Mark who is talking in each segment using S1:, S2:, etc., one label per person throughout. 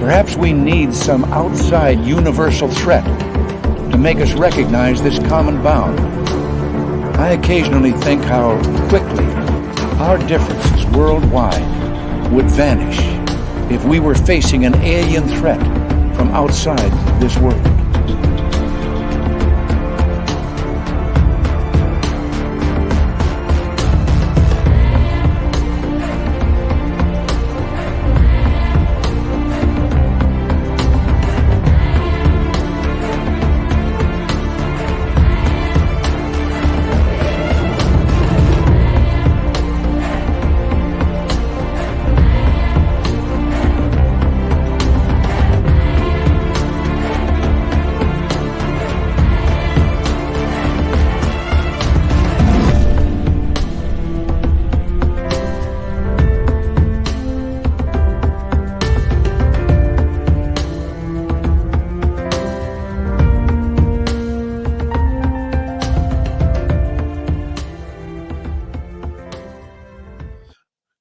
S1: Perhaps we need some outside universal threat to make us recognize this common bound. I occasionally think how quickly our differences worldwide would vanish if we were facing an alien threat from outside this world.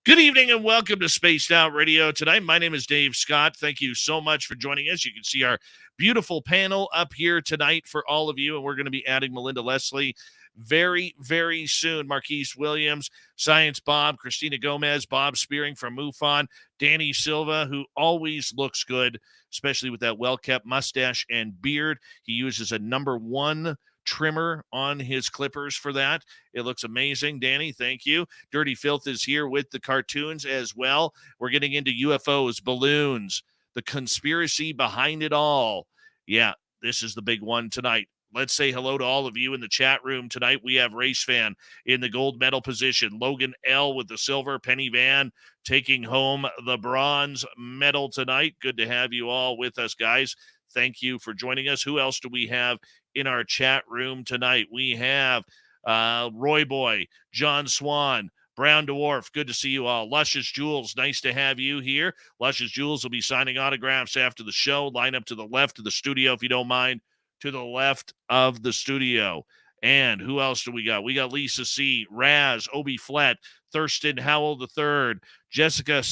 S2: Good evening and welcome to Spaced Out Radio tonight. My name is Dave Scott. Thank you so much for joining us. You can see our beautiful panel up here tonight for all of you, and we're going to be adding Melinda Leslie very, very soon. Marquise Williams, Science Bob, Cristina Gomez, Bob Spearing from MUFON, Danny Silva, who always looks good, especially with that well-kept mustache and beard. He uses a #1 trimmer on his clippers for that. It looks amazing. Danny, thank you. Dirty Filth is here with the cartoons as well. We're getting into UFOs, balloons, the conspiracy behind it all. Yeah, this is the big one tonight. Let's say hello to all of you in the chat room tonight. We have Race Fan in the gold medal position. Logan L with the silver. Penny Van taking home the bronze medal tonight. Good to have you all with us, guys. Thank you for joining us. Who else do we have in our chat room tonight? We have Roy Boy, John Swan, Brown Dwarf. Good to see you all. Luscious Jules, nice to have you here. Luscious Jules will be signing autographs after the show. Line up to the left of the studio, if you don't mind. To the left of the studio. And who else do we got? We got Lisa C., Raz, Obi Flat, Thurston Howell III, Jessica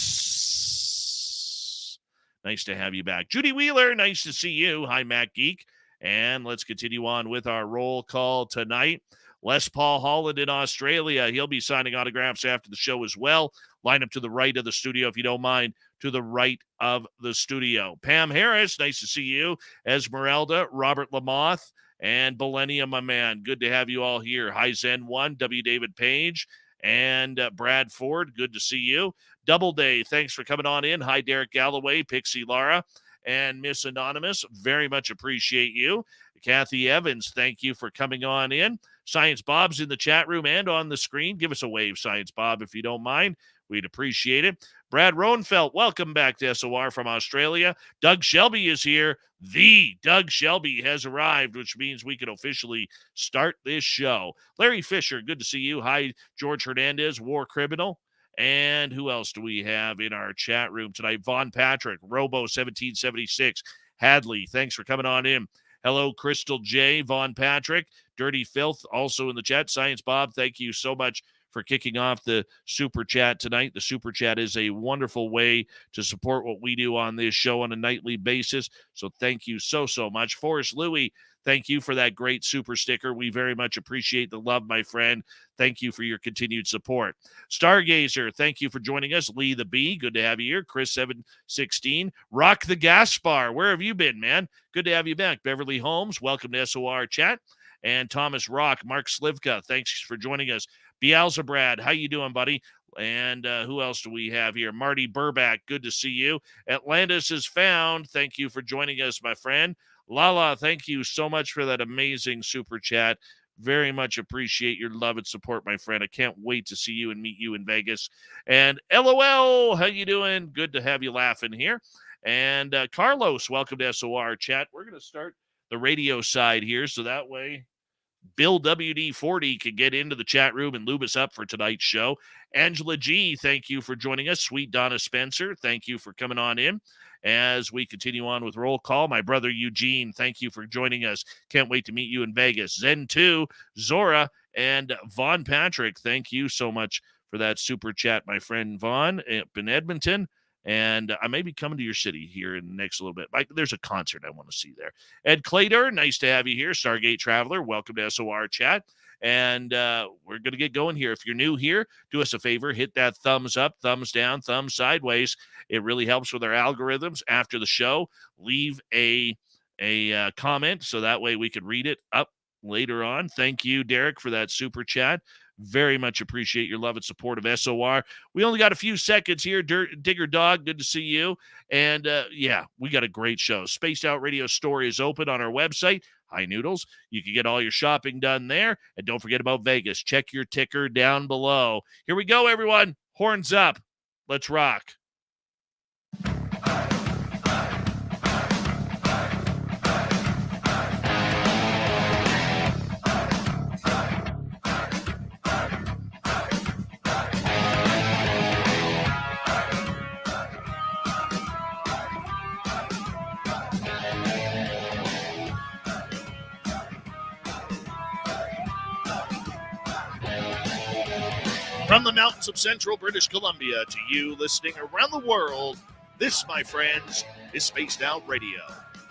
S2: nice to have you back. Judy Wheeler, nice to see you. Hi, Matt Geek. And let's continue on with our roll call tonight. Les Paul Holland in Australia. He'll be signing autographs after the show as well. Line up to the right of the studio, if you don't mind, to the right of the studio. Pam Harris, nice to see you. Esmeralda, Robert Lamoth, and Millennium, my man. Good to have you all here. Hi, Zen1, W. David Page, and Brad Ford. Good to see you. Doubleday, thanks for coming on in. Hi, Derek Galloway, Pixie Lara, and Miss Anonymous. Very much appreciate you. Kathy Evans, thank you for coming on in. Science Bob's in the chat room and on the screen. Give us a wave, Science Bob, if you don't mind. We'd appreciate it. Brad Roenfeld, welcome back to SOR from Australia. Doug Shelby is here. The Doug Shelby has arrived, which means we can officially start this show. Larry Fisher, good to see you. Hi, George Hernandez, war criminal. And who else do we have in our chat room tonight? Von Patrick, Robo1776, Hadley, thanks for coming on in. Hello, Crystal J, Von Patrick, Dirty Filth, also in the chat. Science Bob, thank you so much for kicking off the Super Chat tonight. The Super Chat is a wonderful way to support what we do on this show on a nightly basis. So thank you so much. Forrest Louie, thank you for that great super sticker. We very much appreciate the love, my friend. Thank you for your continued support. Stargazer, thank you for joining us. Lee the Bee, good to have you here. Chris716, Rock the Gaspar, where have you been, man? Good to have you back. Beverly Holmes, welcome to SOR Chat. And Thomas Rock, Mark Slivka, thanks for joining us. Beelzebrad, how you doing, buddy? And who else do we have here? Marty Burback, good to see you. Atlantis is found. Thank you for joining us, my friend. Lala, thank you so much for that amazing super chat. Very much appreciate your love and support, my friend. I can't wait to see you and meet you in Vegas. And LOL, how you doing? Good to have you laughing here. And Carlos, welcome to SOR Chat. We're going to start the radio side here, so that way Bill WD40 can get into the chat room and lube us up for tonight's show. Angela G, thank you for joining us. Sweet Donna Spencer, thank you for coming on in. As we continue on with roll call, my brother Eugene, thank you for joining us. Can't wait to meet you in Vegas. Zen2, Zora, and Von Patrick, thank you so much for that super chat, my friend Vaughn up in Edmonton. And I may be coming to your city here in the next little bit. There's a concert I want to see there. Ed Clader, nice to have you here. Stargate Traveler, welcome to SOR Chat. And we're going to get going here. If you're new here, do us a favor, hit that thumbs up, thumbs down, thumbs sideways. It really helps with our algorithms. After the show, leave a comment so that way we can read it up later on. Thank you, Derek, for that super chat. Very much appreciate your love and support of SOR. We only got a few seconds here. Digger Dog, good to see you. And yeah, we got a great show. Spaced Out Radio Store is open on our website. Hi, Noodles. You can get all your shopping done there. And don't forget about Vegas. Check your ticker down below. Here we go, everyone. Horns up. Let's rock. From the mountains of central British Columbia to you listening around the world, this, my friends, is Spaced Out Radio.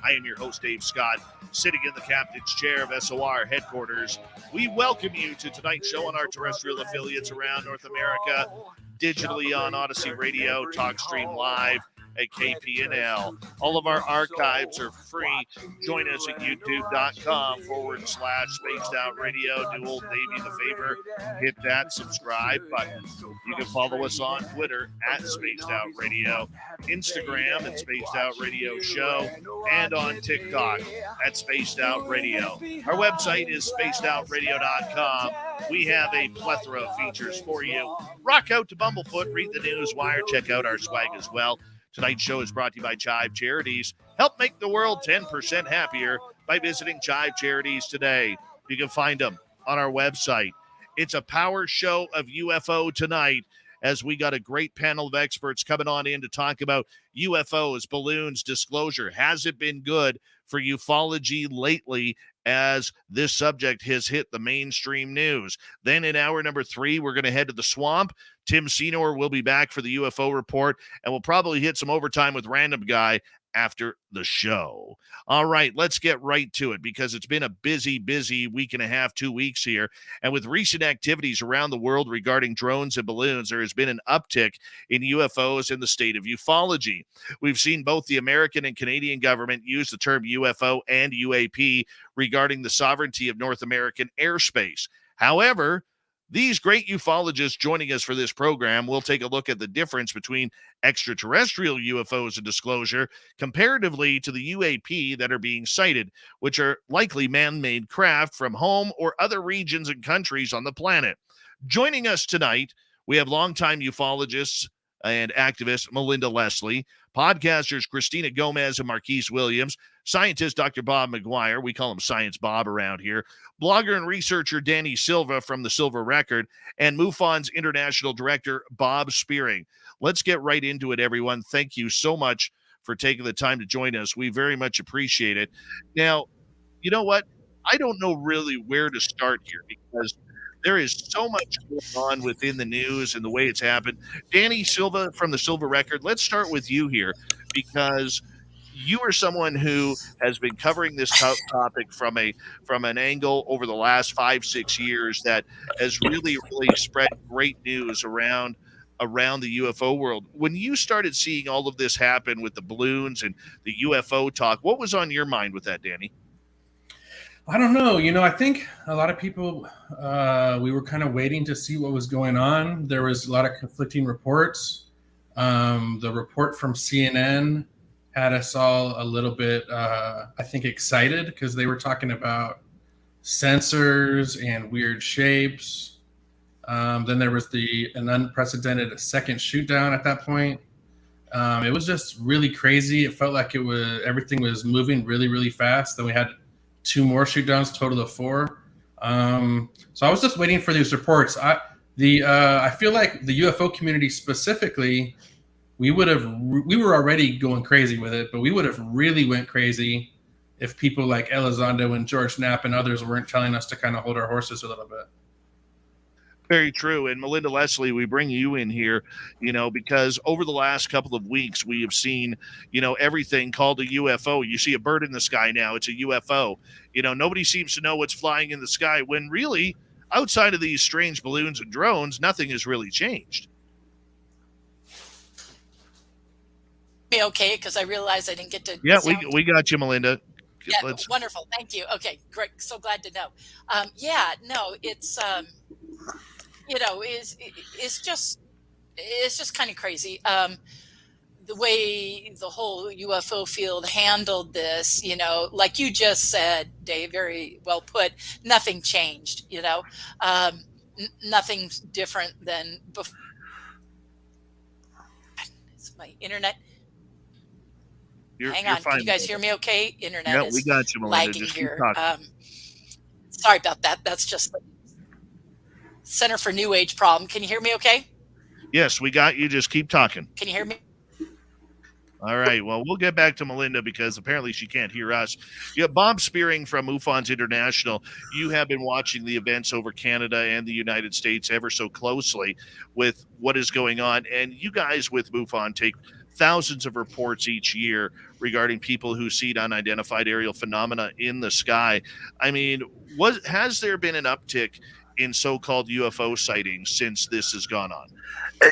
S2: I am your host, Dave Scott, sitting in the captain's chair of SOR headquarters. We welcome you to tonight's show on our terrestrial affiliates around North America, digitally on Odyssey Radio, TalkStream Live, at KPNL. All of our archives are free. Join us at youtube.com/Spaced Out Radio. Do old Davey the favor, hit that subscribe button. You can follow us on Twitter at Spaced Out Radio, Instagram at Spaced Out Radio Show, and on TikTok at Spaced Out Radio. Our website is spacedoutradio.com. We have a plethora of features for you. Rock out to Bumblefoot, read the news wire, check out our swag as well. Tonight's show is brought to you by Chive Charities. Help make the world 10% happier by visiting Chive Charities today. You can find them on our website. It's a power show of UFO tonight, as we got a great panel of experts coming on in to talk about UFOs, balloons, disclosure. Has it been good for ufology lately as this subject has hit the mainstream news? Then in hour number 3, we're going to head to the swamp. Tim Senor will be back for the UFO report, and we'll probably hit some overtime with Random Guy after the show. All right, let's get right to it, because it's been a busy week and a half, 2 weeks here. And with recent activities around the world regarding drones and balloons, there has been an uptick in UFOs in the state of ufology. We've seen both the American and Canadian government use the term UFO and UAP regarding the sovereignty of North American airspace. However, these great ufologists joining us for this program will take a look at the difference between extraterrestrial UFOs and disclosure comparatively to the UAP that are being cited, which are likely man-made craft from home or other regions and countries on the planet. Joining us tonight, we have longtime ufologists and activist Melinda Leslie, podcasters Cristina Gomez and Marquise Williams, scientist Dr. Bob McGwier, we call him Science Bob around here, blogger and researcher Danny Silva from the Silva Record, and MUFON's international director Bob Spearing. Let's get right into it, everyone. Thank you so much for taking the time to join us. We very much appreciate it. Now, you know what? I don't know really where to start here, because there is so much going on within the news and the way it's happened. Danny Silva from the Silva Record, let's start with you here, because you are someone who has been covering this topic from an angle over the last 5-6 years that has really spread great news around the UFO world. When you started seeing all of this happen with the balloons and the UFO talk, what was on your mind with that, Danny?
S3: I don't know. I think a lot of people, we were kind of waiting to see what was going on. There was a lot of conflicting reports. The report from CNN had us all a little bit, I think, excited, because they were talking about sensors and weird shapes. Then there was an unprecedented second shoot down at that point. It was just really crazy. It felt like everything was moving really fast. Then we had 2 more shoot downs, total of 4. So I was just waiting for these reports. I feel like the UFO community specifically, we were already going crazy with it, but we would have really went crazy if people like Elizondo and George Knapp and others weren't telling us to kind of hold our horses a little bit.
S2: Very true. And Melinda Leslie, we bring you in here, because over the last couple of weeks, we have seen, everything called a UFO. You see a bird in the sky now, it's a UFO. Nobody seems to know what's flying in the sky when really, outside of these strange balloons and drones, nothing has really changed.
S4: Okay, because I realized I didn't get to.
S2: Yeah, we got you, Melinda.
S4: Yeah, wonderful. Thank you. Okay, great. So glad to know. It's it's just kind of crazy. The way the whole UFO field handled this, like you just said, Dave, very well put, nothing changed, nothing's different than before. It's my internet. Hang on, can you guys hear me okay? Internet is
S2: we got you, Melinda.
S4: lagging
S2: Just
S4: here.
S2: keep
S4: Sorry about that. That's just the Center for New Age problem. Can you hear me okay?
S2: Yes, we got you. Just keep talking.
S4: Can you hear me?
S2: All right. Well, we'll get back to Melinda because apparently she can't hear us. Yeah, Bob Spearing from MUFON International. You have been watching the events over Canada and the United States ever so closely with what is going on. And you guys with MUFON take thousands of reports each year regarding people who see unidentified aerial phenomena in the sky. I mean, has there been an uptick in so-called UFO sightings since this has gone on?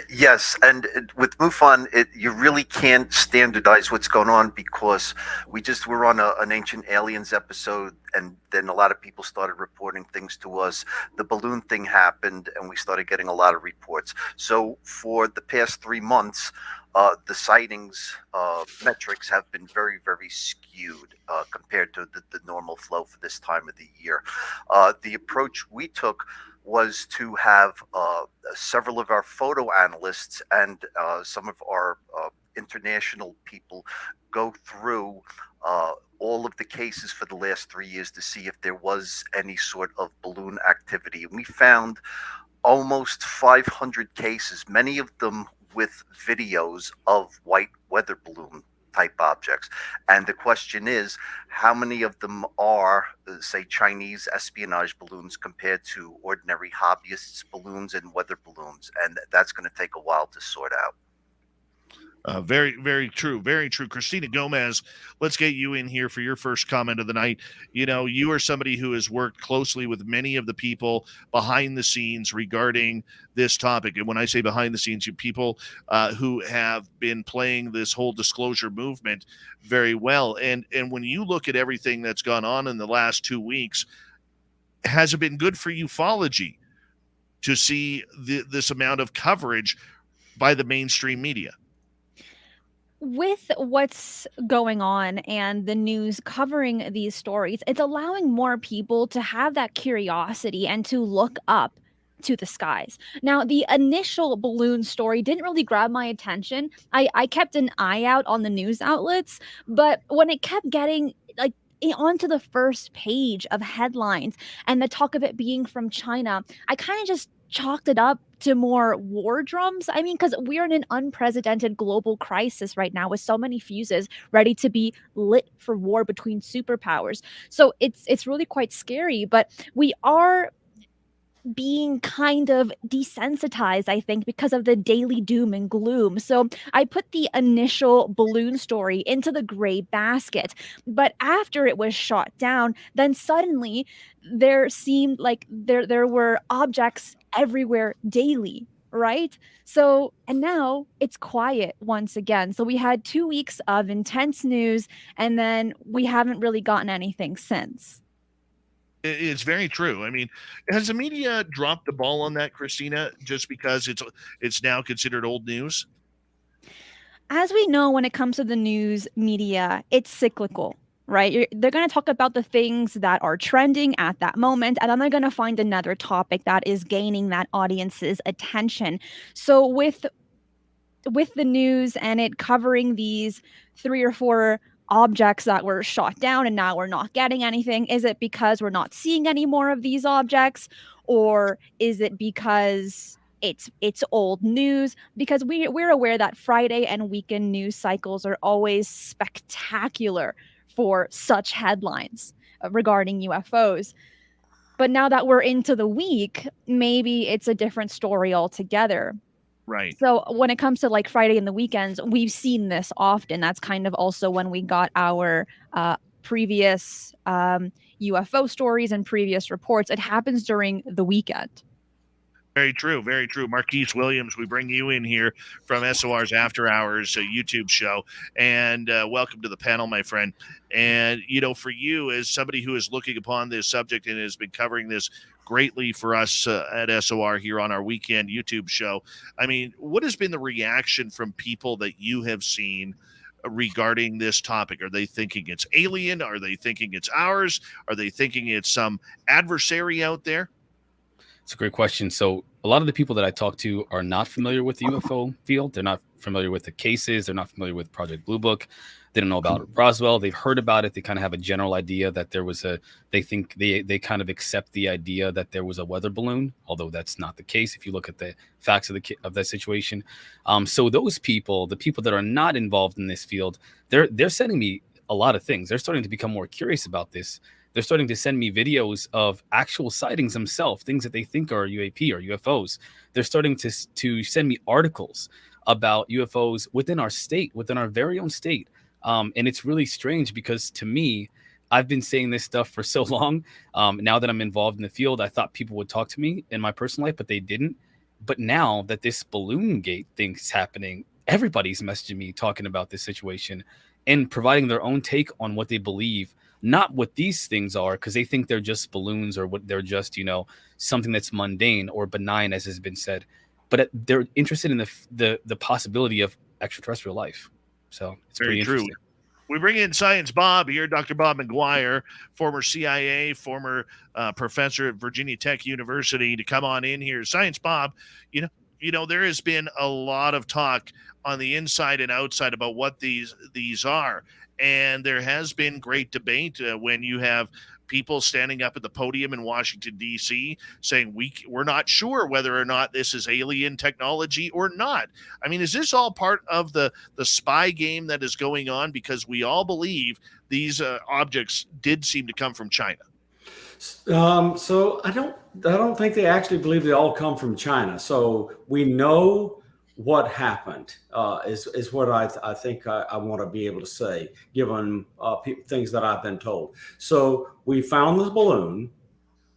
S5: Yes, and with MUFON, you really can't standardize what's going on because we were on an Ancient Aliens episode, and then a lot of people started reporting things to us. The balloon thing happened, and we started getting a lot of reports. So for the past 3 months, the sightings metrics have been very, very skewed compared to the normal flow for this time of the year. The approach we took was to have several of our photo analysts and some of our international people go through all of the cases for the last 3 years to see if there was any sort of balloon activity. And we found almost 500 cases, many of them with videos of white weather balloon type objects. And the question is, how many of them are, say, Chinese espionage balloons compared to ordinary hobbyists' balloons and weather balloons? And that's going to take a while to sort out.
S2: Very, very true. Very true. Cristina Gomez, let's get you in here for your first comment of the night. You are somebody who has worked closely with many of the people behind the scenes regarding this topic. And when I say behind the scenes, you people who have been playing this whole disclosure movement very well. And when you look at everything that's gone on in the last 2 weeks, has it been good for ufology to see this amount of coverage by the mainstream media?
S6: With what's going on and the news covering these stories, it's allowing more people to have that curiosity and to look up to the skies. Now, the initial balloon story didn't really grab my attention. I kept an eye out on the news outlets, but when it kept getting onto the first page of headlines and the talk of it being from China, I kind of just chalked it up to more war drums. I mean, because we're in an unprecedented global crisis right now with so many fuses ready to be lit for war between superpowers. So it's really quite scary, but we are being kind of desensitized, I think, because of the daily doom and gloom. So I put the initial balloon story into the gray basket, but after it was shot down, then suddenly there seemed like there were objects everywhere daily, right? So, and now it's quiet once again. So we had 2 weeks of intense news, and then we haven't really gotten anything since.
S2: It's very true. I mean, has the media dropped the ball on that, Cristina, just because it's now considered old news?
S6: As we know, when it comes to the news media, it's cyclical, right? They're going to talk about the things that are trending at that moment, and then they're going to find another topic that is gaining that audience's attention. So with the news and it covering these 3 or 4 objects that were shot down and now we're not getting anything, is it because we're not seeing any more of these objects, or is it because it's old news? Because we're aware that Friday and weekend news cycles are always spectacular for such headlines regarding UFOs. But now that we're into the week, maybe it's a different story altogether.
S2: Right.
S6: So when it comes to like Friday and the weekends, we've seen this often. That's kind of also when we got our previous UFO stories and previous reports. It happens during the weekend.
S2: Very true. Very true. Marquise Williams, we bring you in here from SOR's After Hours YouTube show. And welcome to the panel, my friend. And, for you, as somebody who is looking upon this subject and has been covering this greatly for us at SOR here on our weekend YouTube show, I mean, what has been the reaction from people that you have seen regarding this topic? Are they thinking it's alien? Are they thinking it's ours? Are they thinking it's some adversary out there?
S7: It's a great question. So a lot of the people that I talk to are not familiar with the UFO field. They're not familiar with the cases. They're not familiar with Project Blue Book. They don't know about Roswell. They've heard about it. They kind of have a general idea that there was they think they kind of accept the idea that there was a weather balloon, although that's not the case if you look at the facts of that situation. So those people, the people that are not involved in this field, they're sending me a lot of things. They're starting to become more curious about this. They're starting to send me videos of actual sightings themselves, things that they think are UAP or UFOs. They're starting to send me articles about UFOs within our state, within our very own state. And it's really strange because to me, I've been saying this stuff for so long. Now that I'm involved in the field, I thought people would talk to me in my personal life, but they didn't. But now that this balloon gate thing is happening, everybody's messaging me talking about this situation and providing their own take on what they believe. Not what these things are, because they think they're just balloons or what they're just, something that's mundane or benign, as has been said. But they're interested in the possibility of extraterrestrial life. So it's
S2: very
S7: pretty
S2: true.
S7: interesting.
S2: We bring in Science Bob here, Dr. Bob McGwier, former CIA, former professor at Virginia Tech University, to come on in here. Science Bob, there has been a lot of talk on the inside and outside about what these are. And there has been great debate when you have people standing up at the podium in Washington, D.C. saying we're not sure whether or not this is alien technology or not. I mean, is this all part of the spy game that is going on? Because we all believe these objects did seem to come from China.
S8: So I don't think they actually believe they all come from China. So we know what happened is what I think I want to be able to say, given things that I've been told. So we found this balloon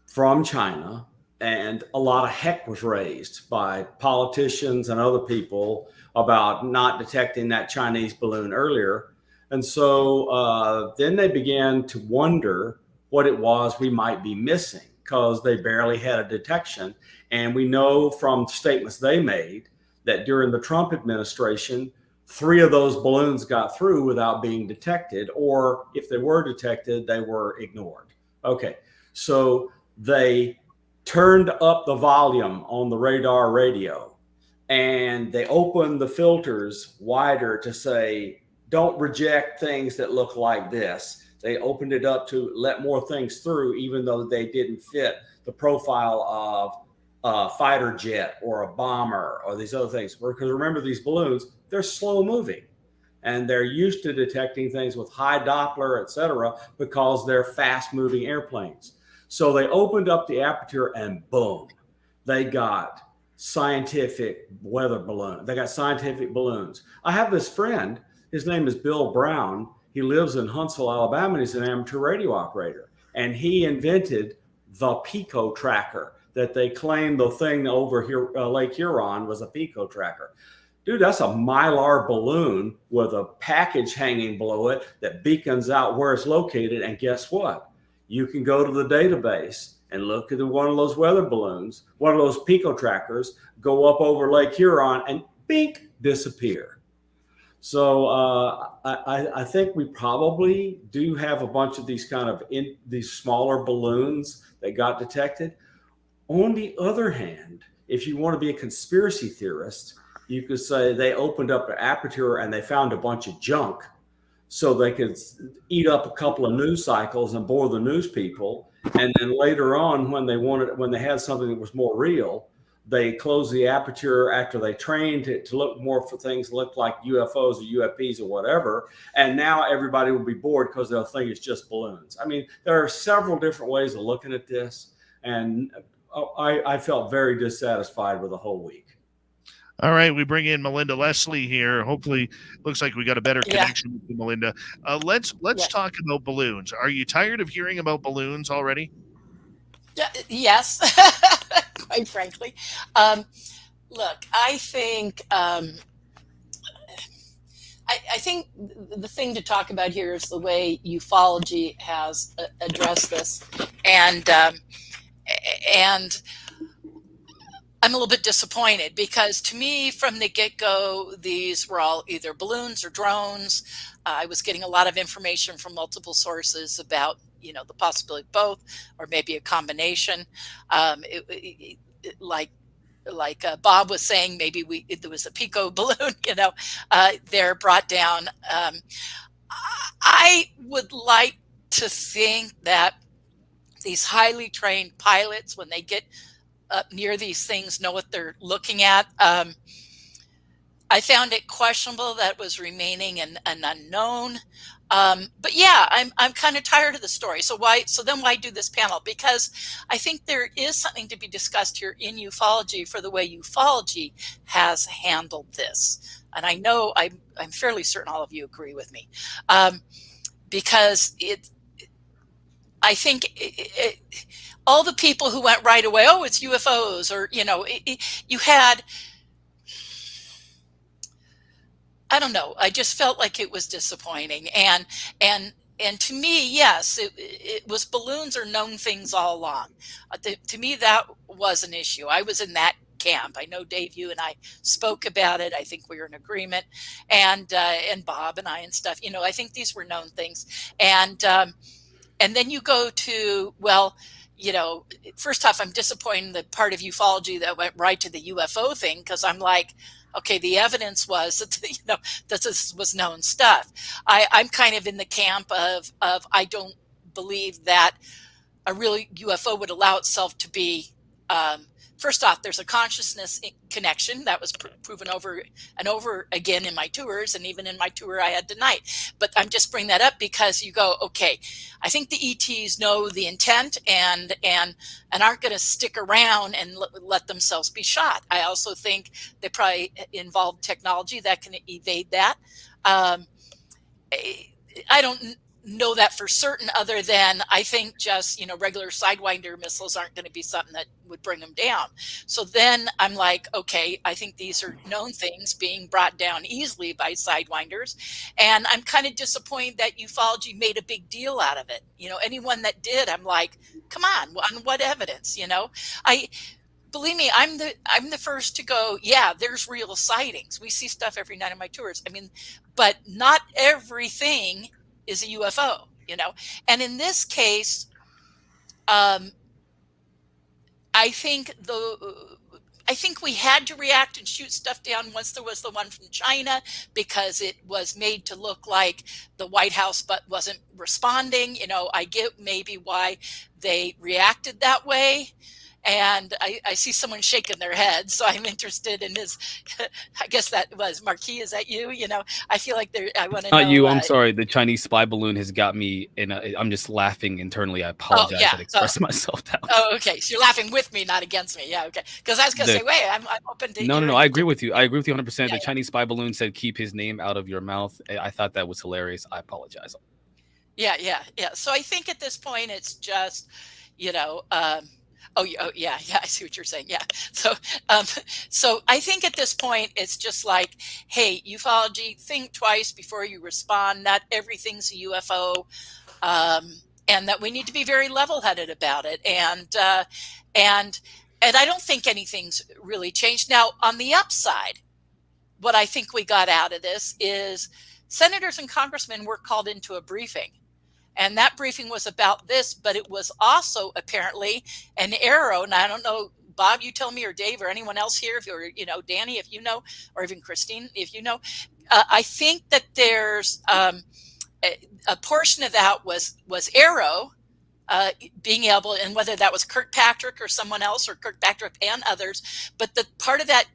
S8: from China, and a lot of heck was raised by politicians and other people about not detecting that Chinese balloon earlier. And so then they began to wonder what it was we might be missing, because they barely had a detection. And we know from statements they made that during the Trump administration, 3 of those balloons got through without being detected, or if they were detected, they were ignored. Okay, so they turned up the volume on the radar radio, and they opened the filters wider to say, don't reject things that look like this. They opened it up to let more things through, even though they didn't fit the profile of a fighter jet or a bomber or these other things. Because remember, these balloons, they're slow moving, and they're used to detecting things with high Doppler, et cetera, because they're fast moving airplanes. So they opened up the aperture and boom, they got scientific weather balloon. They got scientific balloons. I have this friend, his name is Bill Brown. He lives in Huntsville, Alabama, and he's an amateur radio operator. And he invented the Pico tracker that they claim the thing over here, Lake Huron, was a Pico tracker. Dude, that's a Mylar balloon with a package hanging below it that beacons out where it's located. And guess what? You can go to the database and look at one of those weather balloons, one of those Pico trackers, go up over Lake Huron and bink, disappear. So I think we probably do have a bunch of these kind of these smaller balloons that got detected. On the other hand, if you want to be a conspiracy theorist, you could say they opened up an aperture and they found a bunch of junk so they could eat up a couple of news cycles and bore the news people. And then later on, when they had something that was more real, they closed the aperture after they trained to look more for things that looked like UFOs or UAPs or whatever. And now everybody will be bored because they'll think it's just balloons. I mean, there are several different ways of looking at this. And I felt very dissatisfied with the whole week.
S2: All right, we bring in Melinda Leslie here. Hopefully, looks like we got a better connection with Melinda. Let's talk about balloons. Are you tired of hearing about balloons already?
S4: Yes, quite frankly. Look, I think I think the thing to talk about here is the way ufology has addressed this, and I'm a little bit disappointed because to me, from the get-go, these were all either balloons or drones. I was getting a lot of information from multiple sources about, the possibility of both, or maybe a combination. Like Bob was saying, maybe there was a Pico balloon, they're brought down. I would like to think that these highly trained pilots, when they get up near these things, know what they're looking at. I found it questionable that was remaining an unknown. But yeah, I'm kind of tired of the story. So then why do this panel? Because I think there is something to be discussed here in ufology for the way ufology has handled this. And I know I'm fairly certain all of you agree with me, because I think all the people who went right away, oh, it's UFOs, or you had. I don't know. I just felt like it was disappointing, and to me, yes, it was balloons or known things all along. To me, that was an issue. I was in that camp. I know, Dave, you and I spoke about it. I think we were in agreement, and Bob and I and stuff. I think these were known things, and then you go to, well, first off, I'm disappointed in the part of ufology that went right to the UFO thing, because I'm like, okay, the evidence was that, that this was known stuff. I'm kind of in the camp of I don't believe that a real UFO would allow itself to be, first off, there's a consciousness connection that was proven over and over again in my tours, and even in my tour I had tonight. But I'm just bringing that up because you go, okay, I think the ETs know the intent and aren't going to stick around and let themselves be shot. I also think they probably involve technology that can evade that. I don't know that for certain, other than I think just, regular Sidewinder missiles aren't going to be something that would bring them down. So then I'm like, okay, I think these are known things being brought down easily by Sidewinders. And I'm kind of disappointed that ufology made a big deal out of it. Anyone that did, I'm like, come on what evidence? Believe me, I'm the first to go, yeah, there's real sightings. We see stuff every night on my tours. I mean, but not everything is a UFO, and in this case, I think we had to react and shoot stuff down once there was the one from China, because it was made to look like the White House but wasn't responding. I get maybe why they reacted that way. And I see someone shaking their head, so I'm interested in his. I guess that was Marquise. Is that you? I feel like I want to know.
S7: Not you. I'm sorry. The Chinese spy balloon has got me I'm just laughing internally. I apologize. I expressed myself down.
S4: Oh, okay. So you're laughing with me, not against me. Yeah, okay. Because I was going to say, wait, I'm open to.
S7: No. I agree with you. I agree with you 100%. The Chinese spy balloon said, "Keep his name out of your mouth." I thought that was hilarious. I apologize.
S4: Yeah. So I think at this point, it's just, Oh yeah, I see what you're saying. Yeah. So I think at this point, it's just like, hey, ufology, think twice before you respond. Not everything's a UFO, and that we need to be very level-headed about it. And I don't think anything's really changed. Now, on the upside, what I think we got out of this is senators and congressmen were called into a briefing. And that briefing was about this, but it was also apparently an AARO. And I don't know, Bob, you tell me, or Dave, or anyone else here, or Danny, if you know, or even Christine, if you know. I think that there's a portion of that was AARO being able, and whether that was Kirkpatrick or someone else, or Kirkpatrick and others, but the part of that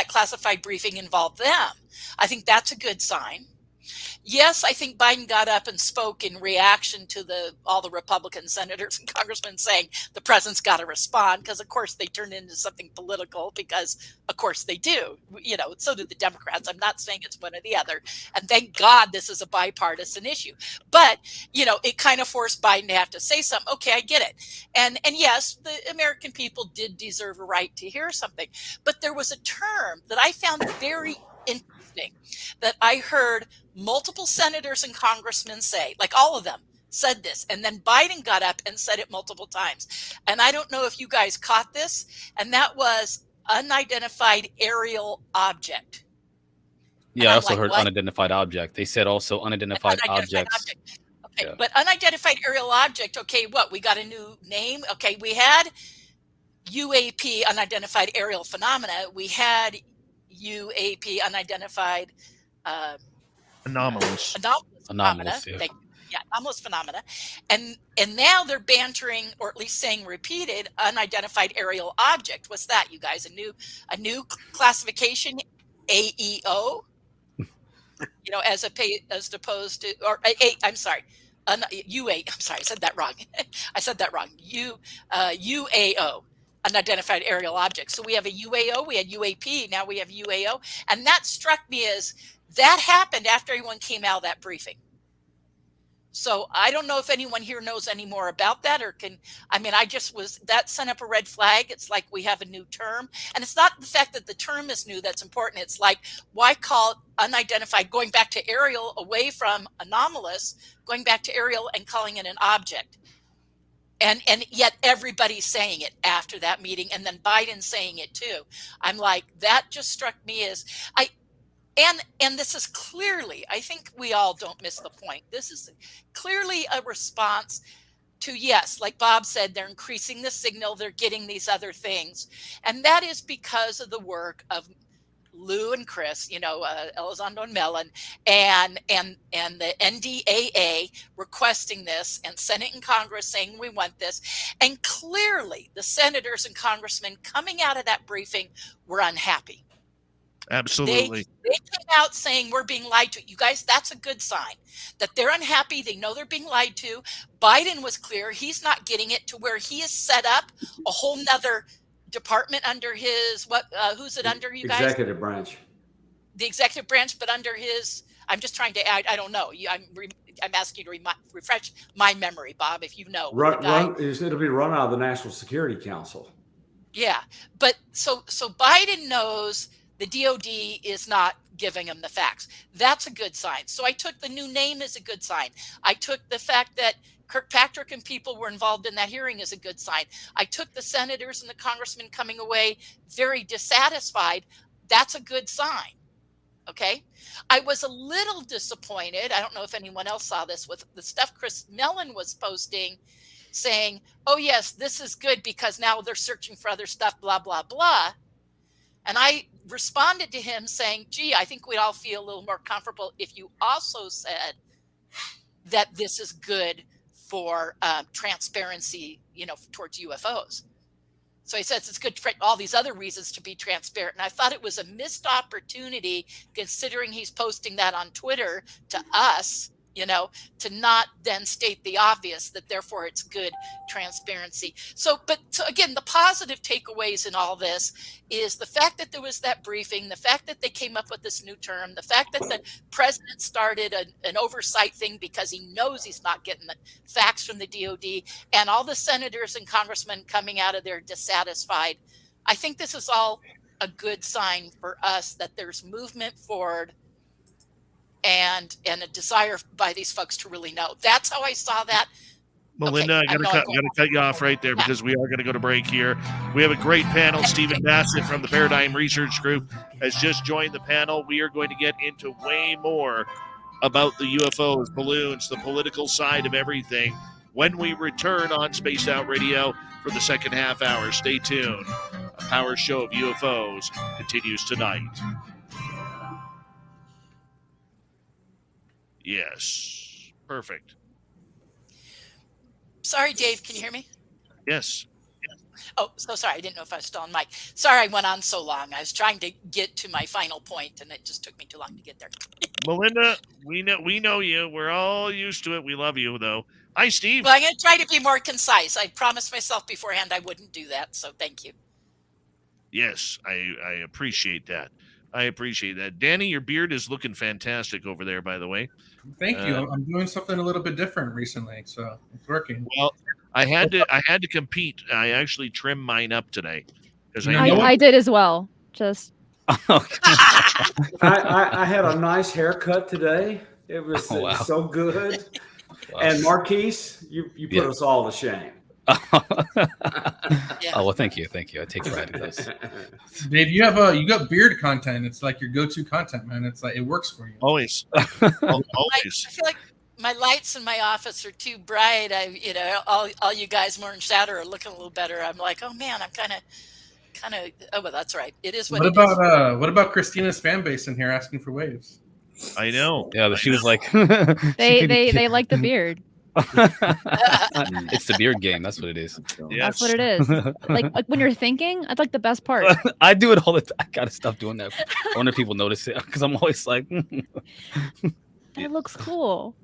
S4: classified briefing involved them. I think that's a good sign. Yes, I think Biden got up and spoke in reaction to all the Republican senators and congressmen saying the president's got to respond, because of course they turned into something political, because of course they do. So do the Democrats. I'm not saying it's one or the other. And thank God this is a bipartisan issue. But, it kind of forced Biden to have to say something. Okay, I get it. And yes, the American people did deserve a right to hear something. But there was a term that I found very interesting that I heard multiple senators and congressmen say, like all of them said this. And then Biden got up and said it multiple times. And I don't know if you guys caught this. And that was unidentified aerial object.
S7: Yeah, I also heard unidentified object. They said also unidentified objects.
S4: Okay, yeah. But unidentified aerial object. Okay, what? We got a new name. Okay, we had UAP, unidentified aerial phenomena. We had UAP, unidentified
S2: anomalous
S4: phenomena. Anomalous phenomena. And now they're bantering, or at least saying repeated, unidentified aerial object. What's that, you guys? A new classification, AEO. As opposed to, or I'm sorry, UA. I'm sorry, I said that wrong. UAO, unidentified aerial object. So we have a UAO, we had UAP, now we have UAO, and that struck me as that happened after everyone came out of that briefing. So I don't know if anyone here knows any more about that, or that sent up a red flag. It's like we have a new term, and it's not the fact that the term is new that's important. It's like, why call it unidentified, going back to aerial, away from anomalous, going back to aerial and calling it an object. And yet everybody's saying it after that meeting, and then Biden saying it too. I'm like, that just struck me as And this is clearly, I think we all don't miss the point. This is clearly a response to, yes, like Bob said, they're increasing the signal, they're getting these other things. And that is because of the work of Lou and Chris, Elizondo and Mellon, and the NDAA requesting this, and Senate and Congress saying we want this. And clearly the senators and congressmen coming out of that briefing were unhappy.
S2: Absolutely.
S4: They came out saying we're being lied to. You guys, that's a good sign that they're unhappy. They know they're being lied to. Biden was clear. He's not getting it to where he has set up a whole nother department under his, who's it under, you guys?
S8: Executive branch.
S4: The executive branch, but under his, I'm just trying to add, I don't know. I'm asking you to refresh my memory, Bob, if you know.
S8: It'll be run out of the National Security Council.
S4: Yeah. But so Biden knows the DOD is not giving him the facts. That's a good sign. So I took the new name as a good sign. I took the fact that Kirkpatrick and people were involved in that hearing as a good sign. I took the senators and the congressmen coming away very dissatisfied. That's a good sign. Okay. I was a little disappointed. I don't know if anyone else saw this with the stuff Chris Mellon was posting saying, oh yes, this is good because now they're searching for other stuff, blah, blah, blah. And I responded to him saying, gee, I think we'd all feel a little more comfortable if you also said that this is good for transparency, towards UFOs. So he says it's good for all these other reasons to be transparent. And I thought it was a missed opportunity, considering he's posting that on Twitter to us, to not then state the obvious, that therefore it's good transparency. So again, the positive takeaways in all this is the fact that there was that briefing, the fact that they came up with this new term, the fact that the president started an oversight thing because he knows he's not getting the facts from the DOD, and all the senators and congressmen coming out of there dissatisfied. I think this is all a good sign for us that there's movement forward and a desire by these folks to really know. That's how I saw that.
S2: Melinda,
S4: okay,
S2: I gotta cut you off right there because we are going to go to break here. We have a great panel. Stephen Bassett from the Paradigm Research Group has just joined the panel. We are going to get into way more about the UFOs, balloons, the political side of everything when we return on Spaced Out Radio for the second half hour. Stay tuned. A power show of UFOs continues tonight. Yes. Perfect.
S4: Sorry, Dave. Can you hear me?
S2: Yes.
S4: Oh, so sorry. I didn't know if I was still on mic. Sorry I went on so long. I was trying to get to my final point, and it just took me too long to get there.
S2: Melinda, we know you. We're all used to it. We love you, though. Hi, Steve.
S4: Well, I'm going to try to be more concise. I promised myself beforehand I wouldn't do that, so thank you.
S2: Yes, I appreciate that. I appreciate that. Danny, your beard is looking fantastic over there, by the way.
S3: Thank you. I'm doing something a little bit different recently, so it's working.
S2: Well, I had to compete. I actually trimmed mine up today because
S6: I did as well. Just
S8: I had a nice haircut today. It was so good. Wow. And Marquise, you put us all to shame.
S7: Yeah. Oh well, thank you. I take pride in this.
S3: Dave, you got beard content. It's like your go-to content, man. It's like it works for you.
S2: Always.
S4: I feel like my lights in my office are too bright. All you guys more in shadow are looking a little better. I'm like, oh man, I'm kind of. Oh, well, that's right. It is what
S3: about Christina's fan base in here asking for waves?
S2: I know.
S7: Yeah, but she was like,
S6: they like the beard.
S7: It's the beard game. That's what it is.
S6: Yes. That's what it is. Like when you're thinking, that's like the best part.
S7: I do it all the time. I gotta stop doing that. I wonder if people notice it because I'm always like,
S6: that looks cool.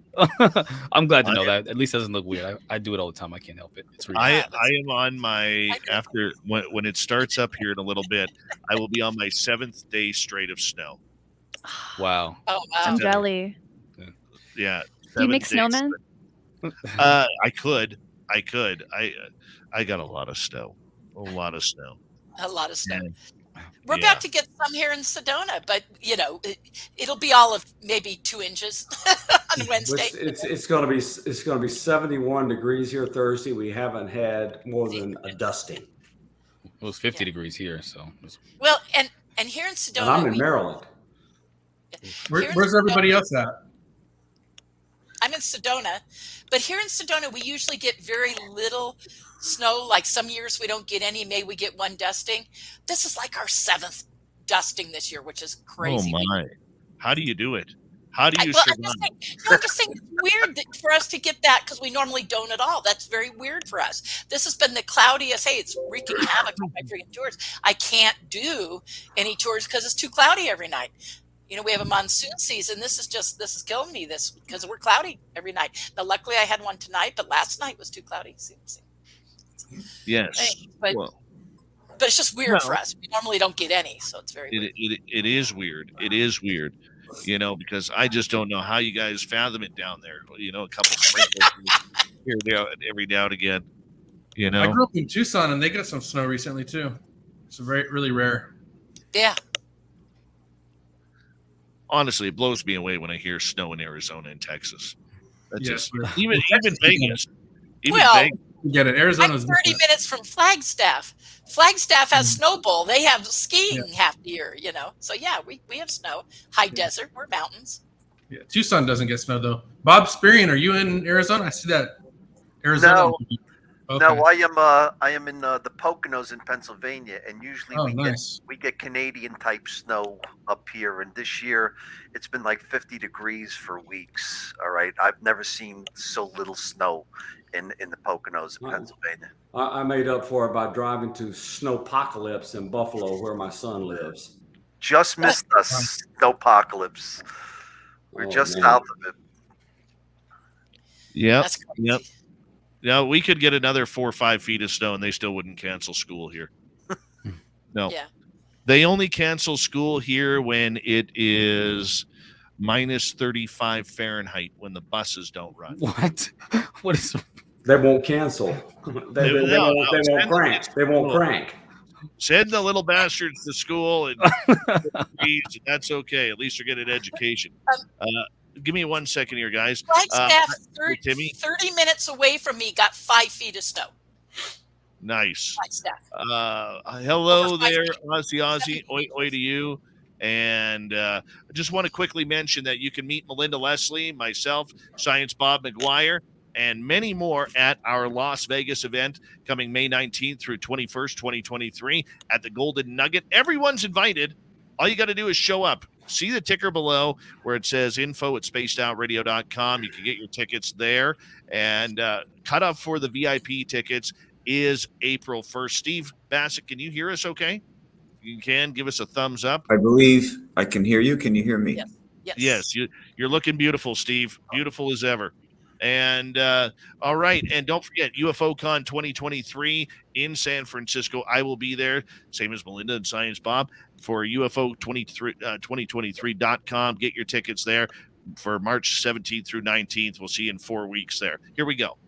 S7: I'm glad to know that. At least it doesn't look weird. I do it all the time. I can't help it. It's really
S2: I am on my after when it starts up here in a little bit. I will be on my 7th day straight of snow.
S7: Wow.
S4: Oh, wow.
S6: I'm jelly.
S2: Yeah.
S6: Do you make snowmen?
S2: I could. I got a lot of snow. A lot of snow.
S4: We're about to get some here in Sedona, but it'll be all of maybe 2 inches on Wednesday.
S8: It's going to be 71 degrees here Thursday. We haven't had more than a dusting.
S7: It was 50 degrees here, so.
S4: Well, and here in Sedona,
S8: and I'm in Maryland.
S3: Where's everybody else at?
S4: I'm in Sedona, but here in Sedona, we usually get very little snow. Like some years we don't get any. Maybe we get 1 dusting. This is like our 7th dusting this year, which is crazy.
S2: Oh my! How do you do it? How do you survive?
S4: I'm just saying it's weird for us to get that because we normally don't at all. That's very weird for us. This has been the cloudiest. Hey, it's wreaking havoc on my freaking tours. I can't do any tours because it's too cloudy every night. We have a monsoon season. This is killing me. This because we're cloudy every night. Now, luckily, I had one tonight, but last night was too cloudy.
S2: Yes,
S4: but it's just weird for us. We normally don't get any, so it's very.
S2: It is weird. It is weird, because I just don't know how you guys fathom it down there. A couple sprinkles here, there, every now and again.
S3: I grew up in Tucson, and they got some snow recently too. It's really rare.
S4: Yeah.
S2: Honestly, it blows me away when I hear snow in Arizona and Texas. That's just even Vegas. Vegas.
S3: You get it. Arizona's
S4: 30 minutes from Flagstaff. Flagstaff has snow bowl. They have skiing half the year, So yeah, we have snow. High desert. We're mountains.
S3: Yeah, Tucson doesn't get snow though. Bob Spirian, are you in Arizona? I see that. Arizona.
S5: No. Okay. No, I am in the Poconos in Pennsylvania, and usually we get Canadian type snow up here. And this year, it's been like 50 degrees for weeks. All right, I've never seen so little snow in the Poconos in Pennsylvania.
S8: I made up for it by driving to Snowpocalypse in Buffalo, where my son lives.
S5: Just missed us, Snowpocalypse. We're just south of it.
S2: Yep. Now we could get another 4 or 5 feet of snow, and they still wouldn't cancel school here. No, they only cancel school here when it is minus 35 Fahrenheit when the buses don't run.
S7: What? What is?
S8: They won't cancel. They won't crank. They won't crank.
S2: Send the little bastards to school, and that's okay. At least they're getting an education. Give me 1 second here, guys.
S4: Flagstaff, 30 minutes away from me, got 5 feet of snow.
S2: Nice.
S4: Flagstaff.
S2: Hello there, Ozzy. Oi to you. And I just want to quickly mention that you can meet Melinda Leslie, myself, Science Bob McGwier, and many more at our Las Vegas event coming May 19th through 21st, 2023 at the Golden Nugget. Everyone's invited. All you got to do is show up. See the ticker below where it says info@spacedoutradio.com. You can get your tickets there, and cut up for the VIP tickets. is April 1st. Steve Bassett, can you hear us okay? You can give us a thumbs up.
S9: I believe I can hear you. Can you hear me?
S4: Yes. Yes.
S2: Yes, you're looking beautiful, Steve. Beautiful as ever. And all right, and don't forget UFOCon 2023 in San Francisco. I will be there, same as Melinda and Science Bob, for UFO2023.com. Get your tickets there for March 17th through 19th. We'll see you in 4 weeks there. Here we go.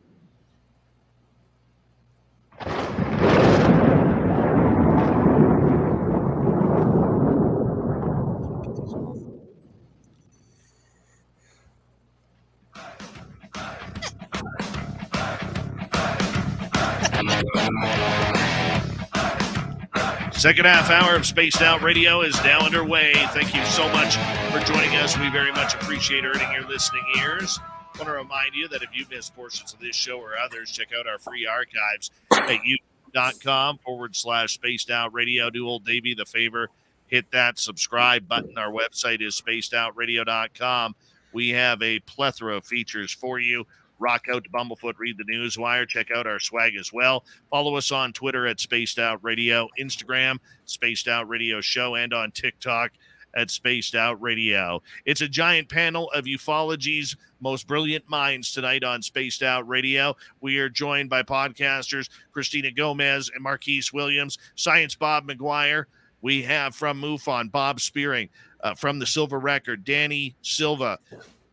S2: Second half hour of Spaced Out Radio is now underway. Thank you so much for joining us. We very much appreciate earning your listening ears. I want to remind you that if you missed portions of this show or others, check out our free archives at youtube.com/Spaced Out Radio. Do old Davey the favor, hit that subscribe button. Our website is spacedoutradio.com. We have a plethora of features for you. Rock out to Bumblefoot, read the Newswire, check out our swag as well. Follow us on Twitter at Spaced Out Radio, Instagram, Spaced Out Radio Show, and on TikTok at Spaced Out Radio. It's a giant panel of ufology's most brilliant minds tonight on Spaced Out Radio. We are joined by podcasters Cristina Gomez and Marquise Williams, Science Bob McGwier. We have from MUFON, Bob Spearing, from the Silva Record, Danny Silva,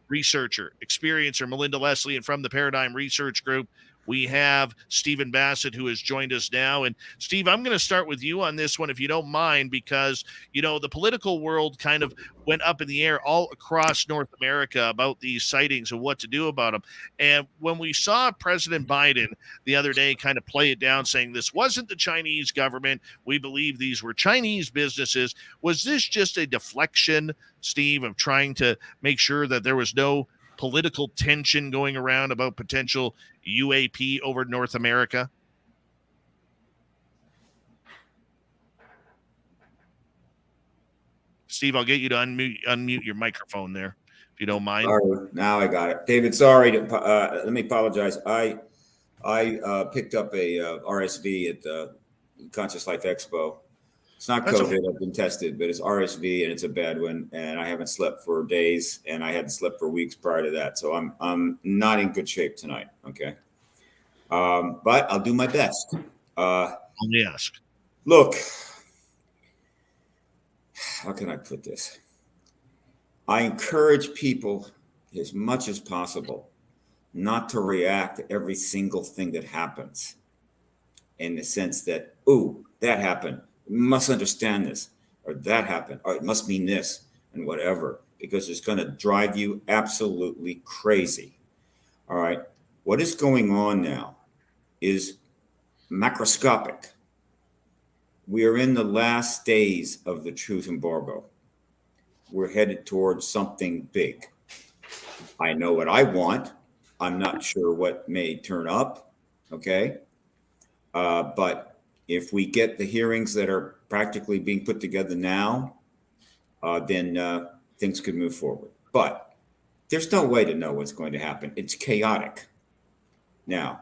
S2: researcher, experiencer, Melinda Leslie, and from the Paradigm Research Group, we have Stephen Bassett, who has joined us now. And Steve, I'm going to start with you on this one, if you don't mind, because, you know, the political world kind of went up in the air all across North America about these sightings and what to do about them. And when we saw President Biden the other day kind of play it down, saying this wasn't the Chinese government, we believe these were Chinese businesses, was this just a deflection, Steve, of trying to make sure that there was no political tension going around about potential UAP over North America? Steve, I'll get you to unmute your microphone there, if you don't mind.
S9: All right, now I got it. David, sorry. Let me apologize. I picked up a RSV at the Conscious Life Expo. It's not
S2: That's
S9: COVID. I've been tested, but it's RSV and it's a bad one. And I haven't slept for days, and I hadn't slept for weeks prior to that. So I'm not in good shape tonight. Okay, but I'll do my best.
S2: Only ask.
S9: Look, how can I put this? I encourage people as much as possible not to react to every single thing that happens, in the sense that, ooh, that happened. You must understand this, or that happened, or it must mean this, and whatever, because it's going to drive you absolutely crazy. All right. What is going on now is macroscopic. We are in the last days of the truth embargo. We're headed towards something big. I know what I want. I'm not sure what may turn up. Okay. But if we get the hearings that are practically being put together now, then things could move forward. But there's no way to know what's going to happen. It's chaotic. Now,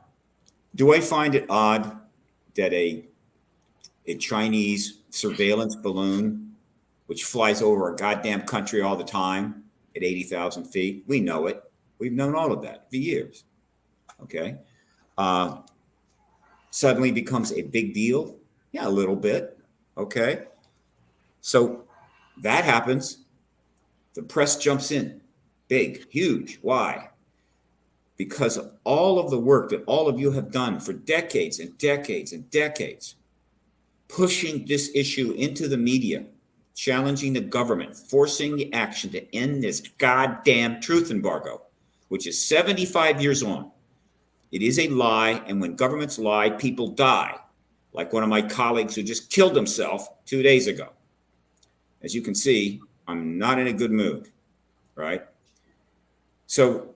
S9: do I find it odd that a Chinese surveillance balloon, which flies over a goddamn country all the time at 80,000 feet, we know it. We've known all of that for years. Okay. Suddenly becomes a big deal? Yeah, a little bit. Okay. So that happens. The press jumps in. Big, huge. Why? Because of all of the work that all of you have done for decades and decades and decades, pushing this issue into the media, challenging the government, forcing the action to end this goddamn truth embargo, which is 75 years on. It is a lie, and when governments lie, people die, like one of my colleagues who just killed himself 2 days ago. As you can see, I'm not in a good mood, right? So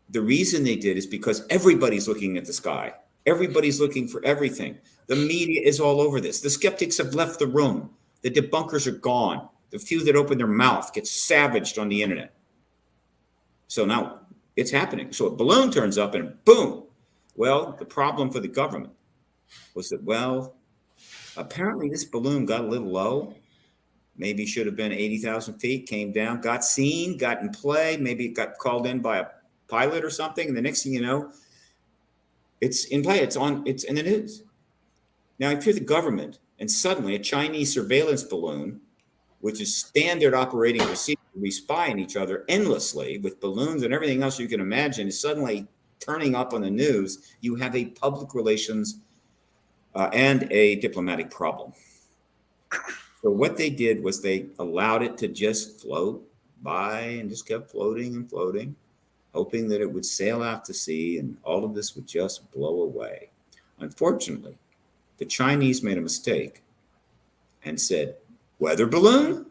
S9: the reason they did is because everybody's looking at the sky. Everybody's looking for everything. The media is all over this. The skeptics have left the room. The debunkers are gone. The few that open their mouth get savaged on the internet. So now it's happening. So a balloon turns up and boom, Well, the problem for the government was that, well, apparently this balloon got a little low. Maybe should have been 80,000 feet, came down, got seen, got in play. Maybe it got called in by a pilot or something. And the next thing you know, it's in play. It's in the news. Now, if you're the government and suddenly a Chinese surveillance balloon, which is standard operating procedure, we spy on each other endlessly with balloons and everything else you can imagine, is suddenly turning up on the news, you have a public relations and a diplomatic problem. So what they did was they allowed it to just float by and just kept floating and floating, hoping that it would sail out to sea and all of this would just blow away. Unfortunately, the Chinese made a mistake and said, weather balloon?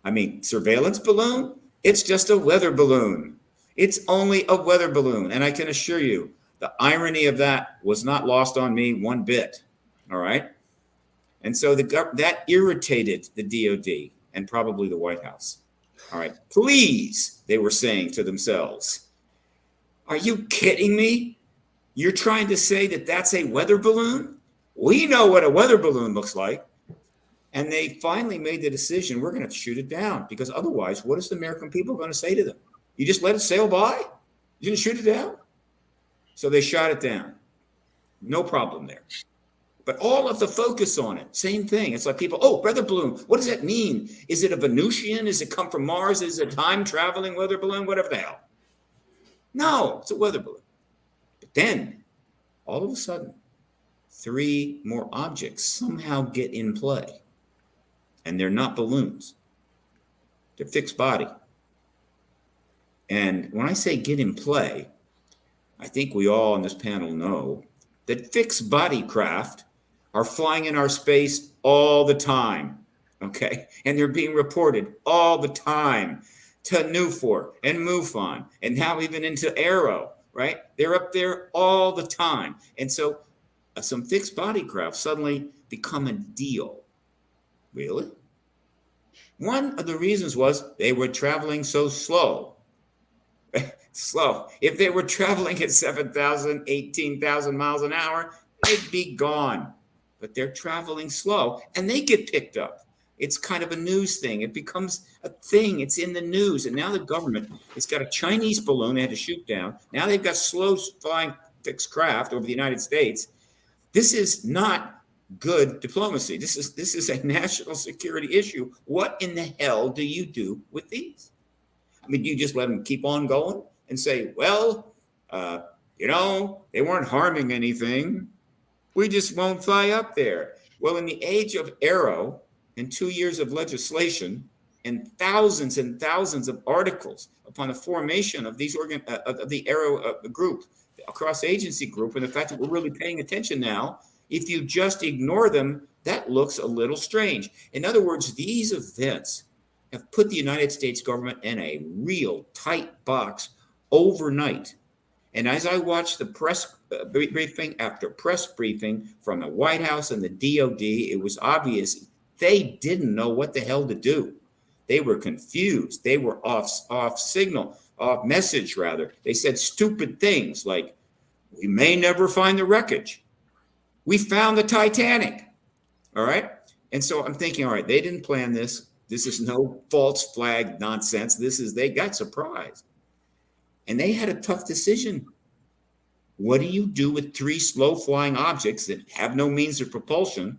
S9: I mean, surveillance balloon? It's just a weather balloon. It's only a weather balloon. And I can assure you, the irony of that was not lost on me one bit. All right? And so that irritated the DOD and probably the White House. All right, please, they were saying to themselves, are you kidding me? You're trying to say that that's a weather balloon? We know what a weather balloon looks like. And they finally made the decision, we're going to shoot it down, because otherwise, what is the American people going to say to them? You just let it sail by? You didn't shoot it down? So they shot it down. No problem there. But all of the focus on it, same thing. It's like people, oh, weather balloon. What does that mean? Is it a Venusian? Does it come from Mars? Is it a time-traveling weather balloon? Whatever the hell. No, it's a weather balloon. But then, all of a sudden, 3 more objects somehow get in play. And they're not balloons. They're fixed body. And when I say get in play, I think we all on this panel know that fixed body craft are flying in our space all the time, okay? And they're being reported all the time to NUFOR and MUFON, and now even into AARO, right? They're up there all the time. And so some fixed body craft suddenly become a deal. Really? One of the reasons was they were traveling so slow. Slow. If they were traveling at 7,000, 18,000 miles an hour, they'd be gone. But they're traveling slow and they get picked up. It's kind of a news thing. It becomes a thing. It's in the news. And now the government has got a Chinese balloon they had to shoot down. Now they've got slow flying fixed craft over the United States. This is not good diplomacy. This is a national security issue. What in the hell do you do with these? I mean, you just let them keep on going and say, well, they weren't harming anything. We just won't fly up there. Well, in the age of AARO and 2 years of legislation and thousands of articles upon the formation of these of the AARO group, cross agency group, and the fact that we're really paying attention now, if you just ignore them, that looks a little strange. In other words, these events have put the United States government in a real tight box overnight. And as I watched the press briefing after press briefing from the White House and the DOD, it was obvious they didn't know what the hell to do. They were confused. They were off signal, off message rather. They said stupid things like, we may never find the wreckage. We found the Titanic. All right. And so I'm thinking, all right, they didn't plan this. This is no false flag nonsense. They got surprised. And they had a tough decision. What do you do with 3 slow flying objects that have no means of propulsion?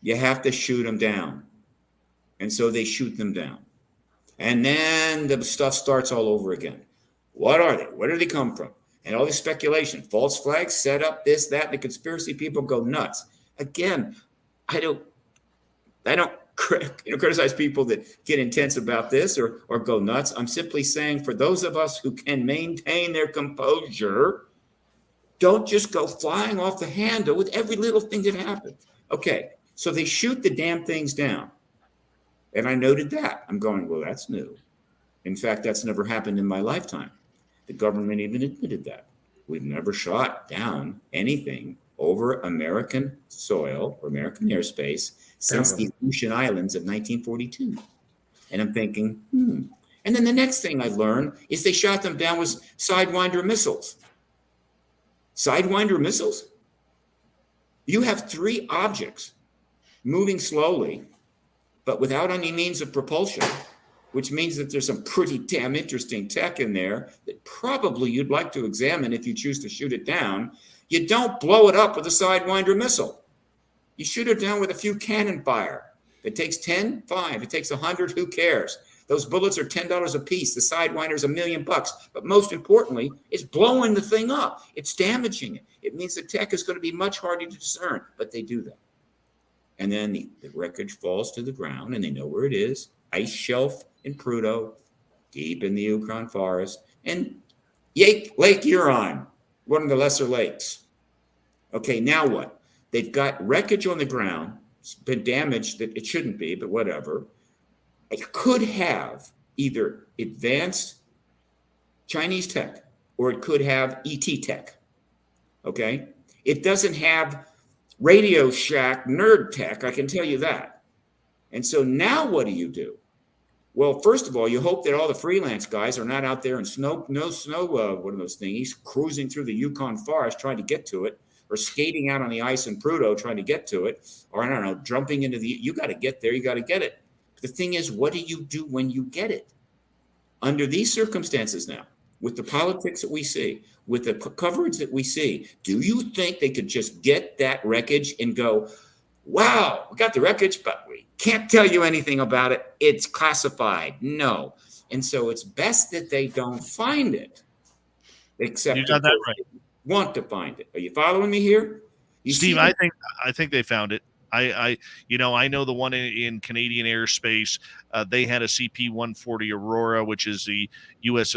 S9: You have to shoot them down. And so they shoot them down. And then the stuff starts all over again. What are they? Where do they come from? And all this speculation, false flags, set up this, that, and the conspiracy people go nuts. Again, I don't criticize people that get intense about this or go nuts. I'm simply saying for those of us who can maintain their composure, don't just go flying off the handle with every little thing that happens. Okay, so they shoot the damn things down. And I noted that. I'm going, well, that's new. In fact, that's never happened in my lifetime. The government even admitted that. We've never shot down anything over American soil or American airspace since the Aleutian Islands of 1942. And I'm thinking, And then the next thing I learned is they shot them down with Sidewinder missiles. Sidewinder missiles? You have 3 objects moving slowly, but without any means of propulsion, which means that there's some pretty damn interesting tech in there that probably you'd like to examine if you choose to shoot it down. You don't blow it up with a Sidewinder missile. You shoot it down with a few cannon fire. If it takes 10, fine. If it takes 100, who cares? Those bullets are $10 a piece. The Sidewinder's $1 million. But most importantly, it's blowing the thing up. It's damaging it. It means the tech is going to be much harder to discern, but they do that. And then the wreckage falls to the ground, and they know where it is. Ice shelf in Prudhoe, deep in the Yukon forest, and Lake Huron, one of the lesser lakes. Okay, now what? They've got wreckage on the ground. It's been damaged that it shouldn't be, but whatever. It could have either advanced Chinese tech or it could have ET tech. Okay? It doesn't have Radio Shack nerd tech, I can tell you that. And so now what do? Well, first of all, you hope that all the freelance guys are not out there in what are those things, cruising through the Yukon forest trying to get to it, or skating out on the ice in Prudhoe trying to get to it, or I don't know, jumping into you got to get there, you got to get it. But the thing is, what do you do when you get it? Under these circumstances now, with the politics that we see, with the coverage that we see, do you think they could just get that wreckage and go, wow, we got the wreckage, but we can't tell you anything about it. It's classified. No. And so it's best that they don't find it, except
S2: you got that right.
S9: Want to find it. Are you following me here?
S2: Steve, I think they found it. I know the one in Canadian airspace. They had a CP-140 Aurora, which is the U.S.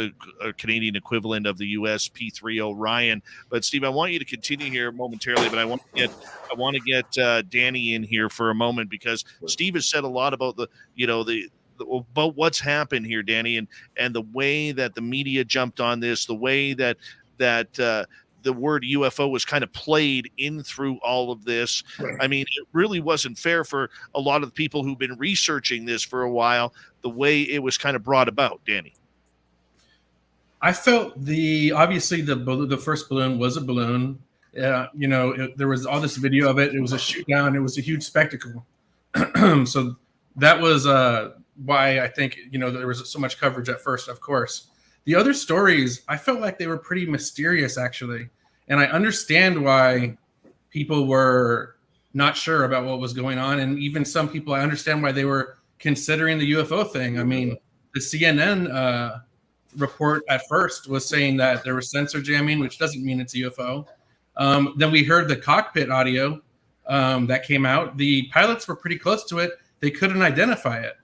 S2: Canadian equivalent of the U.S. P-3 Orion. But Steve, I want you to continue here momentarily, but I want to get Danny in here for a moment, because Steve has said a lot about about what's happened here, Danny, and the way that the media jumped on this, the way that the word UFO was kind of played in through all of this. Right. I mean, it really wasn't fair for a lot of the people who've been researching this for a while, the way it was kind of brought about, Danny.
S3: I felt obviously the first balloon was a balloon. There was all this video of it. It was a shoot down. It was a huge spectacle. So that was why I think, there was so much coverage at first, of course. The other stories, I felt like they were pretty mysterious, actually. And I understand why people were not sure about what was going on. And even some people, I understand why they were considering the UFO thing. I mean, the CNN report at first was saying that there was sensor jamming, which doesn't mean it's a UFO. Then we heard the cockpit audio that came out. The pilots were pretty close to it. They couldn't identify it.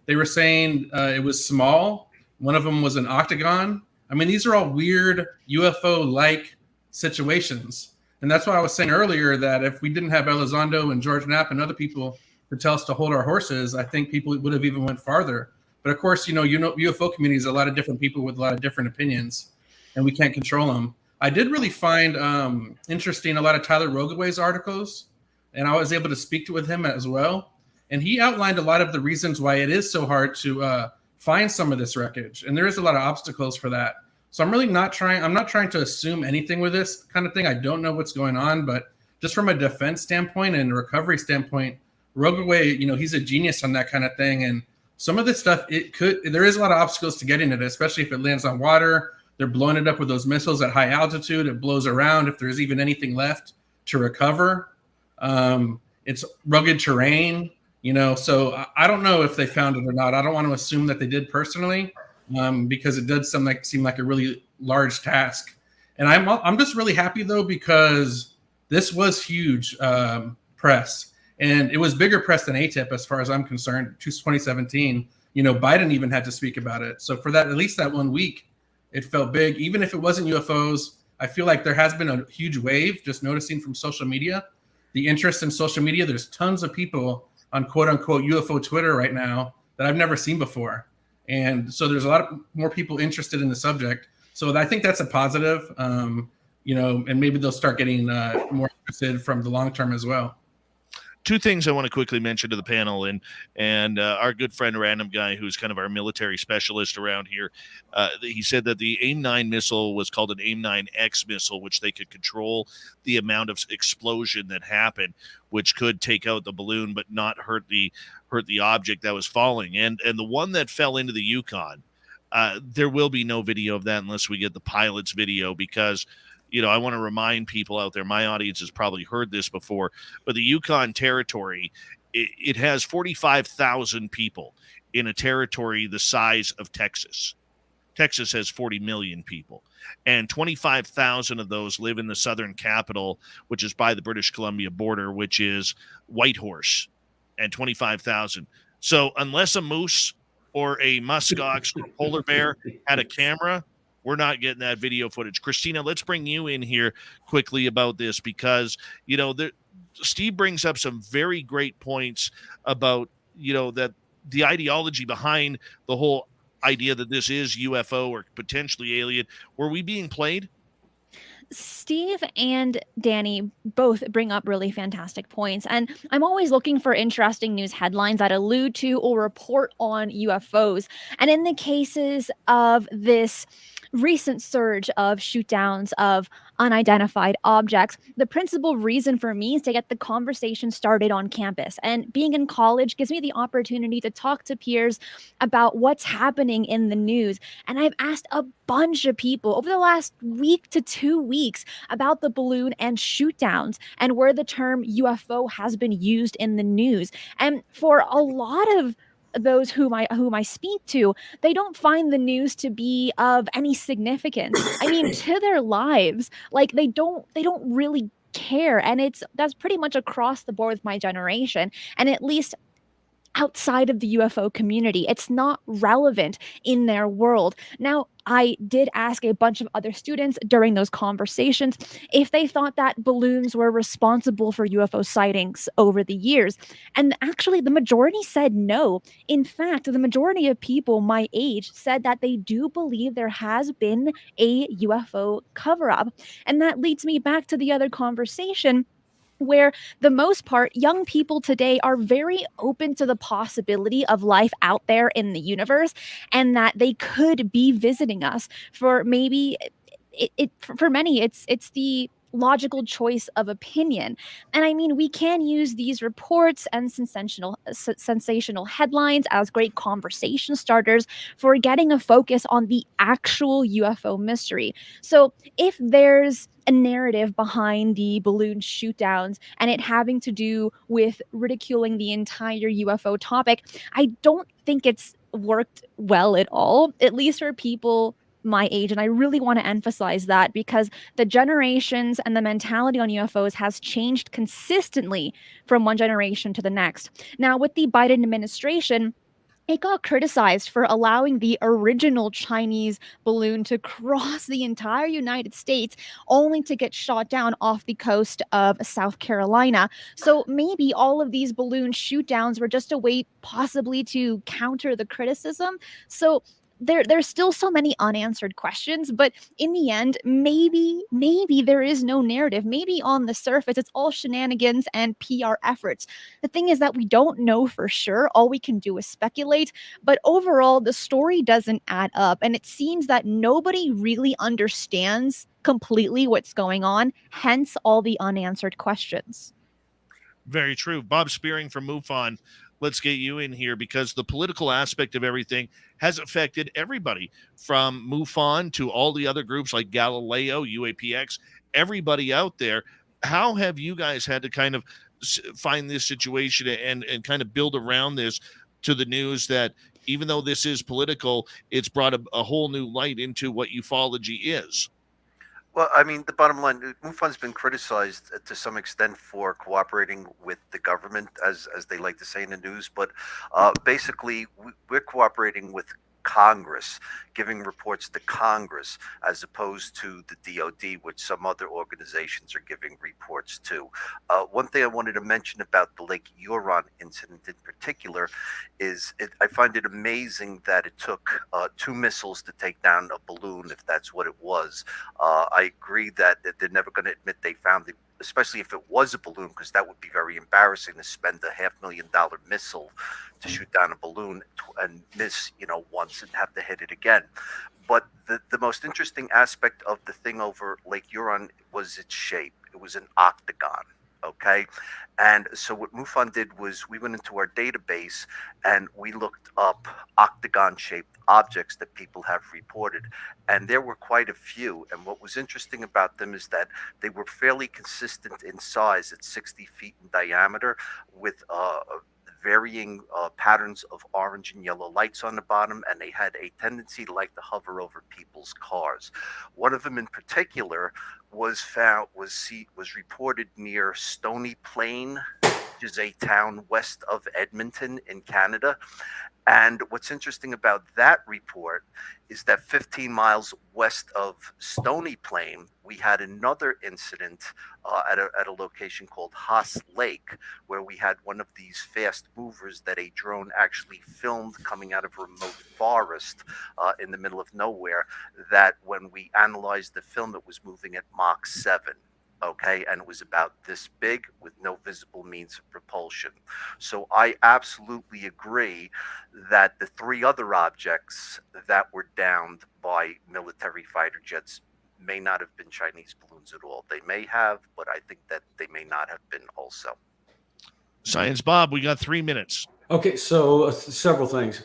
S3: They were saying it was small. One of them was an octagon. I mean, these are all weird UFO-like situations. And that's why I was saying earlier that if we didn't have Elizondo and George Knapp and other people to tell us to hold our horses, I think people would have even went farther. But of course, UFO community is a lot of different people with a lot of different opinions, and we can't control them. I did really find interesting a lot of Tyler Rogaway's articles, and I was able to speak with him as well. And he outlined a lot of the reasons why it is so hard to find some of this wreckage, and there is a lot of obstacles for that. So I'm not trying to assume anything with this kind of thing. I don't know what's going on, but just from a defense standpoint and a recovery standpoint, Rogaway, he's a genius on that kind of thing. And some of this stuff, there is a lot of obstacles to getting it, especially if it lands on water. They're blowing it up with those missiles at high altitude. It blows around if there's even anything left to recover. It's rugged terrain. So I don't know if they found it or not. I don't want to assume that they did personally, because it does seem like a really large task. And I'm just really happy though, because this was huge press, and it was bigger press than ATIP as far as I'm concerned. 2017, Biden even had to speak about it. So for that, at least that 1 week, it felt big. Even if it wasn't UFOs, I feel like there has been a huge wave. Just noticing from social media, the interest in social media. There's tons of people on quote unquote UFO Twitter right now that I've never seen before. And so there's a lot more people interested in the subject. So I think that's a positive, and maybe they'll start getting more interested from the long term as well.
S2: two things I want to quickly mention to the panel, and our good friend Random Guy, who's kind of our military specialist around here, he said that the AIM-9 missile was called an AIM-9X missile, which they could control the amount of explosion that happened, which could take out the balloon but not hurt the object that was falling. And the one that fell into the Yukon, there will be no video of that unless we get the pilot's video, because I want to remind people out there, my audience has probably heard this before, but the Yukon territory, it has 45,000 people in a territory the size of Texas. Texas has 40 million people, and 25,000 of those live in the southern capital, which is by the British Columbia border, which is Whitehorse, and 25,000. So unless a moose or a muskox or polar bear had a camera, we're not getting that video footage. Cristina, let's bring you in here quickly about this, because, Steve brings up some very great points about, that the ideology behind the whole idea that this is UFO or potentially alien. Were we being played?
S6: Steve and Danny both bring up really fantastic points, and I'm always looking for interesting news headlines that allude to or report on UFOs. And in the cases of this recent surge of shootdowns of unidentified objects, the principal reason for me is to get the conversation started on campus. And being in college gives me the opportunity to talk to peers about what's happening in the news. And I've asked a bunch of people over the last week to 2 weeks about the balloon and shootdowns and where the term UFO has been used in the news. And for a lot of those whom I speak to, they don't find the news to be of any significance. I mean, to their lives, like they don't really care. And that's pretty much across the board with my generation. And at least outside of the UFO community, it's not relevant in their world. Now, I did ask a bunch of other students during those conversations if they thought that balloons were responsible for UFO sightings over the years. And actually, the majority said no. In fact, the majority of people my age said that they do believe there has been a UFO cover-up. And that leads me back to the other conversation, where the most part, young people today are very open to the possibility of life out there in the universe, and that they could be visiting us. For maybe for many, it's the logical choice of opinion. And I mean, we can use these reports and sensational headlines as great conversation starters for getting a focus on the actual UFO mystery. So if there's a narrative behind the balloon shootdowns and it having to do with ridiculing the entire UFO topic, I don't think it's worked well at all, at least for people my age. And I really want to emphasize that, because the generations and the mentality on UFOs has changed consistently from one generation to the next. Now, with the Biden administration, it got criticized for allowing the original Chinese balloon to cross the entire United States only to get shot down off the coast of South Carolina. So maybe all of these balloon shootdowns were just a way possibly to counter the criticism. So there's still so many unanswered questions, but in the end, maybe there is no narrative. Maybe on the surface, it's all shenanigans and PR efforts. The thing is that we don't know for sure. All we can do is speculate. But overall, the story doesn't add up. And it seems that nobody really understands completely what's going on, hence all the unanswered questions.
S2: Very true. Bob Spearing from MUFON, let's get you in here, because the political aspect of everything has affected everybody from MUFON to all the other groups like Galileo, UAPX, everybody out there. How have you guys had to kind of find this situation and kind of build around this to the news that even though this is political, it's brought a whole new light into what ufology is?
S5: Well, I mean, the bottom line, MUFON's been criticized to some extent for cooperating with the government, as they like to say in the news. But basically, we're cooperating with Congress, giving reports to Congress, as opposed to the DOD, which some other organizations are giving reports to. One thing I wanted to mention about the Lake Huron incident in particular is I find it amazing that it took 2 missiles to take down a balloon, if that's what it was. I agree that they're never going to admit they found especially if it was a balloon, because that would be very embarrassing to spend a $500,000 missile to shoot down a balloon and miss, once and have to hit it again. But the most interesting aspect of the thing over Lake Huron was its shape. It was an octagon. Okay. And so what MUFON did was we went into our database and we looked up octagon shaped objects that people have reported. And there were quite a few. And what was interesting about them is that they were fairly consistent in size at 60 feet in diameter, with varying patterns of orange and yellow lights on the bottom, and they had a tendency to like to hover over people's cars. One of them in particular was reported near Stony Plain, which is a town west of Edmonton in Canada. And what's interesting about that report is that 15 miles west of Stony Plain, we had another incident at a location called Haas Lake, where we had one of these fast movers that a drone actually filmed coming out of a remote forest in the middle of nowhere, that when we analyzed the film, it was moving at Mach 7. Okay, and it was about this big with no visible means of propulsion. So I absolutely agree that the three other objects that were downed by military fighter jets may not have been Chinese balloons at all. They may have, but I think that they may not have been also.
S2: Science Bob, we got 3 minutes.
S8: Okay, so several things.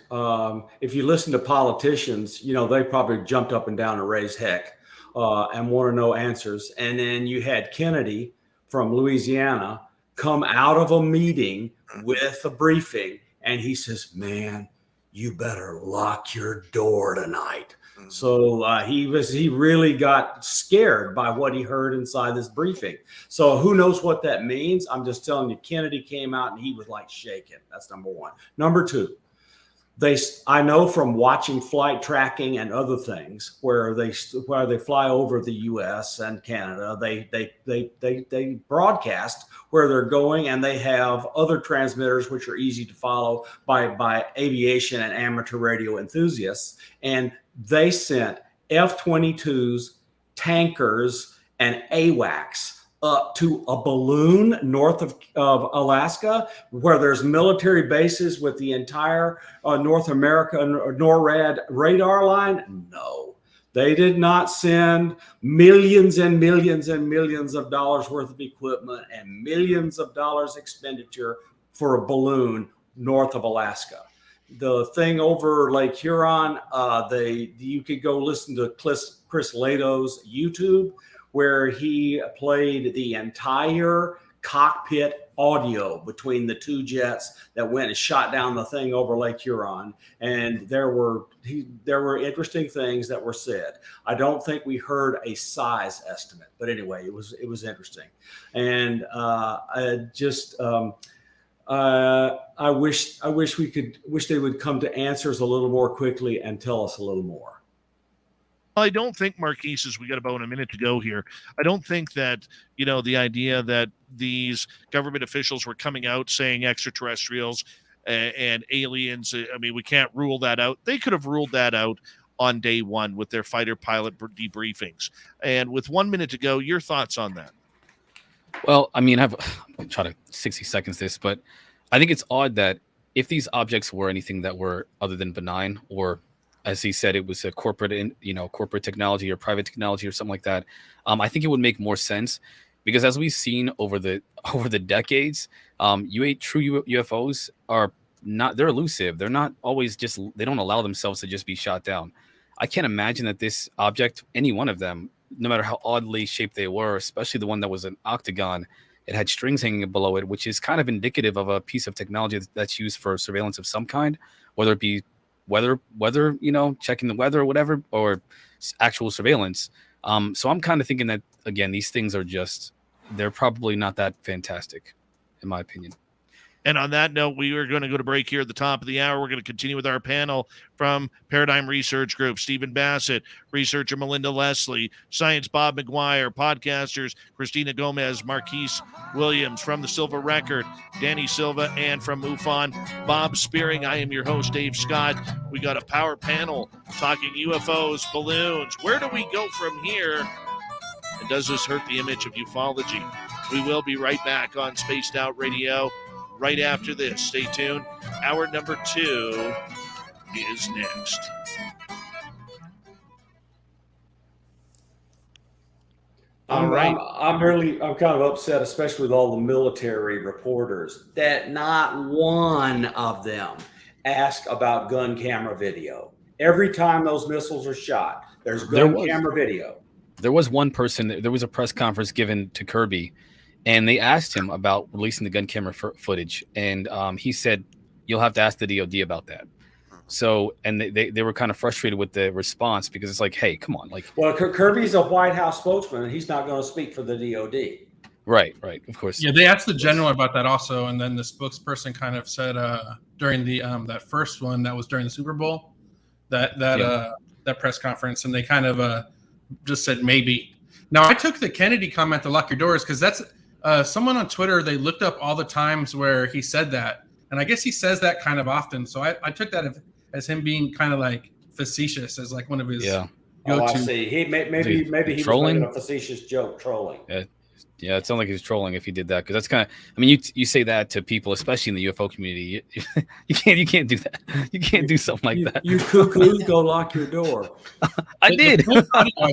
S8: If you listen to politicians, they probably jumped up and down and raised heck. And want to know answers. And then you had Kennedy from Louisiana come out of a meeting with a briefing, and he says, "Man, you better lock your door tonight." So he really got scared by what he heard inside this briefing. So who knows what that means? I'm just telling you, Kennedy came out and he was like shaking. That's number one. Number two, I know from watching flight tracking and other things where they fly over the U.S. and Canada, they broadcast where they're going, and they have other transmitters which are easy to follow by aviation and amateur radio enthusiasts. And they sent F-22s, tankers, and AWACS up to a balloon north of Alaska, where there's military bases with the entire North America NORAD radar line? No, they did not send millions and millions and millions of dollars worth of equipment and millions of dollars expenditure for a balloon north of Alaska. The thing over Lake Huron, you could go listen to Chris Lato's YouTube, where he played the entire cockpit audio between the two jets that went and shot down the thing over Lake Huron. And there were interesting things that were said. I don't think we heard a size estimate, but anyway, it was interesting. And I wish they would come to answers a little more quickly and tell us a little more.
S2: I don't think, Marquise, as we got about a minute to go here, I don't think that, the idea that these government officials were coming out saying extraterrestrials and aliens, we can't rule that out. They could have ruled that out on day one with their fighter pilot debriefings. And with 1 minute to go, your thoughts on that?
S7: Well, I'll try to 60 seconds this, but I think it's odd that if these objects were anything that were other than benign, or as he said, it was a corporate technology or private technology or something like that, I think it would make more sense, because as we've seen over the decades, true UFOs they're elusive. They're not always they don't allow themselves to just be shot down. I can't imagine that this object, any one of them, no matter how oddly shaped they were, especially the one that was an octagon, it had strings hanging below it, which is kind of indicative of a piece of technology that's used for surveillance of some kind, whether it be weather, checking the weather or whatever, or actual surveillance. So I'm kind of thinking that, again, these things are they're probably not that fantastic, in my opinion.
S2: And on that note, we are going to go to break here at the top of the hour. We're going to continue with our panel from Paradigm Research Group: Stephen Bassett, researcher Melinda Leslie, Science Bob McGwier, podcasters Cristina Gomez, Marquise Williams from the Silva Record, Danny Silva, and from MUFON, Bob Spearing. I am your host, Dave Scott. We got a power panel talking UFOs, balloons. Where do we go from here? And does this hurt the image of ufology? We will be right back on Spaced Out Radio right after this. Stay tuned. Hour number 2 is next. All right.
S8: I'm kind of upset, especially with all the military reporters, that not one of them asked about gun camera video. Every time those missiles are shot, there's gun camera video.
S7: There was one person, there was a press conference given to Kirby, and they asked him about releasing the gun camera footage. And he said, you'll have to ask the DOD about that. So, and they were kind of frustrated with the response because it's like, hey, come on. Like,
S8: well, Kirby's a White House spokesman, and he's not going to speak for the DOD.
S7: Right, of course.
S3: Yeah, they asked the general about that also, and then the spokesperson kind of said during the that first one that was during the Super Bowl, that press conference, and they kind of just said maybe. Now, I took the Kennedy comment to lock your doors because that's someone on Twitter. They looked up all the times where he said that, and I guess he says that kind of often. So I took that as him being kind of like facetious, as like one of his
S8: go-to. Oh, I see. He maybe he was making a facetious joke, trolling.
S7: Yeah, it sounds like he's trolling if he did that, because that's kind of. I mean, you say that to people, especially in the UFO community. You can't do that. You can't do something like that.
S8: You cuckoos, go lock your door.
S7: I did.
S3: I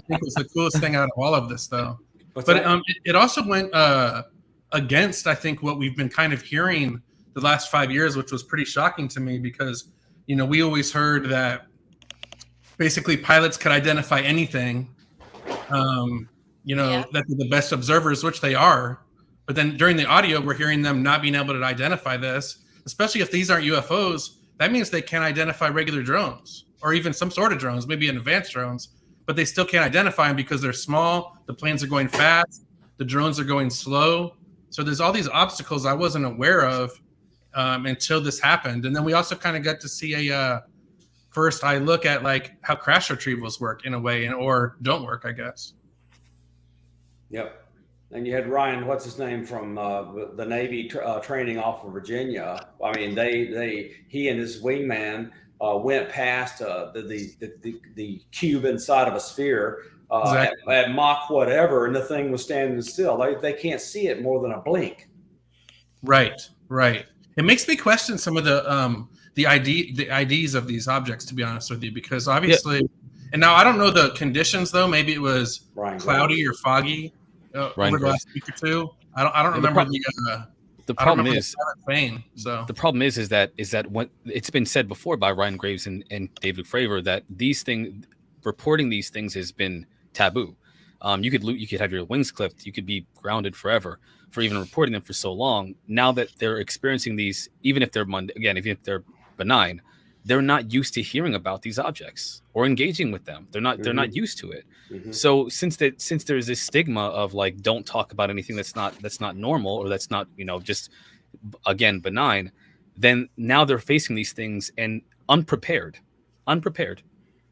S3: think was the coolest thing out of all of this, though. It also went against, I think, what we've been kind of hearing the last 5 years, which was pretty shocking to me because, we always heard that basically pilots could identify anything, that they're the best observers, which they are. But then during the audio, we're hearing them not being able to identify this, especially if these aren't UFOs. That means they can't identify regular drones or even some sort of drones, maybe advanced drones, but they still can't identify them because they're small. The planes are going fast. The drones are going slow. So there's all these obstacles I wasn't aware of until this happened. And then we also kind of got to see a first eye look at like how crash retrievals work in a way or don't work, I guess.
S8: Yep. And you had Ryan, what's his name, from the Navy training off of Virginia. I mean, he and his wingman went past the cube inside of a sphere exactly. at Mach whatever, and the thing was standing still. They can't see it more than a blink.
S3: Right. It makes me question some of the IDs of these objects, to be honest with you, because obviously, and now I don't know the conditions though. Maybe it was cloudy or foggy over the last week or two. I don't remember
S7: the problem is
S3: the
S7: problem is that when it's been said before by Ryan Graves and David Fravor that reporting these things has been taboo. You could have your wings clipped. You could be grounded forever for even reporting them for so long. Now that they're experiencing these, even if they're even if they're benign, they're not used to hearing about these objects or engaging with them. They're not used to it. Mm-hmm. So since there's this stigma of like, don't talk about anything that's not normal or that's not, just again, benign, then now they're facing these things and unprepared.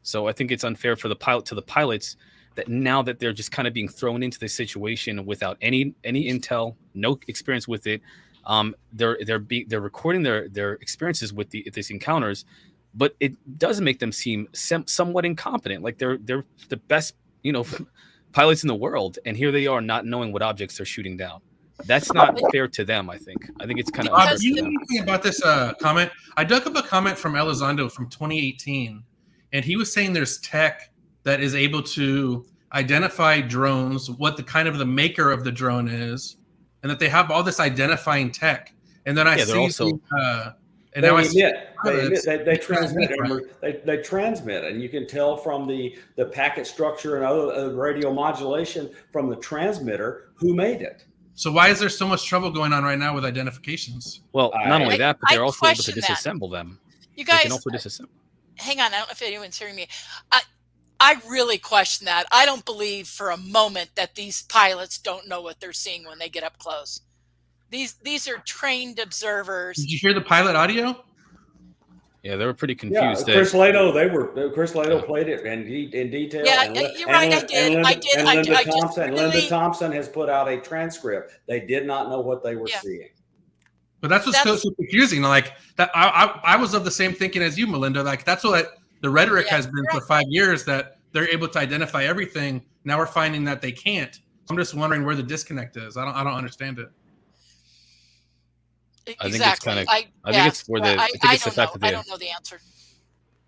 S7: So I think it's unfair for the pilots that now that they're just kind of being thrown into this situation without any intel, no experience with it. They're recording their experiences with these encounters, but it does make them seem somewhat incompetent. Like they're the best, pilots in the world, and here they are not knowing what objects they're shooting down. That's not fair to them. I think it's kind of unfair
S3: you know anything about this comment? I dug up a comment from Elizondo from 2018, and he was saying there's tech that is able to identify drones, what the kind of the maker of the drone is, and that they have all this identifying tech. And then I see
S8: they transmit, and you can tell from the packet structure and other radio modulation from the transmitter who made it.
S3: So why is there so much trouble going on right now with identifications?
S7: Well, not only that, but they're also able to disassemble them.
S4: You guys,
S7: they can also disassemble.
S4: Hang on, I don't know if anyone's hearing me. I really question that. I don't believe for a moment that these pilots don't know what they're seeing when they get up close. These are trained observers.
S3: Did you hear the pilot audio?
S7: Yeah, they were pretty confused.
S8: Yeah, Chris Lato played it in detail.
S4: Yeah, you're right. I did.
S8: Linda Thompson has put out a transcript. They did not know what they were seeing.
S3: But that's what's so confusing. Like that, I was of the same thinking as you, Melinda. Like that's what the rhetoric has been for 5 years, that they're able to identify everything. Now we're finding that they can't. I'm just wondering where the disconnect is. I don't understand it.
S7: I think it's kind of. I think it's where the. I think it's the fact that
S4: I don't know the answer.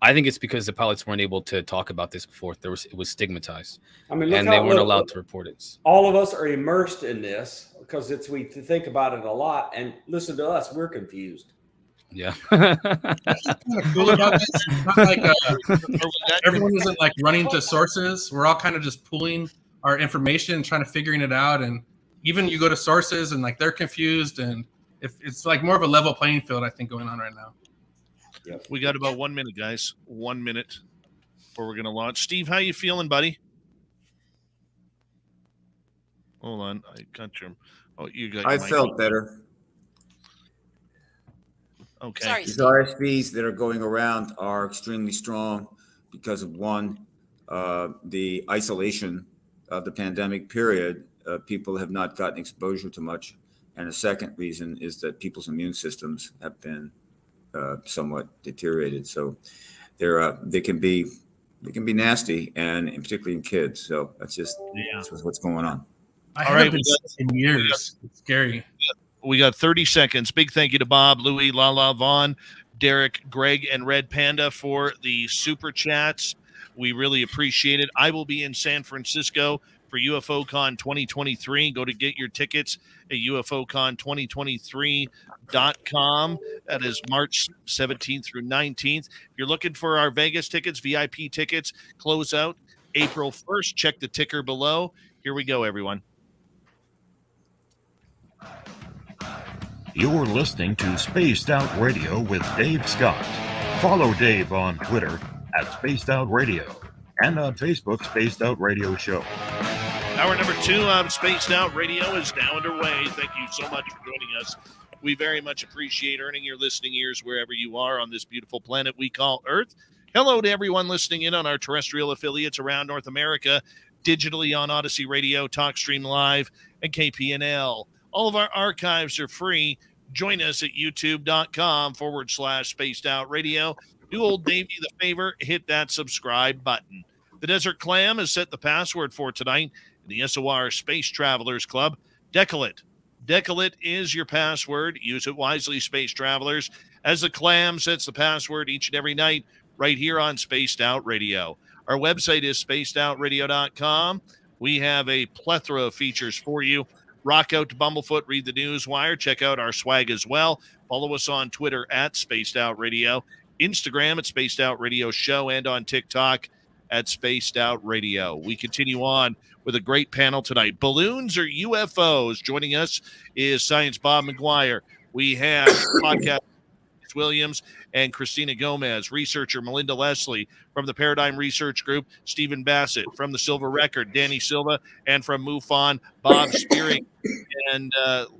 S7: I think it's because the pilots weren't able to talk about this before. It was stigmatized.
S8: I mean,
S7: and they weren't allowed to report it.
S8: All of us are immersed in this because we think about it a lot. And listen to us, we're confused.
S7: Yeah.
S3: Kind of cool about this. It's not like everyone isn't like running to sources. We're all kind of just pooling our information and trying to figuring it out. And even you go to sources and like they're confused, and if it's like more of a level playing field, I think, going on right now.
S2: Yep. We got about 1 minute, guys. 1 minute before we're going to launch. Steve, how you feeling, buddy? Hold on. I got your. Oh, you got.
S9: I felt better.
S2: Okay.
S4: Sorry,
S9: These RSVs that are going around are extremely strong because of one, the isolation of the pandemic period. People have not gotten exposure to much, and a second reason is that people's immune systems have been somewhat deteriorated, so they can be nasty, and particularly in kids. So that's what's going on.
S3: I haven't been sick in years. It's scary.
S2: We got 30 seconds. Big thank you to Bob, Louie, Lala, Vaughn, Derek, Greg, and Red Panda for the super chats. We really appreciate it. I will be in San Francisco for UFOCon 2023. Go to get your tickets at UFOCon2023.com. That is March 17th through 19th. If you're looking for our Vegas tickets, VIP tickets, close out April 1st. Check the ticker below. Here we go, everyone.
S10: You're listening to Spaced Out Radio with Dave Scott. Follow Dave on Twitter at Spaced Out Radio and on Facebook, Spaced Out Radio Show.
S2: Hour number 2 of Spaced Out Radio is now underway. Thank you so much for joining us. We very much appreciate earning your listening ears wherever you are on this beautiful planet we call Earth. Hello to everyone listening in on our terrestrial affiliates around North America, digitally on Odyssey Radio, TalkStream Live, and KPNL. All of our archives are free. Join us at youtube.com/Spaced Out Radio. Do old Davey the favor, hit that subscribe button. The Desert Clam has set the password for tonight in the SOR Space Travelers Club. Decollete. Decollete is your password. Use it wisely, space travelers, as the Clam sets the password each and every night right here on Spaced Out Radio. Our website is spacedoutradio.com. We have a plethora of features for you. Rock out to Bumblefoot, read the news wire, check out our swag as well. Follow us on Twitter at Spaced Out Radio, Instagram at Spaced Out Radio Show, and on TikTok at Spaced Out Radio. We continue on with a great panel tonight. Balloons or UFOs? Joining us is Science Bob McGwier. We have podcast Williams and Cristina Gomez, researcher Melinda Leslie from the Paradigm Research Group, Stephen Bassett from the Silva Record, Danny Silva, and from MUFON, Bob Spearing. And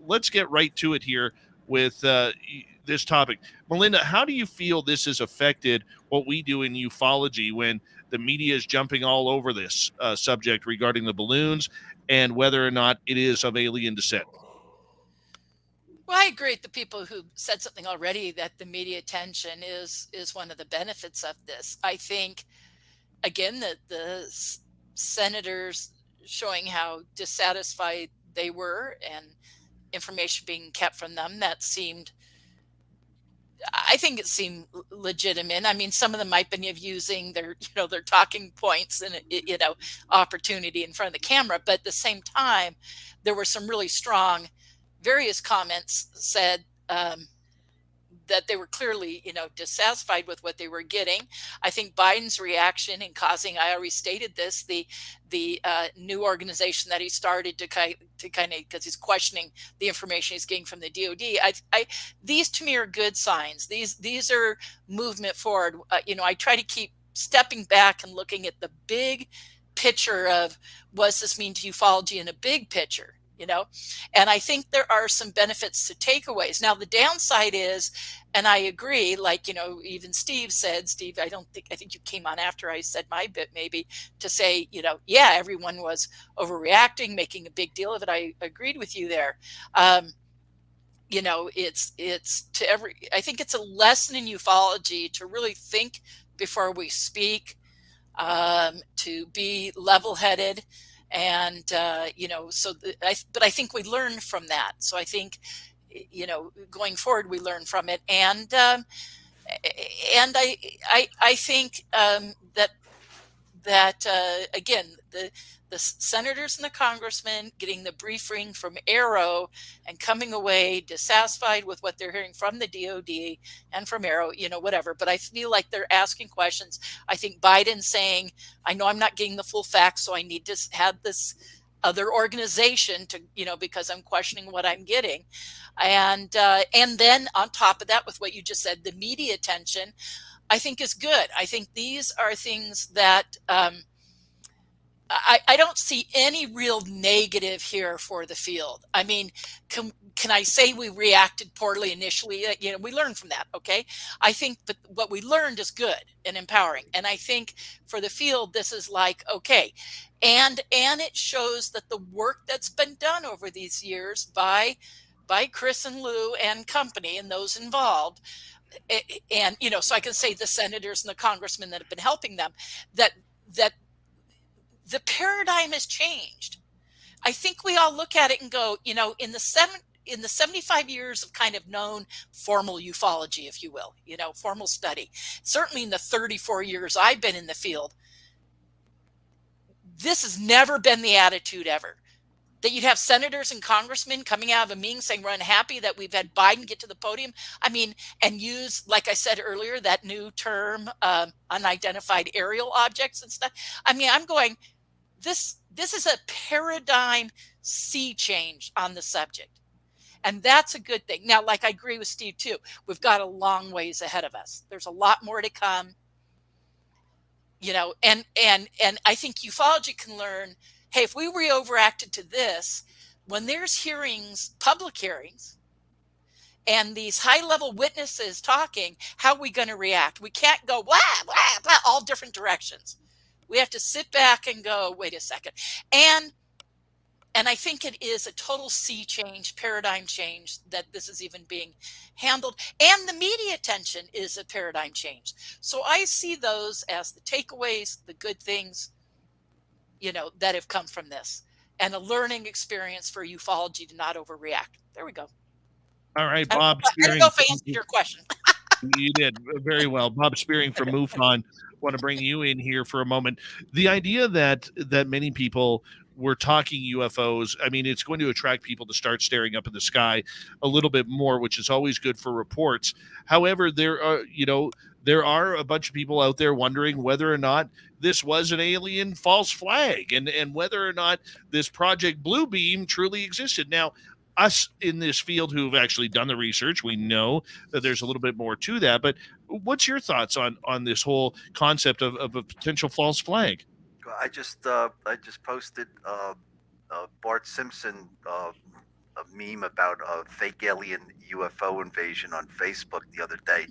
S2: let's get right to it here with this topic. Melinda, how do you feel this has affected what we do in ufology when the media is jumping all over this subject regarding the balloons and whether or not it is of alien descent?
S4: Well, I agree with the people who said something already that the media attention is one of the benefits of this. I think, again, that the senators showing how dissatisfied they were and information being kept from them, I think it seemed legitimate. I mean, some of them might be using their talking points and, opportunity in front of the camera. But at the same time, there were some really strong various comments said that they were clearly, dissatisfied with what they were getting. I think Biden's reaction in causing, I already stated this, the new organization that he started to kind of, because he's questioning the information he's getting from the DOD. These to me are good signs. These are movement forward. I try to keep stepping back and looking at the big picture of what does this mean to ufology in a big picture. And I think there are some benefits to takeaways. Now, the downside is, and I agree, even Steve, I think you came on after I said my bit, maybe to say, everyone was overreacting, making a big deal of it. I agreed with you there. I think it's a lesson in ufology to really think before we speak, to be level-headed, And but I think we learned from that. So I think, going forward, we learn from it. And I think that again, the senators and the congressmen getting the briefing from AARO and coming away dissatisfied with what they're hearing from the DOD and from AARO, whatever. But I feel like they're asking questions. I think Biden saying, I know I'm not getting the full facts, so I need to have this other organization to, because I'm questioning what I'm getting. And then on top of that, with what you just said, the media attention, I think is good. I think these are things that I don't see any real negative here for the field. I mean, can I say we reacted poorly initially? We learned from that. Okay. I think, but what we learned is good and empowering. And I think for the field, this is like, okay. And it shows that the work that's been done over these years by Chris and Lou and company and those involved, and so I can say the senators and the congressmen that have been helping them, that the paradigm has changed. I think we all look at it and go, in the 75 years of kind of known formal ufology, if you will, formal study, certainly in the 34 years I've been in the field, this has never been the attitude ever. That you'd have senators and congressmen coming out of a meeting saying we're unhappy that we've had Biden get to the podium. I mean, and use, like I said earlier, that new term, unidentified aerial objects and stuff. I mean, I'm going, this is a paradigm sea change on the subject. And that's a good thing. Now, like I agree with Steve too, we've got a long ways ahead of us. There's a lot more to come. And I think ufology can learn, hey, if we overreacted to this, when there's hearings, public hearings, and these high-level witnesses talking, how are we going to react? We can't go blah, blah, blah, all different directions. We have to sit back and go, wait a second. And I think it is a total sea change, paradigm change, that this is even being handled. And the media attention is a paradigm change. So I see those as the takeaways, the good things, that have come from this, and a learning experience for ufology to not overreact. There we go.
S2: All right, Bob.
S4: I don't know if I answered your question.
S2: You did very well. Bob Spearing from MUFON. Want to bring you in here for a moment. The idea that many people were talking UFOs, I mean, it's going to attract people to start staring up in the sky a little bit more, which is always good for reports. However, there are a bunch of people out there wondering whether or not this was an alien false flag and whether or not this Project Bluebeam truly existed. Now, us in this field who've actually done the research, we know that there's a little bit more to that. But what's your thoughts on this whole concept of a potential false flag?
S5: I just posted Bart Simpson a meme about a fake alien UFO invasion on Facebook the other day.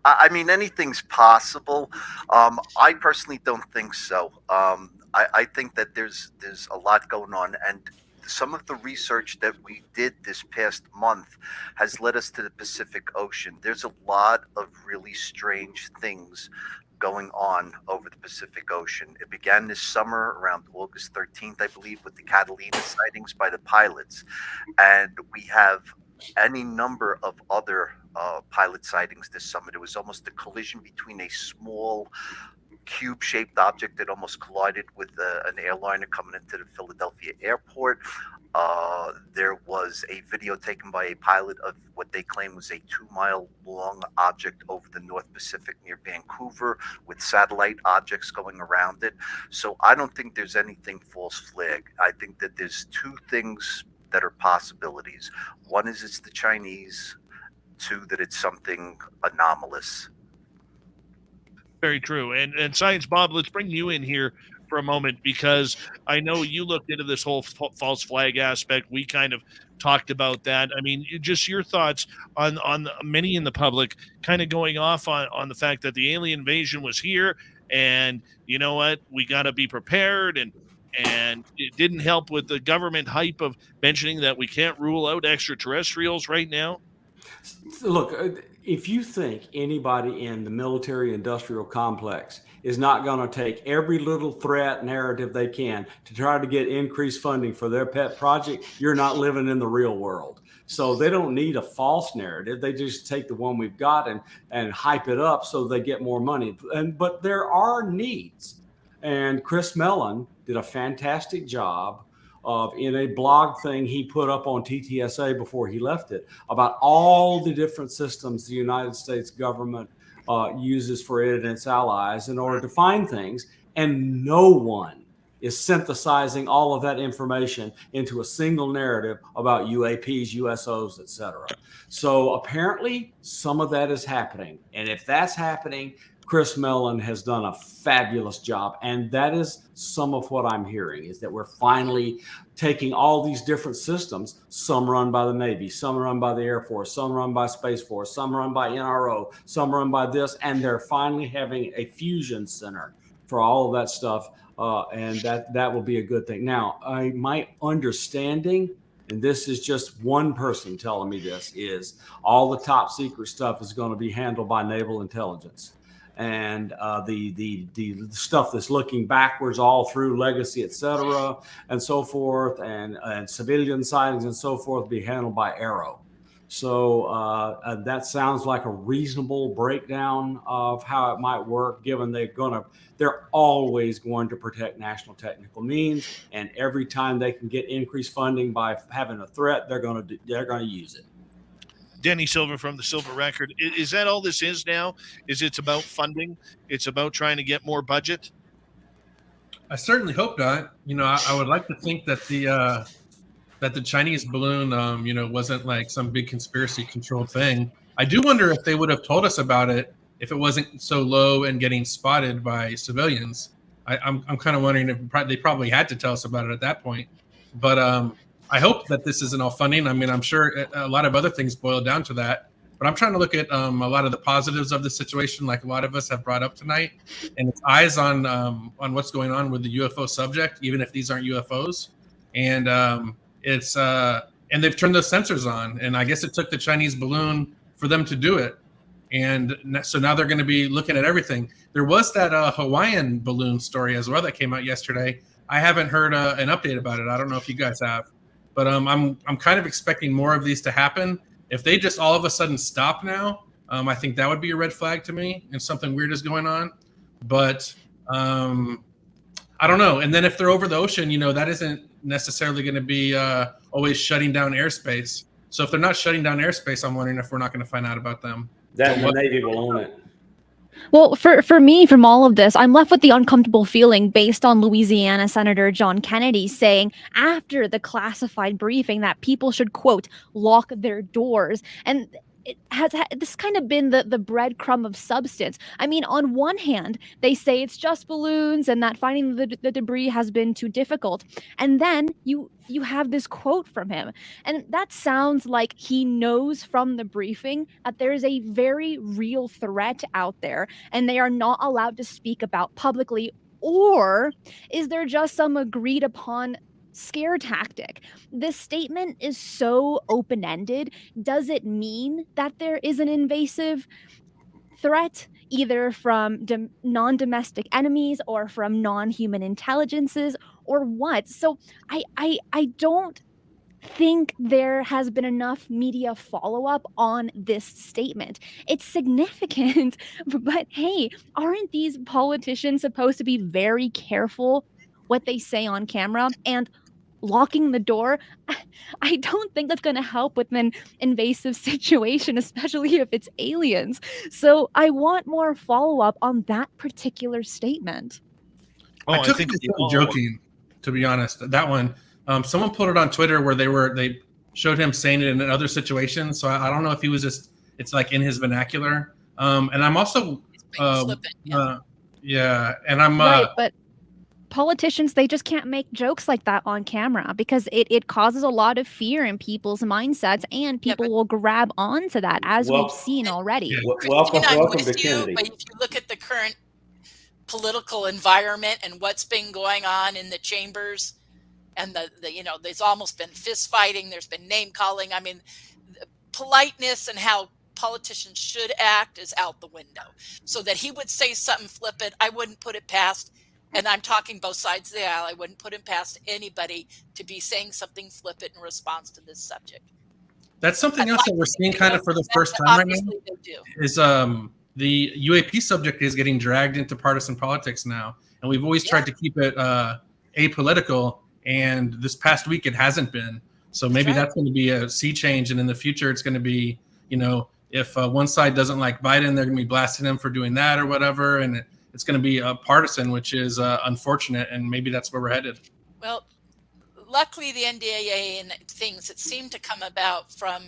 S5: I mean, anything's possible. I personally don't think so. I think that there's a lot going on, and some of the research that we did this past month has led us to the Pacific Ocean. There's a lot of really strange things going on over the Pacific Ocean. It began this summer around August 13th, I believe, with the Catalina sightings by the pilots. And we have any number of other pilot sightings this summer. There was almost a collision between a small cube-shaped object that almost collided with an airliner coming into the Philadelphia airport. There was a video taken by a pilot of what they claim was a 2-mile-long object over the North Pacific near Vancouver with satellite objects going around it. So I don't think there's anything false flag. I think that there's two things that are possibilities. One is it's the Chinese. Two, that it's something anomalous.
S2: Very true. And Science Bob, let's bring you in here for a moment, because I know you looked into this whole false flag aspect. We kind of talked about that. I mean, just your thoughts on many in the public kind of going off on the fact that the alien invasion was here, and you know what, we got to be prepared, and it didn't help with the government hype of mentioning that we can't rule out extraterrestrials right now.
S8: Look, if you think anybody in the military industrial complex is not going to take every little threat narrative they can to try to get increased funding for their pet project, you're not living in the real world. So they don't need a false narrative. They just take the one we've got and hype it up so they get more money. But there are needs. And Chris Mellon did a fantastic job of, in a blog thing he put up on TTSA before he left it, about all the different systems the United States government uses for it and its allies in order to find things. And no one is synthesizing all of that information into a single narrative about UAPs, USOs, etc. So apparently some of that is happening. And if that's happening, Chris Mellon has done a fabulous job. And that is some of what I'm hearing, is that we're finally taking all these different systems, some run by the Navy, some run by the Air Force, some run by Space Force, some run by NRO, some run by this, and they're finally having a fusion center for all of that stuff. And that will be a good thing. Now, my understanding, and this is just one person telling me this, is all the top secret stuff is going to be handled by naval intelligence. And the stuff that's looking backwards all through legacy, et cetera, and so forth, and civilian sightings and so forth be handled by AARO. So that sounds like a reasonable breakdown of how it might work, given they're always going to protect national technical means, and every time they can get increased funding by having a threat, they're going to use it.
S2: Denny Silva from the Silva Record. Is that all this is now? Is it's about funding? It's about trying to get more budget?
S3: I certainly hope not. I would like to think that the Chinese balloon, wasn't like some big conspiracy controlled thing. I do wonder if they would have told us about it if it wasn't so low and getting spotted by civilians. I'm kind of wondering if they probably had to tell us about it at that point. But I hope that this isn't all funding. I mean, I'm sure a lot of other things boil down to that. But I'm trying to look at a lot of the positives of the situation, like a lot of us have brought up tonight, and it's eyes on what's going on with the UFO subject, even if these aren't UFOs. And and they've turned those sensors on, and I guess it took the Chinese balloon for them to do it. And so now they're going to be looking at everything. There was that Hawaiian balloon story as well that came out yesterday. I haven't heard an update about it. I don't know if you guys have, but I'm kind of expecting more of these to happen. If they just all of a sudden stop now, I think that would be a red flag to me, and something weird is going on. But I don't know. And then if they're over the ocean, that isn't necessarily going to be always shutting down airspace. So if they're not shutting down airspace, I'm wondering if we're not going to find out about them.
S8: That the Navy will own it.
S6: Well, for me, from all of this, I'm left with the uncomfortable feeling based on Louisiana Senator John Kennedy saying after the classified briefing that people should, quote, lock their doors. And it has this kind of been the breadcrumb of substance. I mean, on one hand, they say it's just balloons and that finding the debris has been too difficult. And then you have this quote from him. And that sounds like he knows from the briefing that there is a very real threat out there and they are not allowed to speak about publicly. Or is there just some agreed upon scare tactic? This statement is so open-ended. Does it mean that there is an invasive threat, either from non-domestic enemies or from non-human intelligences, or what? So I don't think there has been enough media follow-up on this statement. It's significant, but hey, aren't these politicians supposed to be very careful what they say on camera? And locking the door, I don't think that's going to help with an invasive situation, especially if it's aliens. So I want more follow-up on that particular statement.
S3: I took it as joking, to be honest. That one, someone put it on Twitter where they showed him saying it in other situations. So I don't know if he was just, it's like in his vernacular. And I'm also, yeah, and I'm
S6: right, but politicians, they just can't make jokes like that on camera because it causes a lot of fear in people's mindsets, and people will grab onto that, as we've seen already.
S8: Welcome to Kennedy.
S4: But if you look at the current political environment and what's been going on in the chambers, and there's almost been fist fighting, there's been name calling. I mean, politeness and how politicians should act is out the window. So that he would say something flippant, I wouldn't put it past, and I'm talking both sides of the aisle, I wouldn't put it past anybody to be saying something flippant in response to this subject.
S3: That's something
S4: I'd
S3: else
S4: like
S3: that we're
S4: to
S3: seeing
S4: think
S3: kind
S4: they
S3: of for the
S4: don't,
S3: first
S4: but
S3: time right now.
S4: obviously they do.
S3: Is the UAP subject is getting dragged into partisan politics now, and we've always tried to keep it apolitical, and this past week it hasn't been. So maybe that's going to be a sea change, and in the future it's going to be, if one side doesn't like Biden, they're going to be blasting him for doing that or whatever, and it's going to be partisan, which is unfortunate, and maybe that's where we're headed.
S4: Well, luckily the NDAA and things that seem to come about from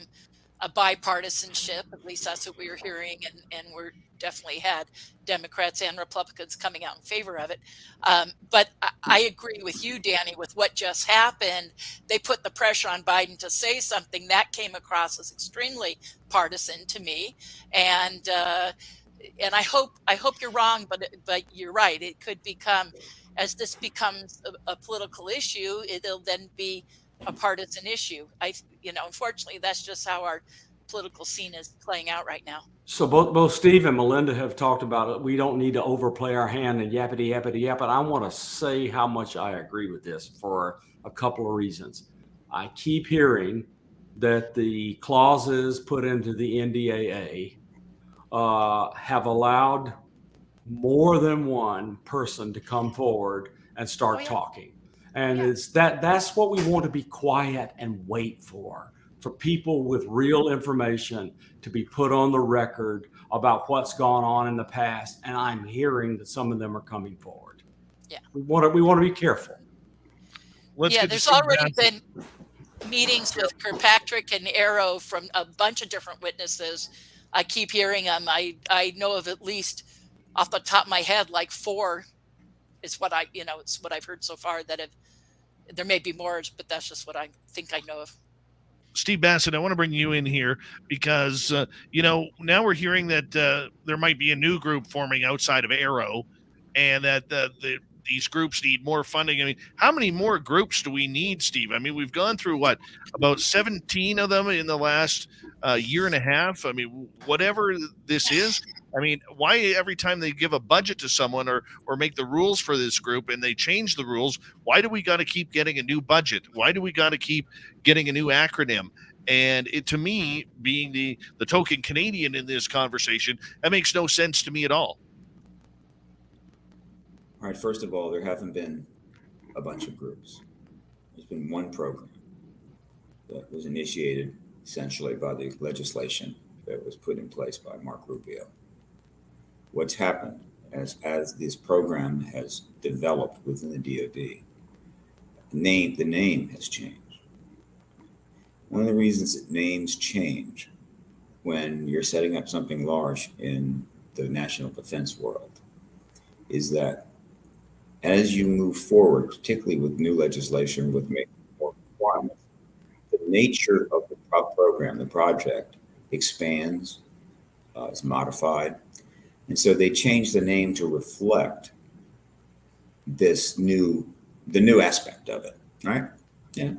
S4: a bipartisanship, at least that's what we were hearing, and we're definitely had Democrats and Republicans coming out in favor of it. But I agree with you, Danny, with what just happened. They put the pressure on Biden to say something that came across as extremely partisan to me, and I hope you're wrong, but you're right. It could become, as this becomes a political issue, it'll then be a partisan issue. Unfortunately, that's just how our political scene is playing out right now.
S8: So both Steve and Melinda have talked about it. We don't need to overplay our hand and yappity yap. But I want to say how much I agree with this for a couple of reasons. I keep hearing that the clauses put into the NDAA have allowed more than one person to come forward and start talking. And it's that's what we want to be quiet and wait for people with real information to be put on the record about what's gone on in the past. And I'm hearing that some of them are coming forward.
S4: Yeah.
S8: We want to be careful.
S4: There's already been meetings with Kirkpatrick and AARO from a bunch of different witnesses. I keep hearing them. I know of at least off the top of my head, like 4 is what it's what I've heard so far there may be more, but that's just what I think I know of.
S2: Steve Bassett, I want to bring you in here because, now we're hearing that there might be a new group forming outside of AARO, and that these groups need more funding. I mean, how many more groups do we need, Steve? I mean, we've gone through about 17 of them in the last year and a half. I mean, whatever this is. I mean, why every time they give a budget to someone or make the rules for this group and they change the rules, why do we got to keep getting a new budget? Why do we got to keep getting a new acronym? And it, to me, being the token Canadian in this conversation, that makes no sense to me at all.
S9: All right, first of all, there haven't been a bunch of groups. There's been one program that was initiated essentially by the legislation that was put in place by Mark Rubio. What's happened as this program has developed within the DoD, the name has changed. One of the reasons that names change when you're setting up something large in the national defense world is that as you move forward, particularly with new legislation, with making more requirements, the nature of the program, the project, expands, is modified. And so they changed the name to reflect the new aspect of it, right? Yeah.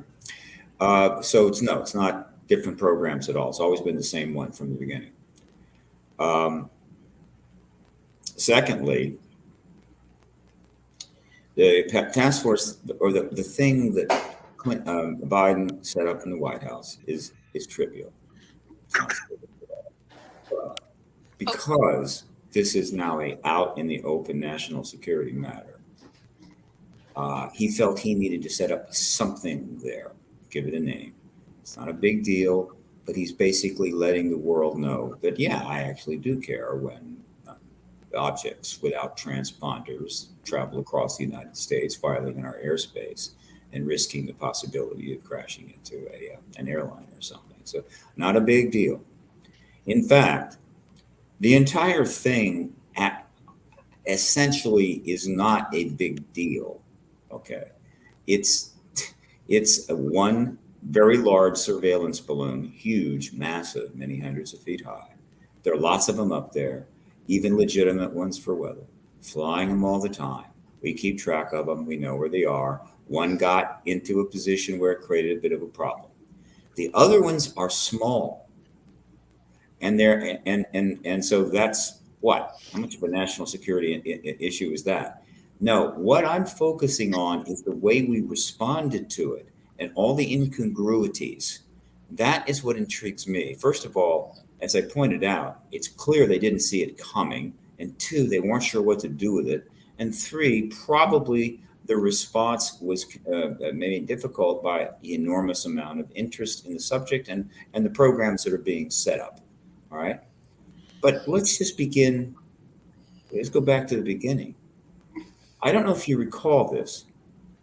S9: So it's not different programs at all. It's always been the same one from the beginning. Secondly, the task force, or the thing that Biden set up in the White House is trivial. Because this is now out in the open national security matter. He felt he needed to set up something there, give it a name. It's not a big deal, but he's basically letting the world know that, I actually do care when objects without transponders travel across the United States, violating our airspace and risking the possibility of crashing into an airline or something. So not a big deal. In fact, the entire thing essentially is not a big deal. Okay. It's a one very large surveillance balloon, huge, massive, many hundreds of feet high. There are lots of them up there, even legitimate ones for weather, flying them all the time. We keep track of them. We know where they are. One got into a position where it created a bit of a problem. The other ones are small. and so that's what? How much of a national security issue is that? No, what I'm focusing on is the way we responded to it and all the incongruities. That is what intrigues me. First of all, as I pointed out, it's clear they didn't see it coming. And two, they weren't sure what to do with it. And three, probably the response was made difficult by the enormous amount of interest in the subject and the programs that are being set up. All right. But let's just begin. Let's go back to the beginning. I don't know if you recall this,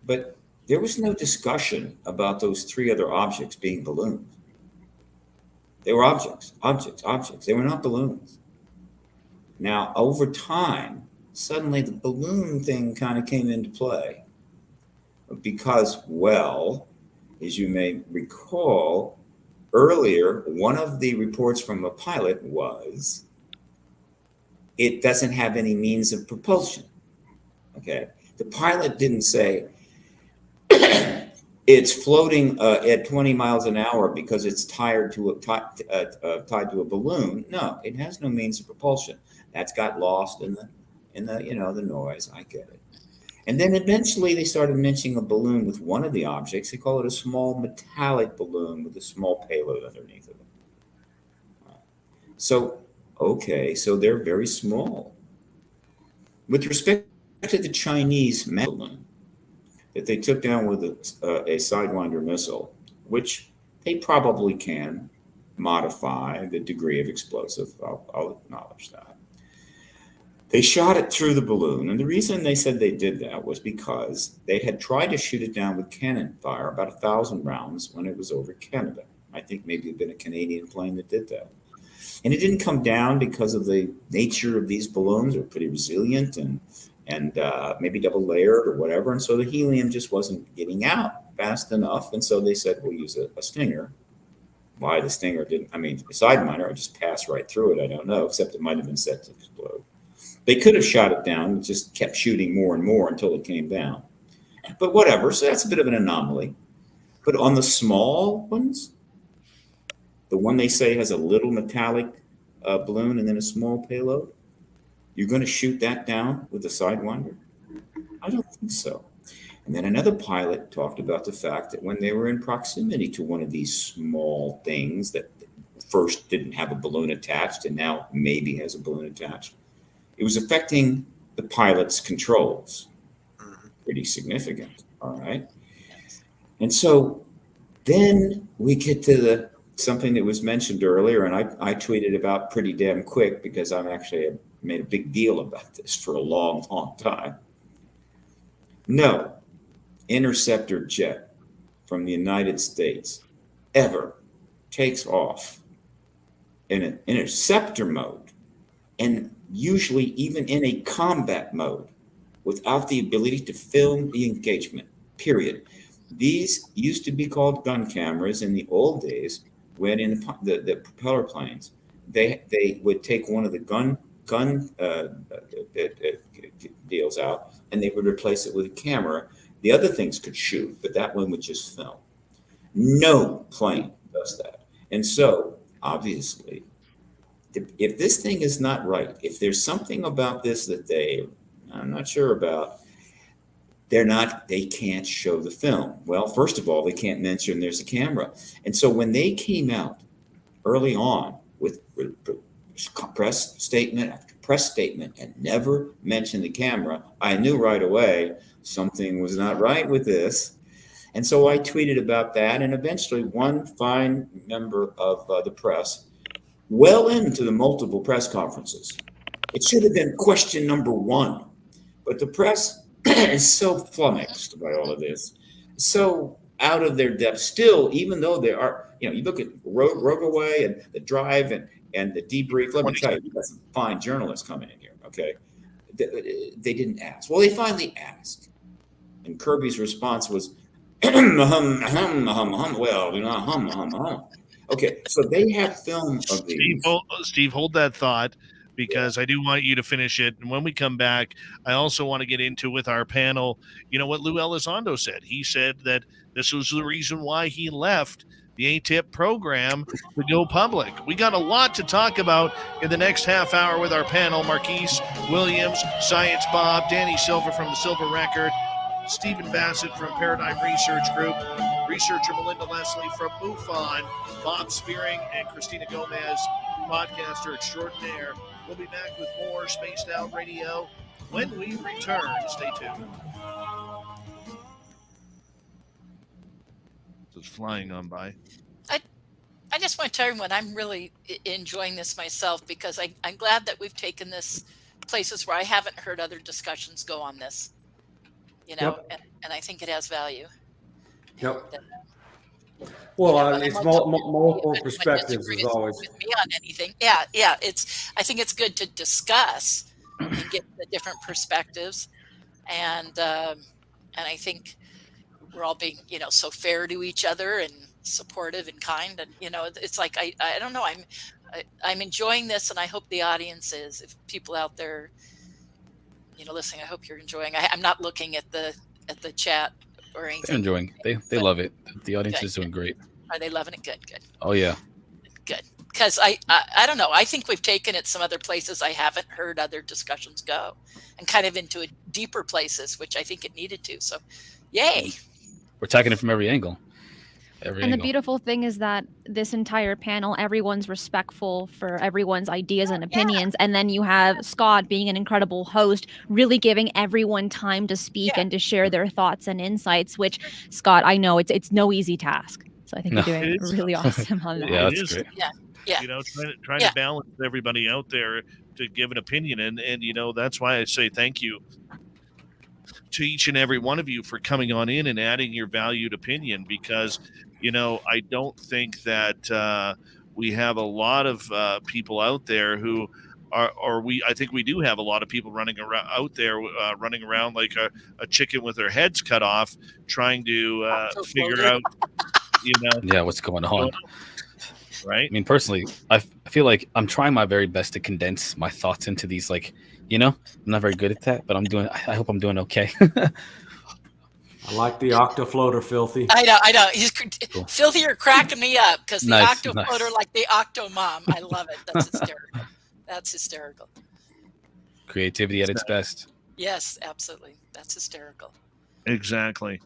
S9: but there was no discussion about those three other objects being balloons. They were objects. They were not balloons. Now, over time, suddenly the balloon thing kind of came into play because, well, as you may recall, earlier, one of the reports from a pilot was it doesn't have any means of propulsion. Okay. The pilot didn't say it's floating at 20 miles an hour because it's tied to a balloon. No, it has no means of propulsion. That's got lost in the noise. I get it. And then eventually they started mentioning a balloon with one of the objects. They call it a small metallic balloon with a small payload underneath of it. So, okay, so they're very small. With respect to the Chinese balloon that they took down with a Sidewinder missile, which they probably can modify the degree of explosive. I'll acknowledge that. They shot it through the balloon, and the reason they said they did that was because they had tried to shoot it down with cannon fire, about 1,000 rounds, when it was over Canada. I think maybe it had been a Canadian plane that did that. And it didn't come down because of the nature of these balloons. They're pretty resilient and maybe double layered or whatever. And so the helium just wasn't getting out fast enough. And so they said, we'll use a Stinger. Why the Stinger didn't, the Sidewinder would just pass right through it. I don't know, except it might have been set to explode. They could have shot it down and just kept shooting more and more until it came down. But whatever, so that's a bit of an anomaly. But on the small ones, the one they say has a little metallic balloon and then a small payload, you're going to shoot that down with the Sidewinder? I don't think so. And then another pilot talked about the fact that when they were in proximity to one of these small things that first didn't have a balloon attached and now maybe has a balloon attached, it was affecting the pilot's controls. Pretty significant, all right? And so then we get to something that was mentioned earlier, and I tweeted about pretty damn quick because I'm actually made a big deal about this for a long, long time. No interceptor jet from the United States ever takes off in an interceptor mode, and usually even in a combat mode, without the ability to film the engagement, period. These used to be called gun cameras in the old days when in the propeller planes, they would take one of the gun deals out and they would replace it with a camera. The other things could shoot, but that one would just film. No plane does that. And so, obviously, if this thing is not right, if there's something about this that I'm not sure about, they can't show the film. Well, first of all, they can't mention there's a camera. And so when they came out early on with press statement after press statement and never mentioned the camera, I knew right away something was not right with this. And so I tweeted about that. And eventually one fine member of the press, well into the multiple press conferences, it should have been question number one. But the press is so flummoxed by all of this, so out of their depth still, even though they are, you look at Rogue Away and the Drive and the Debrief. Let me tell you, got some fine journalists coming in here, okay? They didn't ask. Well, they finally asked. And Kirby's response was, well, Okay, so they have film of these.
S2: Steve, hold that thought, because I do want you to finish it. And when we come back, I also want to get into with our panel, what Lou Elizondo said. He said that this was the reason why he left, the ATIP program to go public. We got a lot to talk about in the next half hour with our panel: Marquise Williams, Science Bob, Danny Silva from the Silva Record, Stephen Bassett from Paradigm Research Group, researcher Melinda Leslie from MUFON, Bob Spearing, and Cristina Gomez, podcaster extraordinaire. We'll be back with more Spaced Out Radio when we return. Stay tuned. It's flying on by.
S4: I just want to tell everyone I'm really enjoying this myself, because I'm glad that we've taken this places where I haven't heard other discussions go on this, and I think it has value.
S8: Yep.
S4: And,
S8: well, it's multiple perspectives as always.
S4: With me on anything. Yeah. I think it's good to discuss and get the different perspectives, and I think we're all being, so fair to each other and supportive and kind, and it's like I don't know, I'm enjoying this, and I hope the audience is. If people out there, listening, I hope you're enjoying. I'm not looking at the chat or anything.
S7: They're enjoying. They love it. The audience is doing great.
S4: Are they loving it? Good.
S7: Oh yeah.
S4: Good. Because I don't know. I think we've taken it some other places I haven't heard other discussions go, and kind of into deeper places, which I think it needed to. So, yay.
S7: We're attacking it from every angle.
S6: The beautiful thing is that this entire panel, everyone's respectful for everyone's ideas and opinions. And then you have Scott being an incredible host, really giving everyone time to speak and to share their thoughts and insights, which, Scott, I know it's no easy task. So I think you're doing really awesome on that.
S7: Yeah, that's great.
S4: Yeah.
S2: Trying to balance everybody out there to give an opinion. And that's why I say thank you to each and every one of you for coming on in and adding your valued opinion, because I don't think that we have a lot of people out there who are, I think we do have a lot of people running around like a chicken with their heads cut off, trying to figure out,
S7: what's going on.
S2: Right.
S7: I mean, personally, I feel like I'm trying my very best to condense my thoughts into these, I'm not very good at that, but I hope I'm doing okay.
S8: I like the octofloater, Filthy.
S4: I know. He's cool. Filthy, you're cracking me up, because the octofloater, like the Octomom. I love it. That's hysterical.
S7: Creativity at its best.
S4: Yes, absolutely. That's hysterical.
S2: Exactly.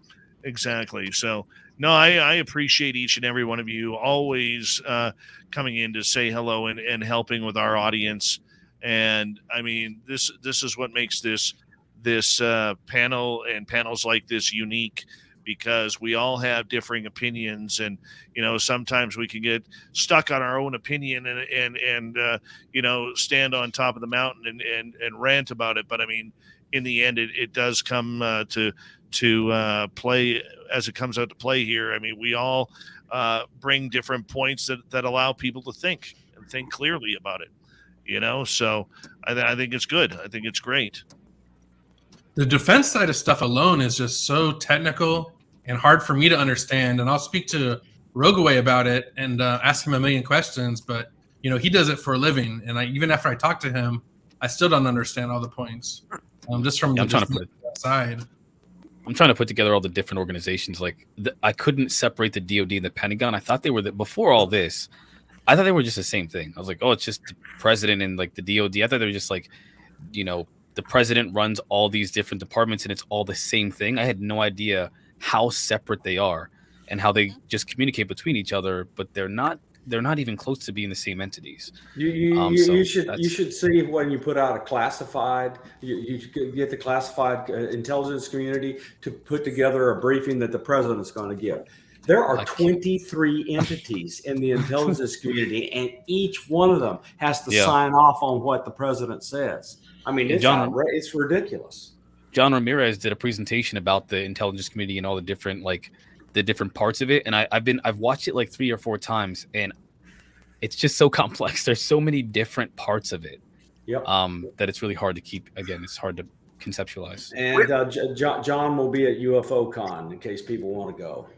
S2: So, no, I appreciate each and every one of you always coming in to say hello and helping with our audience. And I mean, this is what makes this panel and panels like this unique, because we all have differing opinions, and sometimes we can get stuck on our own opinion and stand on top of the mountain and rant about it. But I mean, in the end, it does come to play as it comes out to play here. I mean, we all bring different points that allow people to think clearly about it. So I think it's good. I think it's great.
S3: The defense side of stuff alone is just so technical and hard for me to understand. And I'll speak to Rogueway about it and ask him a million questions. But, he does it for a living. And even after I talk to him, I still don't understand all the points. Just from the side.
S7: I'm trying to put together all the different organizations. I couldn't separate the DOD and the Pentagon. I thought they were before all this. I thought they were just the same thing. I was like, oh, it's just the president and the DOD. I thought they were just the president runs all these different departments and it's all the same thing. I had no idea how separate they are and how they just communicate between each other, but they're not even close to being the same entities.
S8: You should see when you put out a classified, you get the classified intelligence community to put together a briefing that the president's going to give. There are 23 entities in the intelligence community, and each one of them has to sign off on what the president says. I mean, it's ridiculous.
S7: John Ramirez did a presentation about the intelligence community and all the different the different parts of it, and I've watched it 3 or 4 times, and it's just so complex. There's so many different parts of it.
S8: Yep.
S7: That it's really hard to keep. Again, it's hard to conceptualize.
S8: And John will be at UFO Con in case people want to go.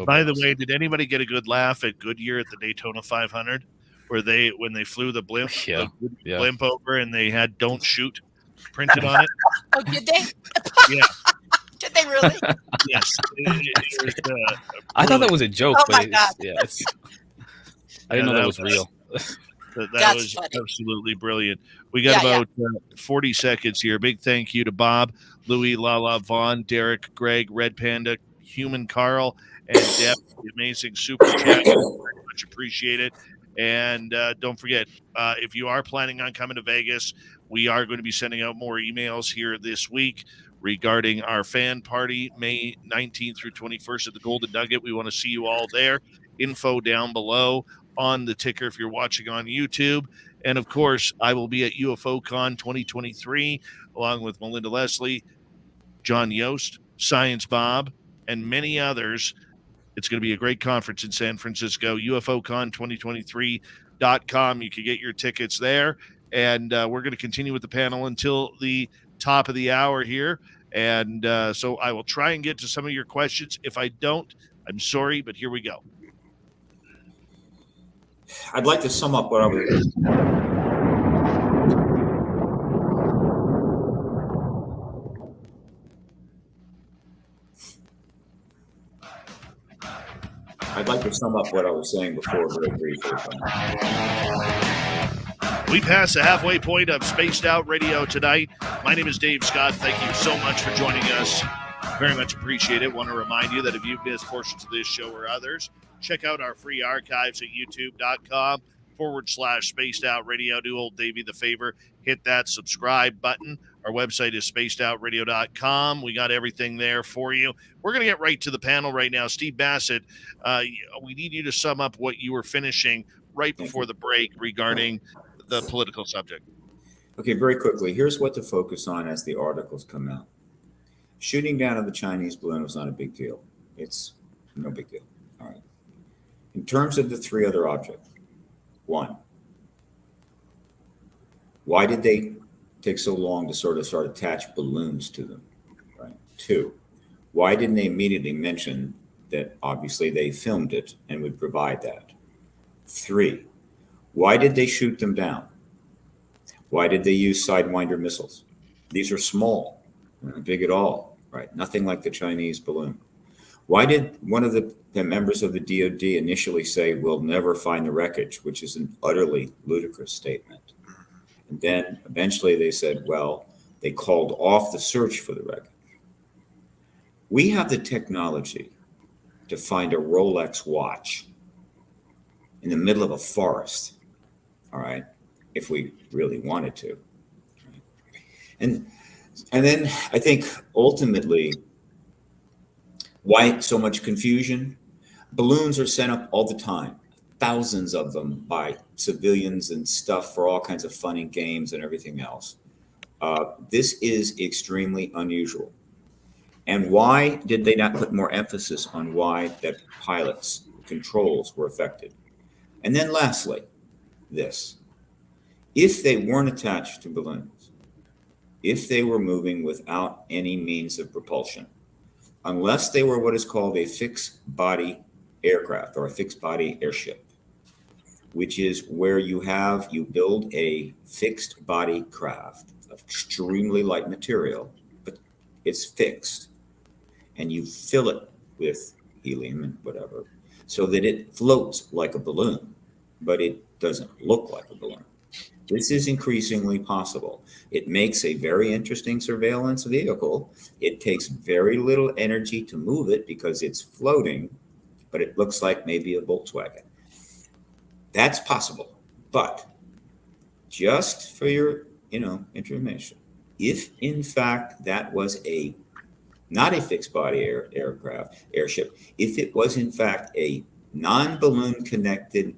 S2: By the way, did anybody get a good laugh at Goodyear at the Daytona 500, where when they flew the blimp, blimp over and they had "Don't Shoot" printed on it?
S4: Oh, did they?
S2: Yeah.
S4: Did they really?
S2: Yes.
S7: I thought that was a joke,
S4: Oh
S7: but
S4: my God.
S7: I didn't know that was real.
S2: That
S4: That's
S2: was
S4: funny.
S2: absolutely brilliant. We got
S4: Yeah,
S2: about 40 seconds here. Big thank you to Bob, Louis, Lala, Vaughn, Derek, Greg, Red Panda, Human Carl, and Deb. The amazing super chat. Very much appreciate it. And don't forget, if you are planning on coming to Vegas, we are going to be sending out more emails here this week regarding our fan party, May 19th through 21st at the Golden Nugget. We want to see you all there. Info down below on the ticker if you're watching on YouTube. And of course, I will be at UFOCon 2023 along with Melinda Leslie, John Yost, Science Bob, and many others. It's going to be a great conference in San Francisco. UFOCon2023.com. You can get your tickets there. And we're going to continue with the panel until the top of the hour here. And so I will try and get to some of your questions. If I don't, I'm sorry, but here we go.
S9: I'd like to sum up what I was. I'd like to sum up what I was saying before very briefly.
S2: We passed the halfway point of Spaced Out Radio tonight. My name is Dave Scott. Thank you so much for joining us. Very much appreciate it. Want to remind you that if you've missed portions of this show or others, check out our free archives at youtube.com/Spaced Out Radio. Do old Davey the favor, hit that subscribe button. Our website is spacedoutradio.com. We got everything there for you. We're going to get right to the panel right now. Steve Bassett, we need you to sum up what you were finishing right before the break regarding the political subject.
S9: Okay, very quickly. Here's what to focus on as the articles come out. Shooting down of the Chinese balloon was not a big deal. It's no big deal. All right. In terms of the three other objects, one, why did they take so long to sort of start attach balloons to them? Right. Two, why didn't they immediately mention that obviously they filmed it and would provide that? Three, why did they shoot them down? Why did they use Sidewinder missiles? These are small, not big at all, right? Nothing like the Chinese balloon. Why did one of the members of the DOD initially say, we'll never find the wreckage, which is an utterly ludicrous statement? And then eventually they said, well, they called off the search for the wreckage. We have the technology to find a Rolex watch in the middle of a forest, all right, if we really wanted to. And then I think ultimately, why so much confusion? Balloons are sent up all the time, thousands of them by civilians and stuff for all kinds of fun and games and everything else. This is extremely unusual. And why did they not put more emphasis on why that pilots' controls were affected? And then lastly, this. If they weren't attached to balloons, if they were moving without any means of propulsion, unless they were what is called a fixed body aircraft or a fixed body airship, which is where you build a fixed body craft of extremely light material, but it's fixed, and you fill it with helium and whatever, so that it floats like a balloon, but it doesn't look like a balloon. This is increasingly possible. It makes a very interesting surveillance vehicle. It takes very little energy to move it because it's floating, but it looks like maybe a Volkswagen. That's possible. But just for your, information, if in fact that was not a fixed body airship, if it was in fact a non-balloon connected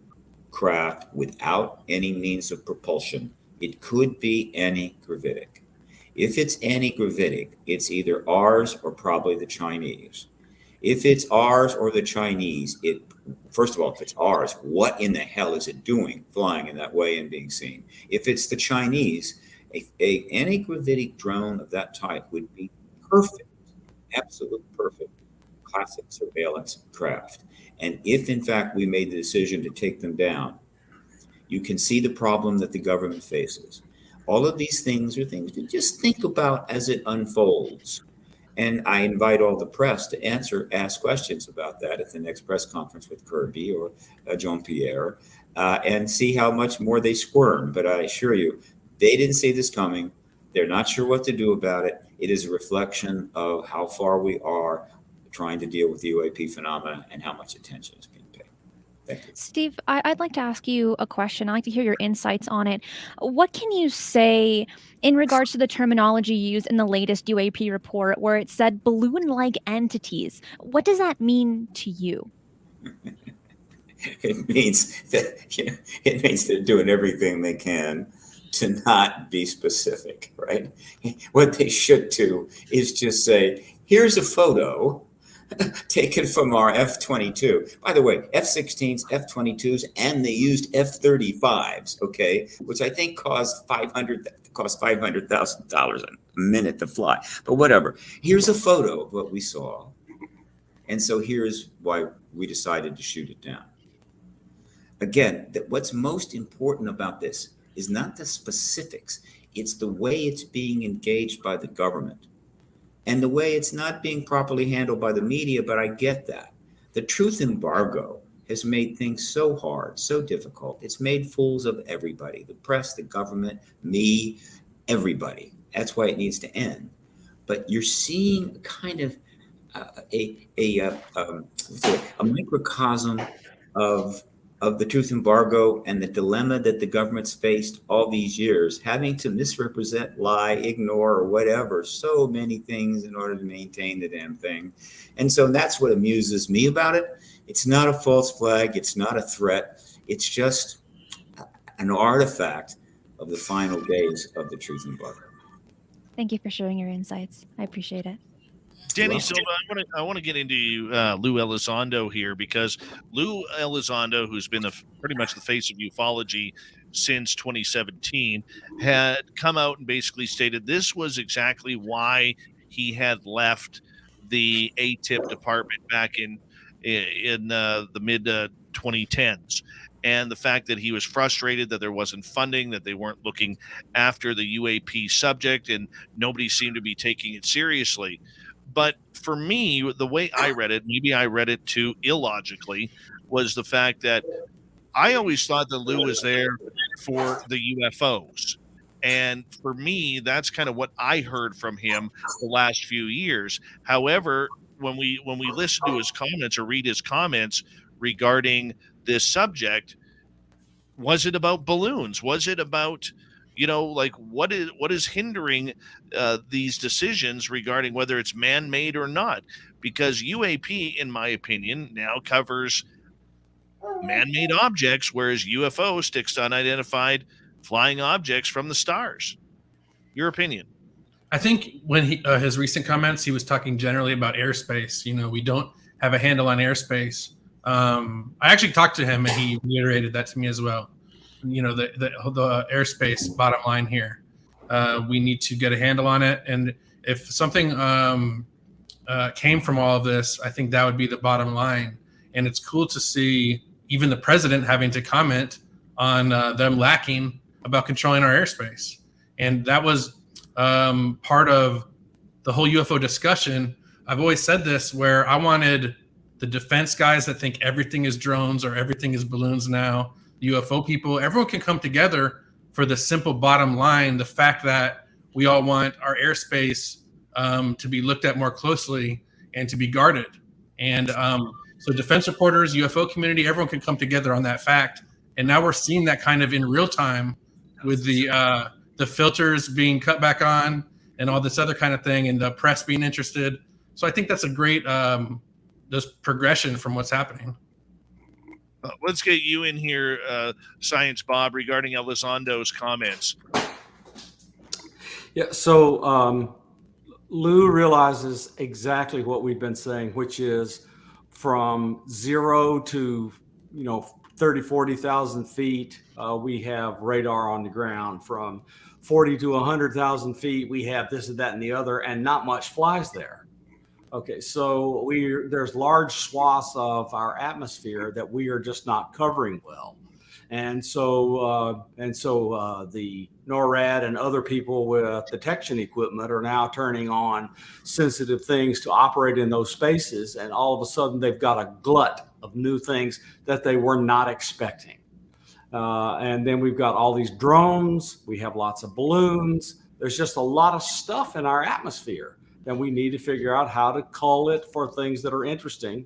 S9: craft without any means of propulsion, it could be anti-gravitic. If it's anti-gravitic, it's either ours or probably the Chinese. If it's ours or the Chinese, first of all, if it's ours, what in the hell is it doing flying in that way and being seen? If it's the Chinese, a anti-gravitic drone of that type would be perfect, absolute perfect, classic surveillance craft. And if, in fact, we made the decision to take them down, you can see the problem that the government faces. All of these things are things to just think about as it unfolds. And I invite all the press to ask questions about that at the next press conference with Kirby or Jean-Pierre, and see how much more they squirm. But I assure you, they didn't see this coming. They're not sure what to do about it. It is a reflection of how far we are trying to deal with the UAP phenomena and how much attention is being paid. Thank you.
S6: Steve, I'd like to ask you a question. I'd like to hear your insights on it. What can you say in regards to the terminology used in the latest UAP report where it said balloon-like entities? What does that mean to you?
S9: It means that it means they're doing everything they can to not be specific, right? What they should do is just say, here's a photo taken from our F-22. By the way, F-16s, F-22s, and they used F-35s, okay, which I think cost $500,000 a minute to fly. But whatever. Here's a photo of what we saw. And so here's why we decided to shoot it down. Again, what's most important about this is not the specifics. It's the way it's being engaged by the government and the way it's not being properly handled by the media, but I get that. The truth embargo has made things so hard, so difficult. It's made fools of everybody, the press, the government, me, everybody. That's why it needs to end. But you're seeing kind of a microcosm of the truth embargo and the dilemma that the government's faced all these years, having to misrepresent, lie, ignore, or whatever, so many things in order to maintain the damn thing. And so that's what amuses me about it. It's not a false flag. It's not a threat. It's just an artifact of the final days of the truth embargo.
S6: Thank you for sharing your insights. I appreciate it.
S2: Danny Silva, I want to get into Lou Elizondo here, because Lou Elizondo, who's been pretty much the face of ufology since 2017, had come out and basically stated this was exactly why he had left the ATIP department back in the mid 2010s. And the fact that he was frustrated that there wasn't funding, that they weren't looking after the UAP subject, and nobody seemed to be taking it seriously. But for me, the way I read it, maybe I read it too illogically, was the fact that I always thought that Lou was there for the UFOs. And for me, that's kind of what I heard from him the last few years. However, when we listen to his comments or read his comments regarding this subject, was it about balloons? Was it about, like what is hindering these decisions regarding whether it's man-made or not? Because UAP, in my opinion, now covers man-made objects, whereas UFO sticks to unidentified flying objects from the stars. Your opinion?
S3: I think when his recent comments, he was talking generally about airspace. We don't have a handle on airspace. I actually talked to him, and he reiterated that to me as well. The airspace bottom line here. We need to get a handle on it. And if something came from all of this, I think that would be the bottom line. And it's cool to see even the president having to comment on them lacking about controlling our airspace. And that was part of the whole UFO discussion. I've always said this, where I wanted the defense guys that think everything is drones or everything is balloons now, UFO people, everyone can come together for the simple bottom line, the fact that we all want our airspace to be looked at more closely and to be guarded. And so defense reporters, UFO community, everyone can come together on that fact. And now we're seeing that kind of in real time with the filters being cut back on and all this other kind of thing, and the press being interested. So I think that's a great progression from what's happening.
S2: Let's get you in here, Science Bob, regarding Elizondo's comments.
S8: Yeah, so Lou realizes exactly what we've been saying, which is from 0 to 30, 40,000 feet, we have radar on the ground. From 40 to 100,000 feet, we have this and that and the other, and not much flies there. Okay, so there's large swaths of our atmosphere that we are just not covering well. And so the NORAD and other people with detection equipment are now turning on sensitive things to operate in those spaces. And all of a sudden, they've got a glut of new things that they were not expecting. And then we've got all these drones. We have lots of balloons. There's just a lot of stuff in our atmosphere that we need to figure out how to cull it for things that are interesting.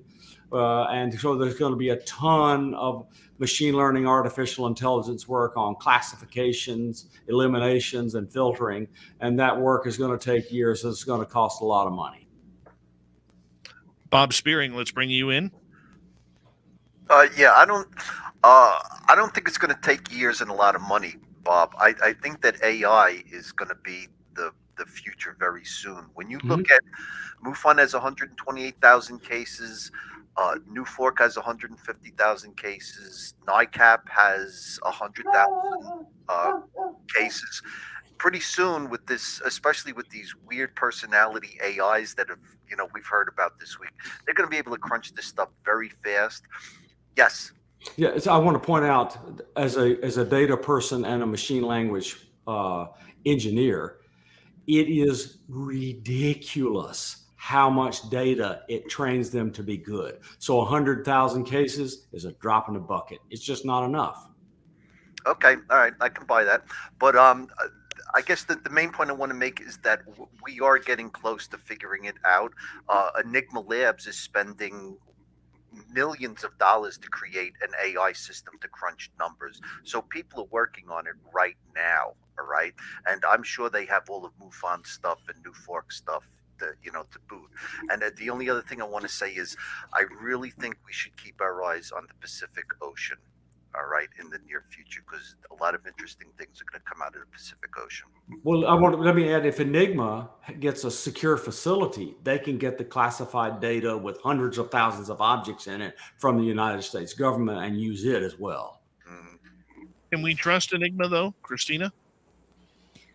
S8: And so there's going to be a ton of machine learning, artificial intelligence work on classifications, eliminations, and filtering. And that work is going to take years. It's going to cost a lot of money.
S2: Bob Spearing, let's bring you in.
S5: Yeah, I don't think it's going to take years and a lot of money, Bob. I think that AI is going to be the future very soon. When you look at MUFON has 128,000 cases, NUFORC has 150,000 cases, NICAP has 100,000 cases. Pretty soon, with this, especially with these weird personality AIs that we've heard about this week, they're going to be able to crunch this stuff very fast. Yes.
S8: Yeah, so I want to point out, as a data person and a machine language engineer, it is ridiculous how much data it trains them to be good. So 100,000 cases is a drop in the bucket. It's just not enough.
S5: Okay, all right, I can buy that. But I guess the main point I want to make is that we are getting close to figuring it out. Enigma Labs is spending millions of dollars to create an AI system to crunch numbers. So people are working on it right now, all right? And I'm sure they have all of MUFON stuff and NUFORC stuff to boot. And the only other thing I want to say is I really think we should keep our eyes on the Pacific Ocean, all right, in the near future, because a lot of interesting things are going to come out of the Pacific Ocean.
S8: Well, let me add, if Enigma gets a secure facility, they can get the classified data with hundreds of thousands of objects in it from the United States government and use it as well.
S2: Can we trust Enigma, though, Cristina?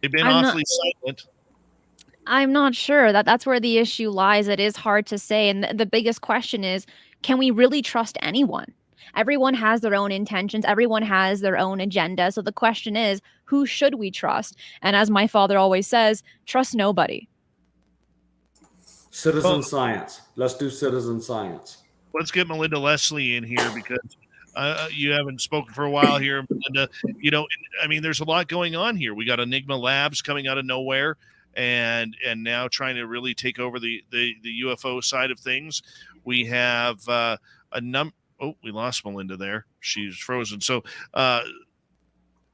S2: They've been awfully silent.
S6: I'm not sure. That's where the issue lies. It is hard to say. And the biggest question is, can we really trust anyone? Everyone has their own intentions. Everyone has their own agenda. So the question is, who should we trust? And as my father always says, trust nobody.
S8: Citizen science. Let's do citizen science.
S2: Let's get Melinda Leslie in here because you haven't spoken for a while here, Melinda. There's a lot going on here. We got Enigma Labs coming out of nowhere and now trying to really take over the UFO side of things. We have Oh, we lost Melinda there. She's frozen. So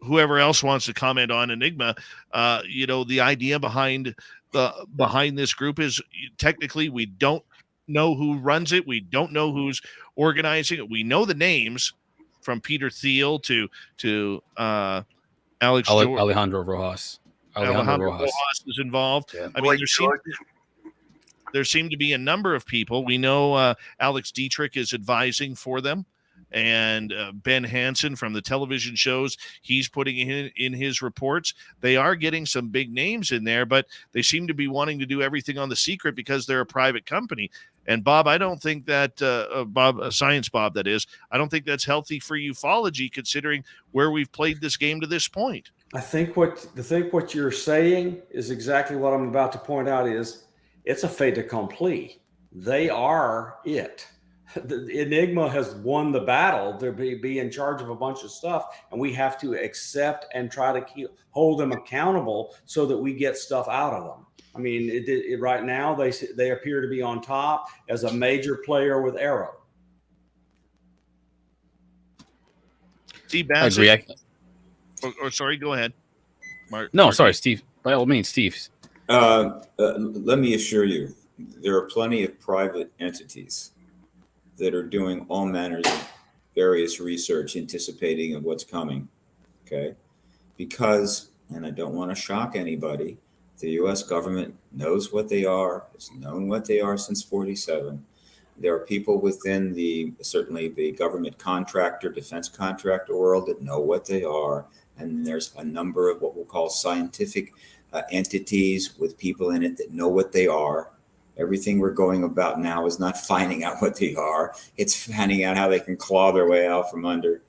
S2: whoever else wants to comment on Enigma, the idea behind this group is technically we don't know who runs it. We don't know who's organizing it. We know the names from Peter Thiel to
S7: Alejandro Rojas.
S2: Alejandro Rojas is involved.
S7: Yeah.
S2: I mean, there seem to be a number of people. We know Alex Dietrich is advising for them, and Ben Hansen from the television shows, he's putting in his reports. They are getting some big names in there, but they seem to be wanting to do everything on the secret because they're a private company. And Bob, I don't think that Science Bob, that is, I don't think that's healthy for ufology, considering where we've played this game to this point.
S8: I think what you're saying is exactly what I'm about to point out is, it's a fait accompli. They are it. The Enigma has won the battle to be in charge of a bunch of stuff, and we have to accept and try to hold them accountable so that we get stuff out of them. I mean, right now they appear to be on top as a major player with AARO.
S2: Steve Bassett. Sorry, go ahead.
S7: No, sorry, Steve. By all means, Steve.
S9: Let me assure you, there are plenty of private entities that are doing all manners of various research, anticipating of what's coming. Okay, because, and I don't want to shock anybody, the U.S. government knows what they are. It's known what they are since '47. There are people within certainly the government contractor, defense contractor world that know what they are, and there's a number of what we'll call scientific entities with people in it that know what they are. Everything we're going about now is not finding out what they are. It's finding out how they can claw their way out from under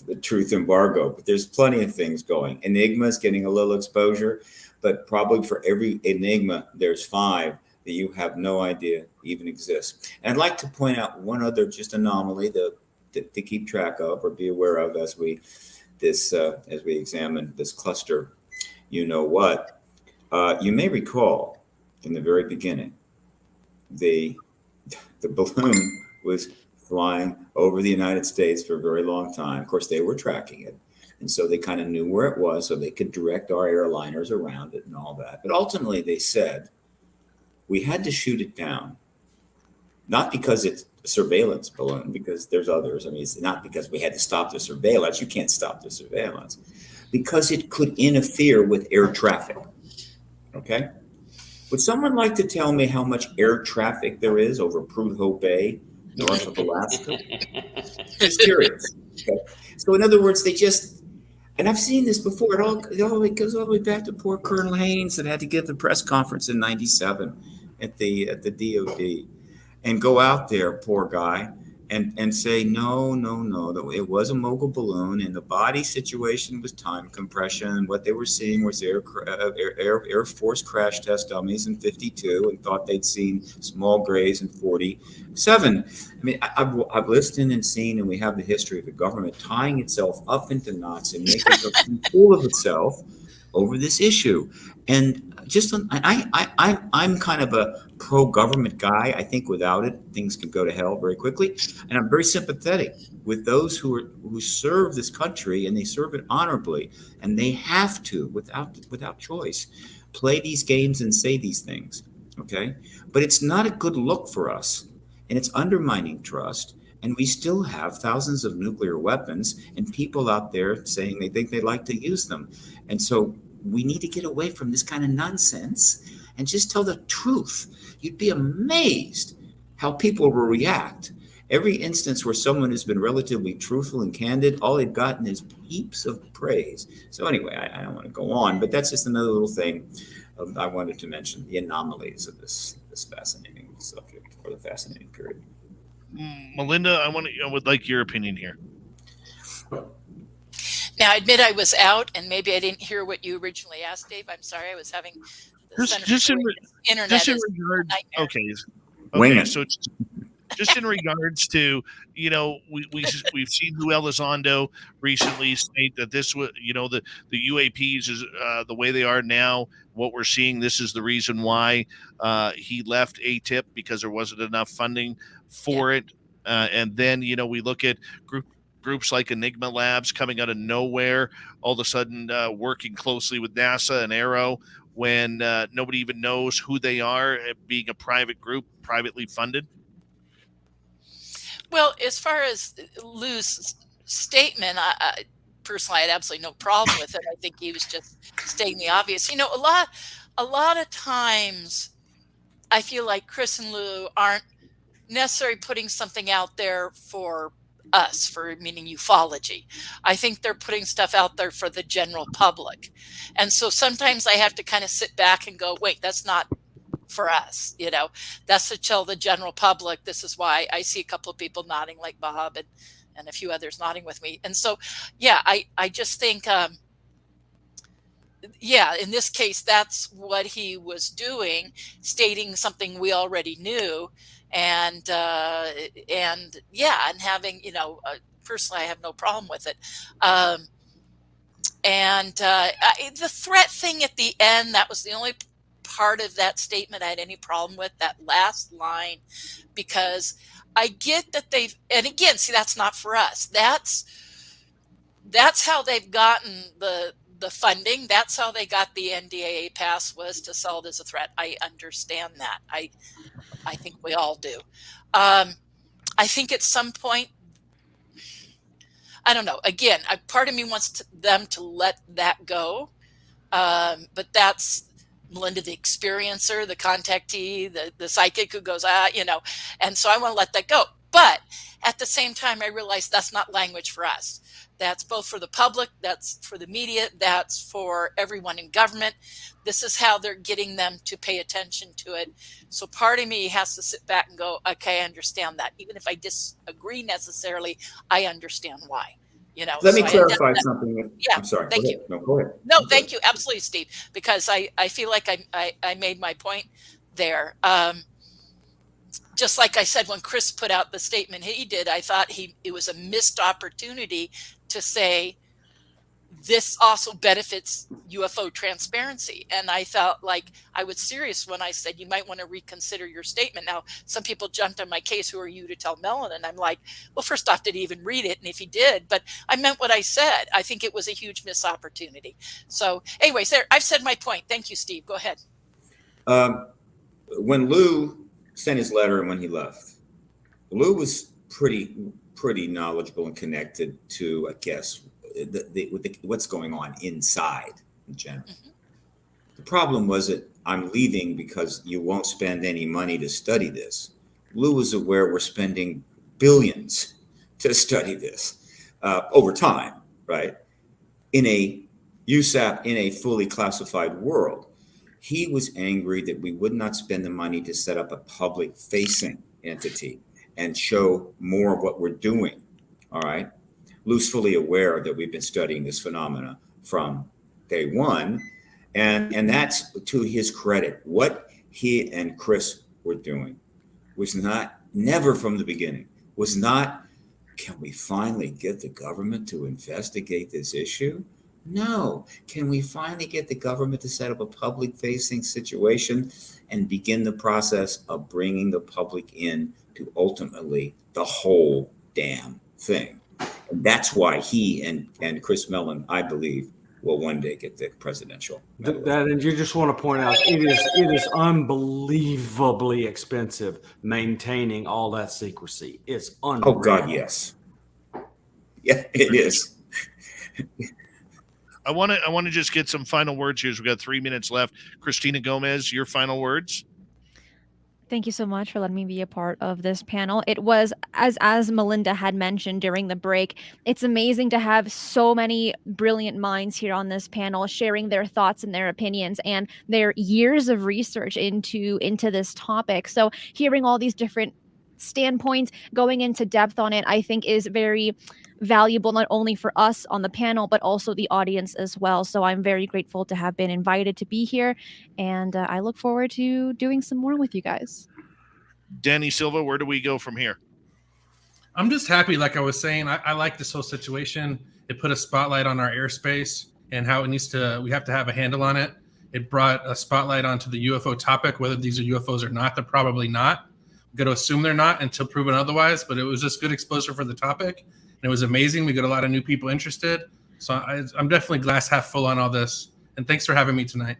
S9: the truth embargo. But there's plenty of things going. Enigma's getting a little exposure, but probably for every enigma, there's 5 that you have no idea even exists. And I'd like to point out one other just anomaly to keep track of or be aware of as we examine this cluster. You know what? You may recall in the very beginning, the balloon was flying over the United States for a very long time. Of course, they were tracking it. And so they kind of knew where it was, so they could direct our airliners around it and all that. But ultimately, they said, we had to shoot it down, not because it's a surveillance balloon, because there's others. I mean, it's not because we had to stop the surveillance. You can't stop the surveillance. Because it could interfere with air traffic. Okay? Would someone like to tell me how much air traffic there is over Prudhoe Bay, north of Alaska? Just curious. Okay? So in other words, they just, and I've seen this before, it all goes all the way back to poor Colonel Haynes that had to give the press conference in 97 at the DOD and go out there, poor guy, and say, no, it was a mogul balloon and the body situation was time compression. What they were seeing was Air Force crash test dummies in 52 and thought they'd seen small grays in 47. I mean, I've listened and seen, and we have the history of the government tying itself up into knots and making a fool of itself over this issue. And just I'm kind of a pro-government guy. I think without it, things could go to hell very quickly. And I'm very sympathetic with those who serve this country, and they serve it honorably, and they have to, without choice, play these games and say these things. Okay, but it's not a good look for us, and it's undermining trust. And we still have thousands of nuclear weapons and people out there saying they think they'd like to use them. And so we need to get away from this kind of nonsense and just tell the truth. You'd be amazed how people will react. Every instance where someone has been relatively truthful and candid, all they've gotten is heaps of praise. So anyway, I don't want to go on, but that's just another little thing I wanted to mention, the anomalies of this fascinating subject, or the fascinating period.
S2: Melinda, I would like your opinion here.
S4: Now, I admit I was out, and maybe I didn't hear what you originally asked, Dave. I'm sorry. I was having the
S2: Just in
S4: internet.
S2: regards, so just in regards to, we've seen Lou Elizondo recently state that this was, the UAPs is the way they are now. What we're seeing, this is the reason why he left ATIP, because there wasn't enough funding for it. And then, we look at groups like Enigma Labs coming out of nowhere, all of a sudden working closely with NASA and AARO when nobody even knows who they are, being a private group, privately funded.
S4: Well, as far as Lou's statement, I personally had absolutely no problem with it. I think he was just stating the obvious. A lot of times I feel like Chris and Lou aren't necessarily putting something out there for us, meaning ufology. I think they're putting stuff out there for the general public. And so sometimes I have to kind of sit back and go, wait, that's not for us, that's to tell the general public. This is why I see a couple of people nodding like Bob and a few others nodding with me. And so, yeah, I just think, in this case, that's what he was doing, stating something we already knew. And having, personally, I have no problem with it. The threat thing at the end, that was the only part of that statement I had any problem with, that last line, because I get that and again, see, that's not for us. That's how they've gotten the funding. That's how they got the NDAA pass, was to sell it as a threat. I understand that. I think we all do. I think at some point, I don't know. Again, part of me wants them to let that go. But that's Melinda, the experiencer, the contactee, the psychic who goes, and so I want to let that go. But at the same time, I realize that's not language for us. That's both for the public, that's for the media, that's for everyone in government. This is how they're getting them to pay attention to it. So part of me has to sit back and go, okay, I understand that. Even if I disagree necessarily, I understand why.
S9: Let me
S4: so
S9: clarify something.
S4: Yeah,
S9: I'm sorry.
S4: thank
S9: Go
S4: you.
S9: ahead. No, go ahead.
S4: No, thank you. Absolutely, Steve, because I feel like I made my point there. Just like I said, when Chris put out the statement he did, I thought it was a missed opportunity to say this also benefits UFO transparency. And I felt like I was serious when I said you might want to reconsider your statement. Now, some people jumped on my case. Who are you to tell Melinda? And I'm like, well, first off, did he even read it? And if he did, but I meant what I said. I think it was a huge missed opportunity. So anyways, there, I've said my point. Thank you, Steve. Go ahead.
S9: When Lou sent his letter and when he left, Lou was pretty knowledgeable and connected to, I guess, what's going on inside in general. Mm-hmm. The problem was that I'm leaving because you won't spend any money to study this. Lou was aware we're spending billions to study this over time, right? In a USAP, in a fully classified world. He was angry that we would not spend the money to set up a public-facing entity and show more of what we're doing, all right? Lou's fully aware that we've been studying this phenomena from day one, and that's to his credit. What he and Chris were doing was never from the beginning, was not, can we finally get the government to investigate this issue? No. Can we finally get the government to set up a public-facing situation and begin the process of bringing the public in to ultimately the whole damn thing? And that's why he and Chris Mellon, I believe, will one day get the presidential medal.
S8: And you just want to point out, it is unbelievably expensive maintaining all that secrecy. It's unreal.
S9: Oh God, yes. Yeah, it is.
S2: I want to just get some final words here. We've got 3 minutes left. Cristina Gomez, your final words.
S6: Thank you so much for letting me be a part of this panel. It was, as Melinda had mentioned during the break, it's amazing to have so many brilliant minds here on this panel sharing their thoughts and their opinions and their years of research into this topic. So hearing all these different standpoints, going into depth on it, I think is very valuable, not only for us on the panel, but also the audience as well. So I'm very grateful to have been invited to be here. And I look forward to doing some more with you guys.
S2: Danny Silva, where do we go from here?
S3: I'm just happy. Like I was saying, I like this whole situation. It put a spotlight on our airspace and how we have to have a handle on it. It brought a spotlight onto the UFO topic, whether these are UFOs or not. They're probably not. We're going to assume they're not until proven otherwise, but it was just good exposure for the topic. And it was amazing. We got a lot of new people interested. So I'm definitely glass half full on all this. And thanks for having me tonight.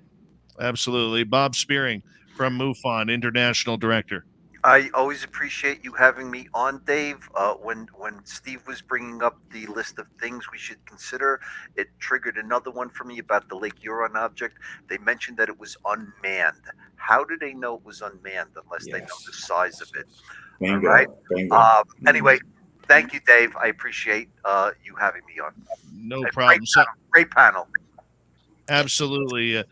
S2: Absolutely. Bob Spearing from MUFON, International Director.
S5: I always appreciate you having me on, Dave. When Steve was bringing up the list of things we should consider, it triggered another one for me about the Lake Huron object. They mentioned that it was unmanned. How do they know it was unmanned unless they know the size of it?
S9: Bingo.
S5: All right.
S9: Bingo.
S5: Anyway, thank you, Dave. I appreciate you having me on.
S2: No problem.
S5: Great panel.
S2: Absolutely.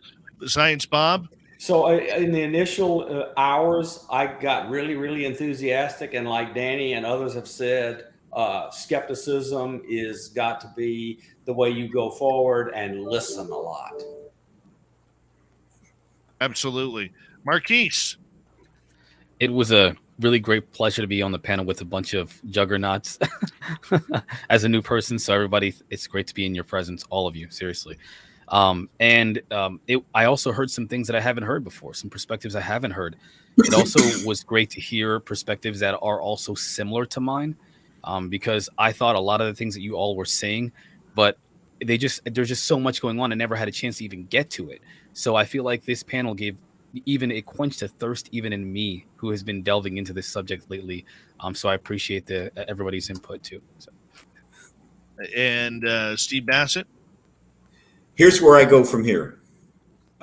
S2: Science Bob?
S8: So in the initial hours, I got really, really enthusiastic. And like Danny and others have said, skepticism is got to be the way you go forward and listen a lot.
S2: Absolutely. Marquise?
S7: It was a really great pleasure to be on the panel with a bunch of juggernauts as a new person. So everybody, it's great to be in your presence, all of you, seriously. I also heard some things that I haven't heard before, some perspectives I haven't heard. It also was great to hear perspectives that are also similar to mine, because I thought a lot of the things that you all were saying, but there's just so much going on. I never had a chance to even get to it. So I feel like this panel it quenched a thirst even in me, who has been delving into this subject lately. So I appreciate everybody's input too. So.
S2: And Steve Bassett?
S9: Here's where I go from here.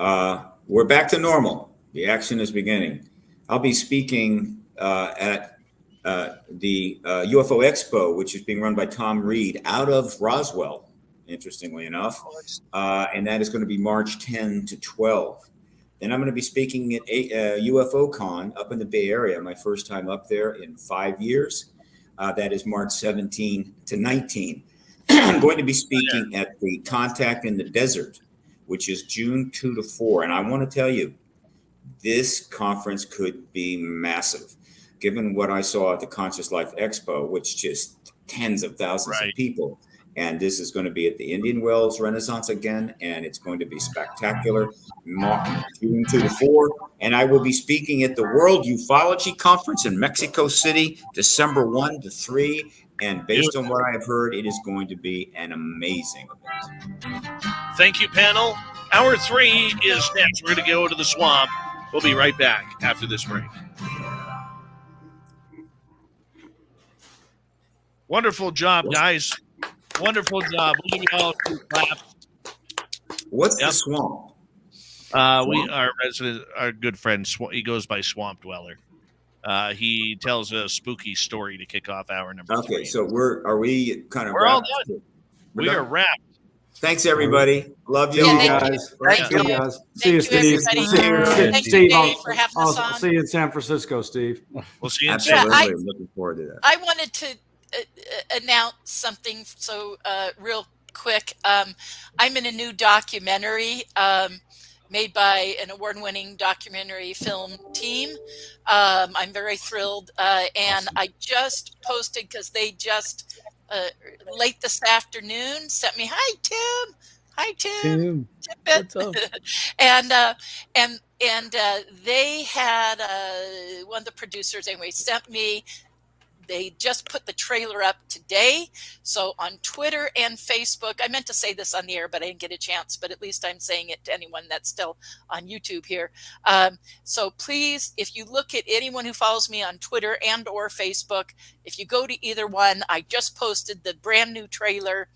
S9: We're back to normal. The action is beginning. I'll be speaking at the UFO Expo, which is being run by Tom Reed out of Roswell, interestingly enough. And that is going to be March 10 to 12. Then I'm going to be speaking at UFO Con up in the Bay Area, my first time up there in 5 years. That is March 17 to 19. I'm going to be speaking at the Contact in the Desert, which is June 2 to 4. And I want to tell you, this conference could be massive. Given what I saw at the Conscious Life Expo, which just tens of thousands of people. And this is going to be at the Indian Wells Renaissance again, and it's going to be spectacular. June 2 to 4. And I will be speaking at the World Ufology Conference in Mexico City, December 1 to 3. And based on what I have heard, it is going to be an amazing event.
S2: Thank you, panel. Hour 3 is next. We're going to go to the swamp. We'll be right back after this break. Wonderful job, guys. Wonderful job. We'll give you all a few claps.
S9: What's the swamp?
S2: Our good friend, he goes by Swamp Dweller. He tells a spooky story to kick off hour number 3.
S9: Okay, so are we kind of
S2: we're all done. We are wrapped.
S9: Thanks, everybody. Love you,
S8: guys.
S4: Thank you,
S8: guys. See you, Steve.
S4: Thank you, Dave, for having us on.
S8: I'll see you in San Francisco, Steve.
S2: We'll see you in
S9: Absolutely. I'm looking forward to that.
S4: I wanted to announce something real quick. I'm in a new documentary made by an award-winning documentary film team. I'm very thrilled, and I just posted because they just late this afternoon sent me, "Hi Tim, what's up?" and they had one of the producers anyway sent me. They just put the trailer up today. So on Twitter and Facebook, I meant to say this on the air, but I didn't get a chance, but at least I'm saying it to anyone that's still on YouTube here. So please, if you look at anyone who follows me on Twitter and or Facebook, if you go to either one, I just posted the brand new trailer,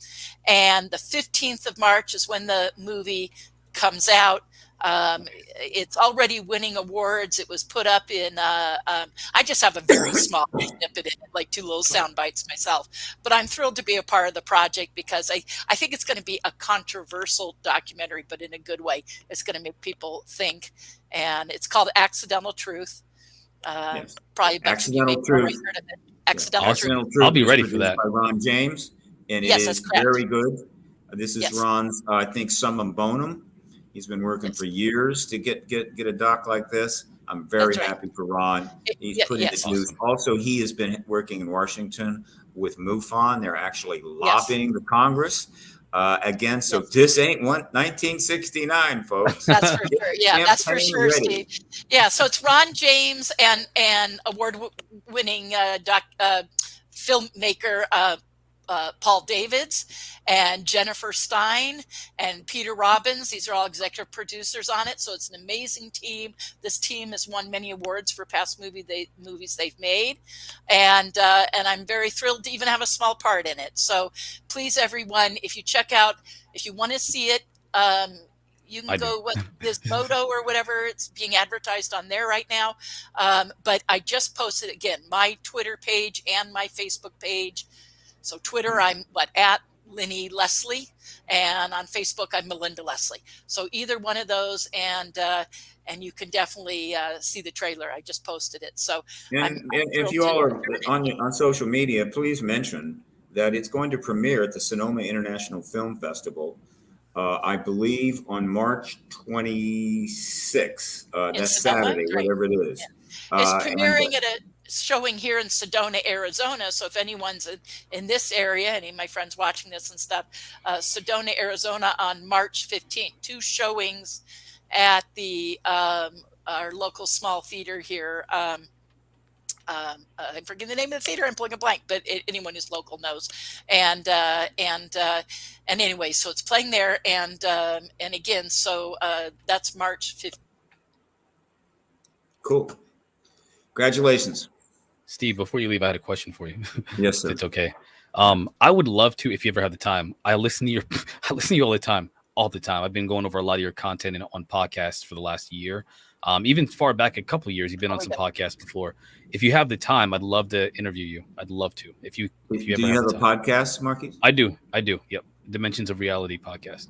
S4: and the 15th of March is when the movie comes out. It's already winning awards. It was put up in I just have a very small snippet in it, like 2 little sound bites myself, but I'm thrilled to be a part of the project because I think it's going to be a controversial documentary, but in a good way. It's going to make people think, and it's called Accidental Truth.
S9: Yes.
S4: Probably
S9: Accidental Truth.
S4: Accidental Truth.
S7: I'll be ready for that.
S9: By Ron James, and it is very good. This is Ron's, I think, summum bonum. He's been working for years to get a doc like this. I'm very happy for Ron. He's putting it to use. Also, he has been working in Washington with MUFON. They're actually lobbying the Congress again. So this ain't 1969, folks.
S4: That's for sure. Yeah, that's for sure, Steve. Yeah, so it's Ron James and award-winning filmmaker Paul Davids and Jennifer Stein and Peter Robbins. These are all executive producers on it. So it's an amazing team. This team has won many awards for past movies they've made. And I'm very thrilled to even have a small part in it. So please, everyone, if you want to see it, you can go with this Moto or whatever. It's being advertised on there right now. But I just posted, again, my Twitter page and my Facebook page. So Twitter, I'm at Linny Leslie, and on Facebook, I'm Melinda Leslie. So either one of those, and you can definitely see the trailer. I just posted it. So
S9: and if you all are on social media, please mention that it's going to premiere at the Sonoma International Film Festival. I believe on March 26th. That's Saturday, whatever it is.
S4: Yeah. It's premiering at a showing here in Sedona, Arizona. So if anyone's in this area, any of my friends watching this and stuff, Sedona, Arizona on March 15th, 2 showings at the our local small theater here. I'm forgetting the name of the theater. I'm pulling a blank, but anyone who's local knows. And anyway, so it's playing there. And again, so that's March 15th.
S9: Cool. Congratulations.
S7: Steve, before you leave, I had a question for you.
S9: Yes, sir.
S7: It's okay. I would love to, if you ever have the time. I listen to you all the time. I've been going over a lot of your content on podcasts for the last year. Even far back a couple of years, you've been on some podcasts before. If you have the time, I'd love to interview you. I'd love to. If you
S9: do you have a podcast, Marquise?
S7: I do. Yep. Dimensions of Reality podcast.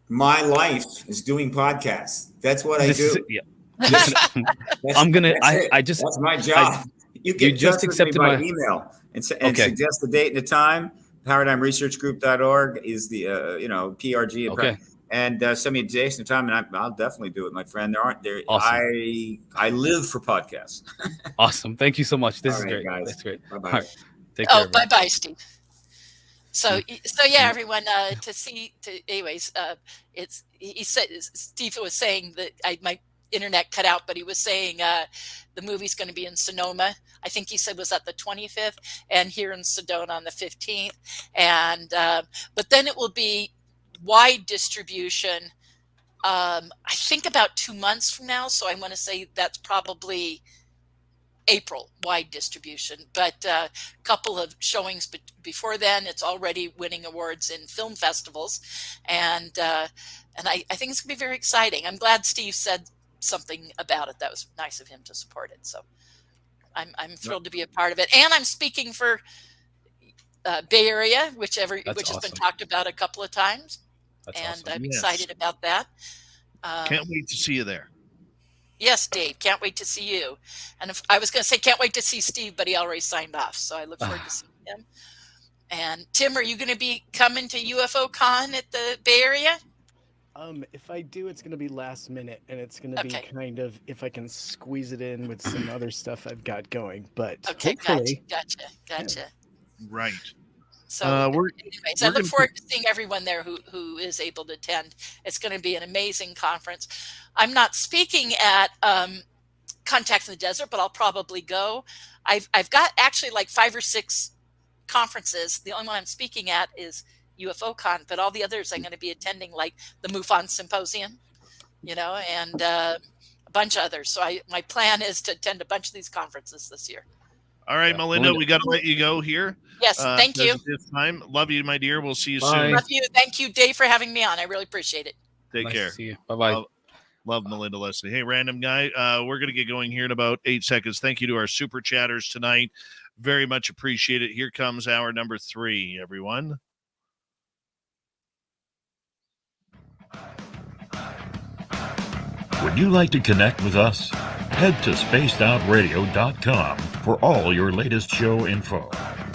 S9: My life is doing podcasts. That's what I do.
S7: That's my
S9: job. You just accepted my email and suggest the date and the time. paradigmresearchgroup.org is the PRG.
S7: Okay.
S9: And send me a day sometime, and I'll definitely do it, my friend.
S7: Awesome.
S9: I live for podcasts.
S7: Awesome. Thank you so much. This
S9: All
S7: is
S9: right,
S7: great.
S9: guys.
S7: That's great.
S9: Bye-bye.
S7: All right. Take care.
S4: Oh,
S7: Everyone.
S4: bye-bye, Steve. So yeah, everyone. Anyways, Steve was saying that my internet cut out, but he was saying the movie's going to be in Sonoma. I think he said was at the 25th, and here in Sedona on the 15th, and but then it will be wide distribution. I think about 2 months from now, so I want to say that's probably April wide distribution, but a couple of showings before then. It's already winning awards in film festivals, and I think it's gonna be very exciting. I'm glad Steve said something about it. That was nice of him to support it. So I'm thrilled to be a part of it, and I'm speaking for Bay Area, which has been talked about a couple of times.
S7: That's
S4: and
S7: awesome.
S4: I'm
S2: Yes.
S4: excited about that.
S2: Can't wait to see you there.
S4: Yes, Dave, can't wait to see you. And if I was going to say can't wait to see Steve, but he already signed off, so I look forward to seeing him. And Tim, are you going to be coming to UFO Con at the Bay Area?
S11: If I do, it's going to be last minute, and it's going to be
S4: Okay.
S11: kind of if I can squeeze it in with some other stuff I've got going. But
S4: Okay,
S11: hopefully,
S4: gotcha.
S2: Right.
S4: So anyways, I
S2: we're
S4: look
S2: gonna
S4: forward to seeing everyone there who is able to attend. It's going to be an amazing conference. I'm not speaking at Contact in the Desert, but I'll probably go. I've got actually like 5 or 6 conferences. The only one I'm speaking at is UFO Con, but all the others I'm going to be attending, like the MUFON Symposium, and a bunch of others. So my plan is to attend a bunch of these conferences this year.
S2: All right, Melinda, we got to let you go here.
S4: Yes, thank you.
S2: This time. Love you, my dear. We'll see you
S7: Bye.
S2: soon.
S4: Love you. Thank you, Dave, for having me on. I really appreciate it.
S2: Take
S7: Nice
S2: care.
S7: to see you. Bye-bye.
S2: Love Melinda Leslie. Hey, random guy. We're going to get going here in about 8 seconds. Thank you to our super chatters tonight. Very much appreciate it. Here comes our number 3, everyone.
S10: Would you like to connect with us? Head to spacedoutradio.com for all your latest show info.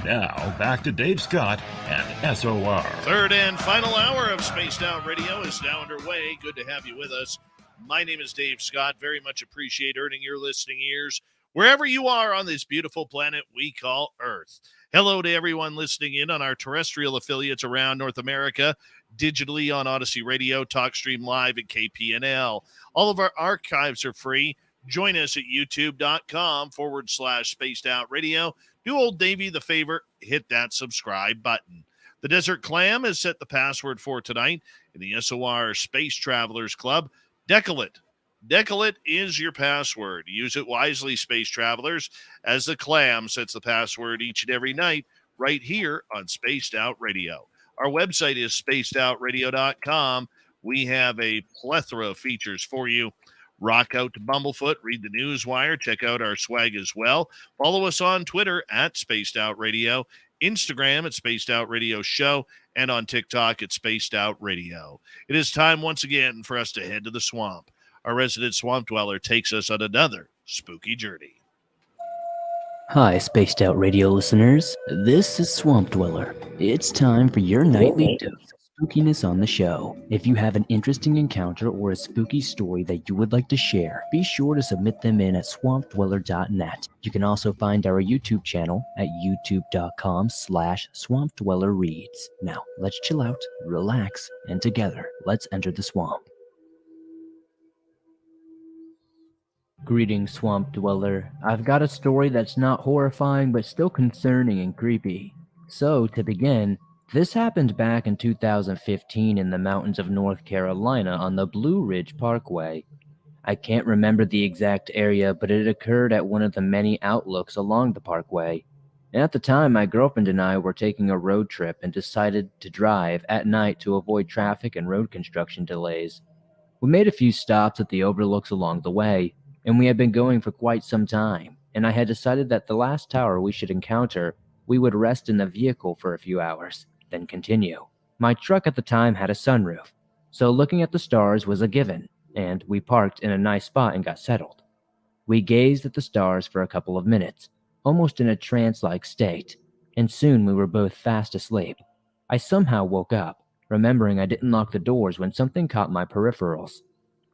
S10: Now, back to Dave Scott and SOR.
S2: Third and final hour of Spaced Out Radio is now underway. Good to have you with us. My name is Dave Scott. Very much appreciate earning your listening ears wherever you are on this beautiful planet we call Earth. Hello to everyone listening in on our terrestrial affiliates around North America, digitally on Odyssey Radio, TalkStream Live, and KPNL. All of our archives are free. Join us at youtube.com/Spaced Out Radio. Do old Davey the favor, hit that subscribe button. The Desert Clam has set the password for tonight in the SOR Space Travelers Club. Decollete. Decollete is your password. Use it wisely, Space Travelers, as the Clam sets the password each and every night right here on Spaced Out Radio. Our website is spacedoutradio.com. We have a plethora of features for you. Rock out to Bumblefoot, read the Newswire, check out our swag as well. Follow us on Twitter at Spaced Out Radio, Instagram at Spaced Out Radio Show, and on TikTok at Spaced Out Radio. It is time once again for us to head to the swamp. Our resident swamp dweller takes us on another spooky journey.
S12: Hi, Spaced Out Radio listeners. This is Swamp Dweller. It's time for your nightly dose of spookiness on the show. If you have an interesting encounter or a spooky story that you would like to share, be sure to submit them in at swampdweller.net. You can also find our YouTube channel at youtube.com/swampdwellerreads. Now, let's chill out, relax, and together, let's enter the swamp. Greetings, Swamp Dweller. I've got a story that's not horrifying but still concerning and creepy. So, to begin, this happened back in 2015 in the mountains of North Carolina on the Blue Ridge Parkway. I can't remember the exact area, but it occurred at one of the many outlooks along the parkway. At the time, my girlfriend and I were taking a road trip and decided to drive at night to avoid traffic and road construction delays. We made a few stops at the overlooks along the way, and we had been going for quite some time, and I had decided that the last tower we should encounter, we would rest in the vehicle for a few hours, then continue. My truck at the time had a sunroof, so looking at the stars was a given, and we parked in a nice spot and got settled. We gazed at the stars for a couple of minutes, almost in a trance-like state, and soon we were both fast asleep. I somehow woke up, remembering I didn't lock the doors when something caught my peripherals.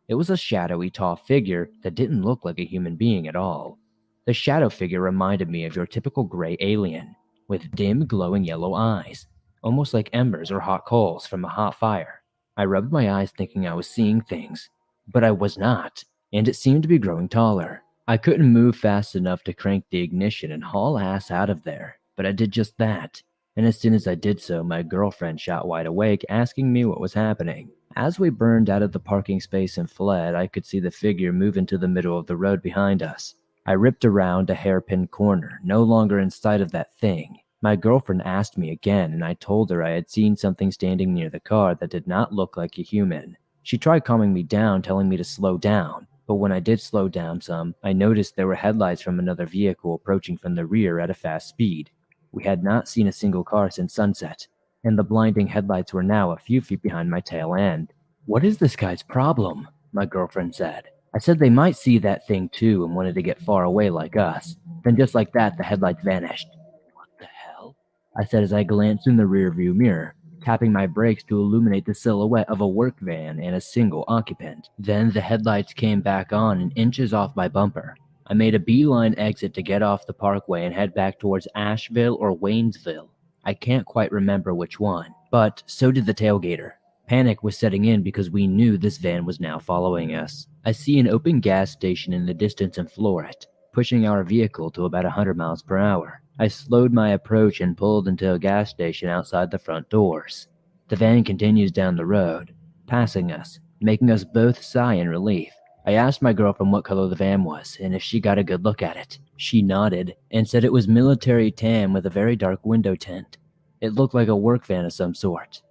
S12: It was a shadowy, tall figure that didn't look like a human being at all. The shadow figure reminded me of your typical gray alien, with dim, glowing yellow eyes, almost like embers or hot coals from a hot fire. I rubbed my eyes thinking I was seeing things, but I was not, and it seemed to be growing taller. I couldn't move fast enough to crank the ignition and haul ass out of there, but I did just that. And as soon as I did so, my girlfriend shot wide awake, asking me what was happening. As we burned out of the parking space and fled, I could see the figure move into the middle of the road behind us. I ripped around a hairpin corner, no longer in sight of that thing. My girlfriend asked me again, and I told her I had seen something standing near the car that did not look like a human. She tried calming me down, telling me to slow down, but when I did slow down some, I noticed there were headlights from another vehicle approaching from the rear at a fast speed. We had not seen a single car since sunset, and the blinding headlights were now a few feet behind my tail end. "What is this guy's problem?" my girlfriend said. I said they might see that thing too and wanted to get far away like us. Then just like that, the headlights vanished. "What the hell?" I said as I glanced in the rearview mirror, tapping my brakes to illuminate the silhouette of a work van and a single occupant. Then the headlights came back on and inches off my bumper. I made a beeline exit to get off the parkway and head back towards Asheville or Waynesville. I can't quite remember which one, but so did the tailgater. Panic was setting in because we knew this van was now following us. I see an open gas station in the distance and floor it, pushing our vehicle to about 100 miles per hour. I slowed my approach and pulled into a gas station outside the front doors. The van continues down the road, passing us, making us both sigh in relief. I asked my girlfriend what color the van was and if she got a good look at it. She nodded and said it was military tan with a very dark window tint. It looked like a work van of some sort.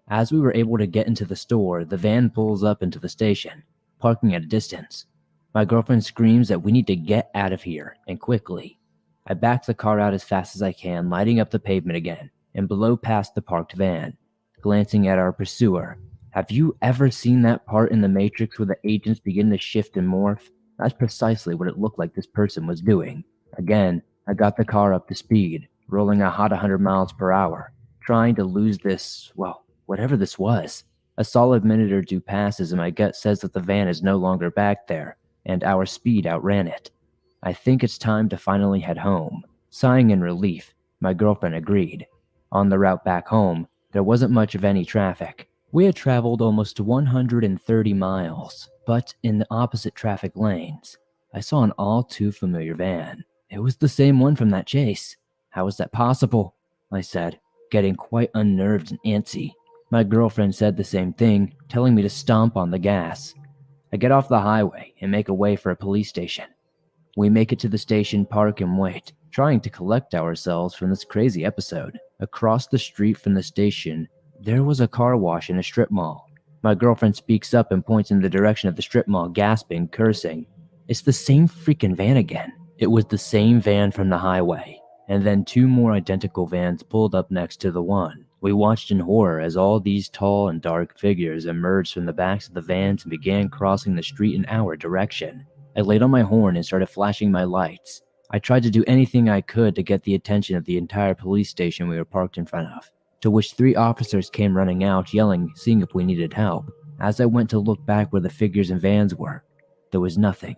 S12: As we were able to get into the store, the van pulls up into the station, parking at a distance. My girlfriend screams that we need to get out of here, and quickly. I back the car out as fast as I can, lighting up the pavement again, and blow past the parked van, glancing at our pursuer. Have you ever seen that part in the Matrix where the agents begin to shift and morph? That's precisely what it looked like this person was doing. Again, I got the car up to speed, rolling a hot 100 miles per hour, trying to lose this, well, whatever this was. A solid minute or two passes and my gut says that the van is no longer back there, and our speed outran it. I think it's time to finally head home. Sighing in relief, my girlfriend agreed. On the route back home, there wasn't much of any traffic. We had traveled almost 130 miles, but in the opposite traffic lanes, I saw an all too familiar van. It was the same one from that chase. How was that possible? I said, getting quite unnerved and antsy. My girlfriend said the same thing, telling me to stomp on the gas. I get off the highway and make a way for a police station. We make it to the station, park, and wait, trying to collect ourselves from this crazy episode. Across the street from the station, there was a car wash in a strip mall. My girlfriend speaks up and points in the direction of the strip mall, gasping, cursing. It's the same freaking van again. It was the same van from the highway, and then two more identical vans pulled up next to the one. We watched in horror as all these tall and dark figures emerged from the backs of the vans and began crossing the street in our direction. I laid on my horn and started flashing my lights. I tried to do anything I could to get the attention of the entire police station we were parked in front of, to which 3 officers came running out, yelling, seeing if we needed help. As I went to look back where the figures and vans were, there was nothing.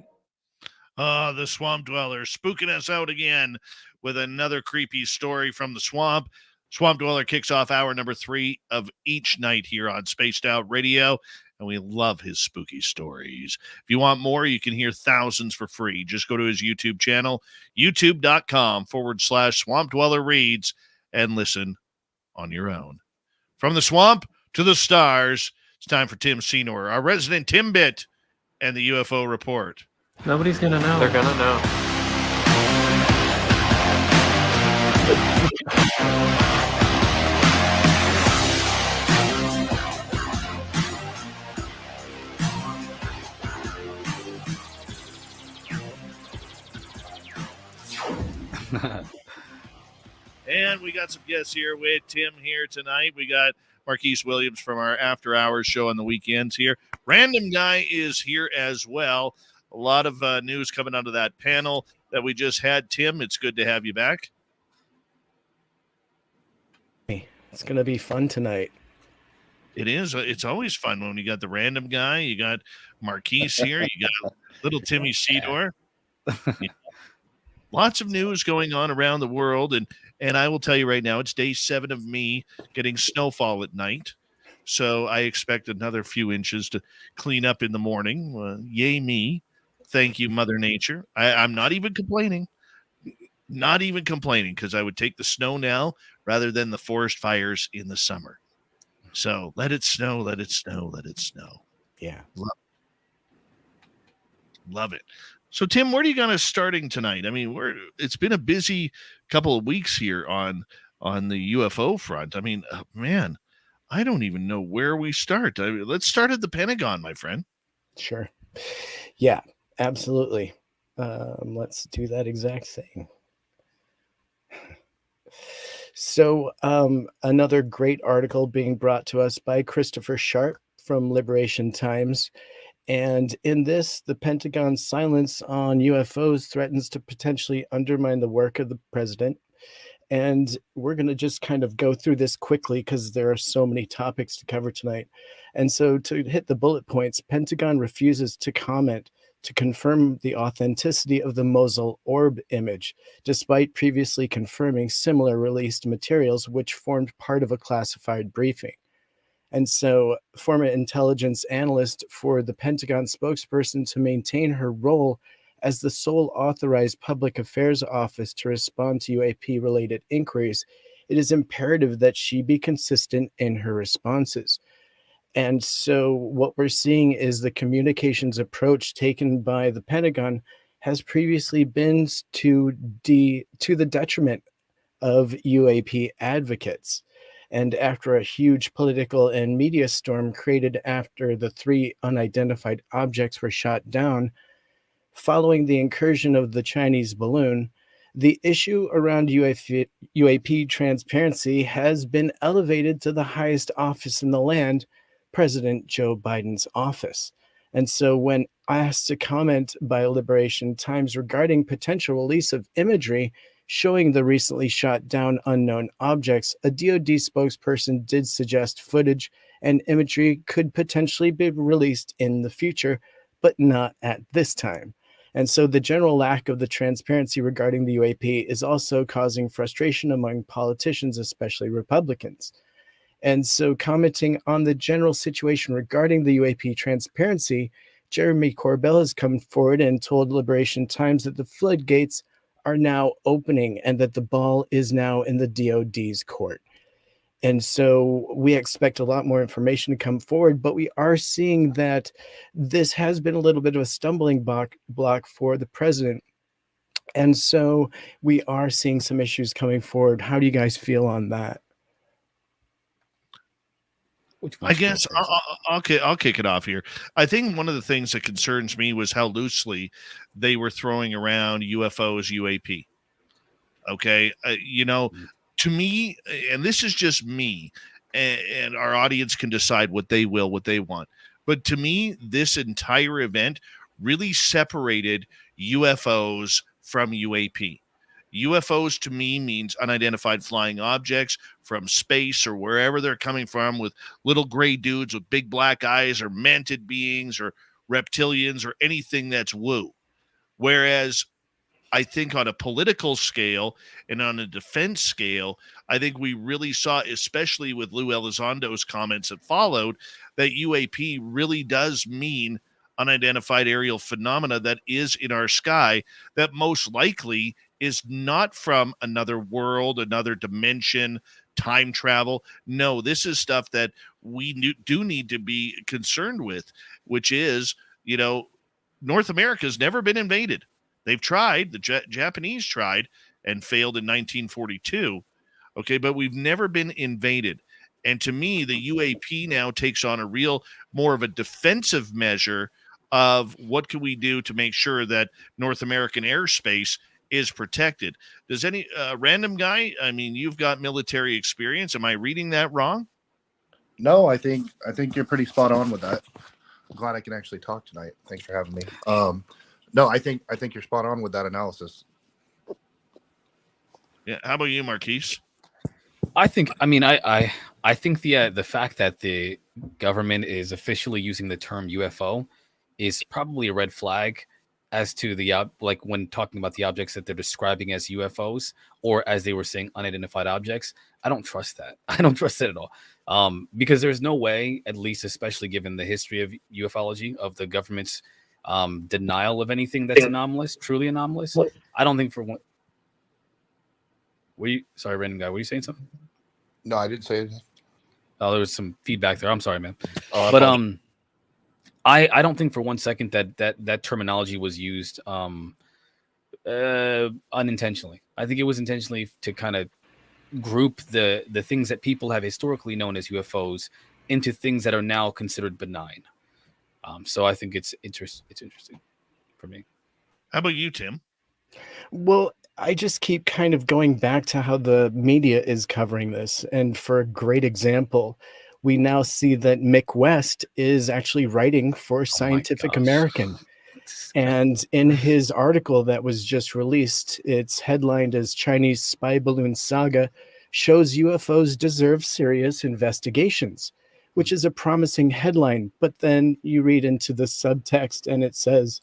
S2: The swamp dweller spooking us out again with another creepy story from the swamp. Swamp Dweller kicks off hour number 3 of each night here on Spaced Out Radio, and we love his spooky stories. If you want more, you can hear thousands for free. Just go to his YouTube channel, youtube.com/Swamp Dweller Reads, and listen on your own. From the swamp to the stars, it's time for Tim Senor, our resident Timbit, and the UFO report.
S13: Nobody's going to know.
S14: They're going to know.
S2: And we got some guests here with Tim here tonight. We got Marquise Williams from our After Hours show on the weekends here. Random Guy is here as well. A lot of news coming out of that panel that we just had. Tim, it's good to have you back.
S11: It's going to be fun tonight.
S2: It is. It's always fun when you got the random guy. You got Marquise here. You got little Timmy Sedor. Yeah. Lots of news going on around the world, and I will tell you right now, it's day 7 of me getting snowfall at night. So I expect another few inches to clean up in the morning. Yay me. Thank you, Mother Nature. I'm not even complaining. Not even complaining, because I would take the snow now rather than the forest fires in the summer. So let it snow, let it snow, let it snow.
S11: Yeah.
S2: Love it. So Tim, where are you going to starting tonight? I mean, it's been a busy couple of weeks here on the UFO front. I mean, man, I don't even know where we start. Let's start at the Pentagon, my friend.
S11: Sure. Yeah, absolutely. Let's do that exact thing. So another great article being brought to us by Christopher Sharp from Liberation Times. And in this, the Pentagon's silence on UFOs threatens to potentially undermine the work of the president. And we're going to just kind of go through this quickly because there are so many topics to cover tonight. And so to hit the bullet points, Pentagon refuses to comment to confirm the authenticity of the Mosul orb image, despite previously confirming similar released materials which formed part of a classified briefing. And so former intelligence analyst for the Pentagon spokesperson to maintain her role as the sole authorized public affairs office to respond to UAP-related inquiries, it is imperative that she be consistent in her responses. And so what we're seeing is the communications approach taken by the Pentagon has previously been to the detriment of UAP advocates. And after a huge political and media storm created after the 3 unidentified objects were shot down, following the incursion of the Chinese balloon, the issue around UAP transparency has been elevated to the highest office in the land, President Joe Biden's office. And so when asked to comment by Liberation Times regarding potential release of imagery showing the recently shot down unknown objects, a DoD spokesperson did suggest footage and imagery could potentially be released in the future, but not at this time. And so the general lack of the transparency regarding the UAP is also causing frustration among politicians, especially Republicans. And so commenting on the general situation regarding the UAP transparency, Jeremy Corbell has come forward and told Liberation Times that the floodgates are now opening and that the ball is now in the DoD's court. And so we expect a lot more information to come forward, but we are seeing that this has been a little bit of a stumbling block for the president. And so we are seeing some issues coming forward. How do you guys feel on that?
S2: I guess I'll kick it off here. I think one of the things that concerns me was how loosely they were throwing around UFOs, UAP. Okay. To me, and this is just me, and our audience can decide what they want. But to me, this entire event really separated UFOs from UAP. UFOs to me means unidentified flying objects from space or wherever they're coming from, with little gray dudes with big black eyes, or manted beings or reptilians or anything that's woo. Whereas I think on a political scale and on a defense scale, I think we really saw, especially with Lou Elizondo's comments that followed, that UAP really does mean unidentified aerial phenomena that is in our sky, that most likely is not from another world, another dimension, time travel. No, this is stuff that we do need to be concerned with, which is, North America's never been invaded. They've tried. The Japanese tried and failed in 1942. Okay, but we've never been invaded. And to me, the UAP now takes on a real, more of a defensive measure of what can we do to make sure that North American airspace is protected. Does any random guy, I mean, you've got military experience. Am I reading that wrong?
S13: No, I think you're pretty spot on with that. I'm glad I can actually talk tonight. Thanks for having me. No, I think you're spot on with that analysis.
S2: Yeah. How about you, Marquise?
S7: I think the fact that the government is officially using the term UFO is probably a red flag as to the like when talking about the objects that they're describing as UFOs, or as they were saying, unidentified objects. I don't trust that. I don't trust it at all. Because there's no way, at least especially given the history of ufology, of the government's denial of anything that's anomalous, truly anomalous. I don't think for one. Sorry, random guy, were you saying something?
S13: No, I didn't say anything.
S7: Oh, there was some feedback there. I'm sorry, man.
S13: But
S7: I don't think for 1 second that terminology was used unintentionally. I think it was intentionally to kind of group the things that people have historically known as UFOs into things that are now considered benign. So I think it's interesting for me.
S2: How about you, Tim?
S11: Well, I just keep kind of going back to how the media is covering this. And for a great example, we now see that Mick West is actually writing for Scientific American. And in his article that was just released, it's headlined as Chinese Spy Balloon Saga Shows UFOs Deserve Serious Investigations, which is a promising headline. But then you read into the subtext and it says,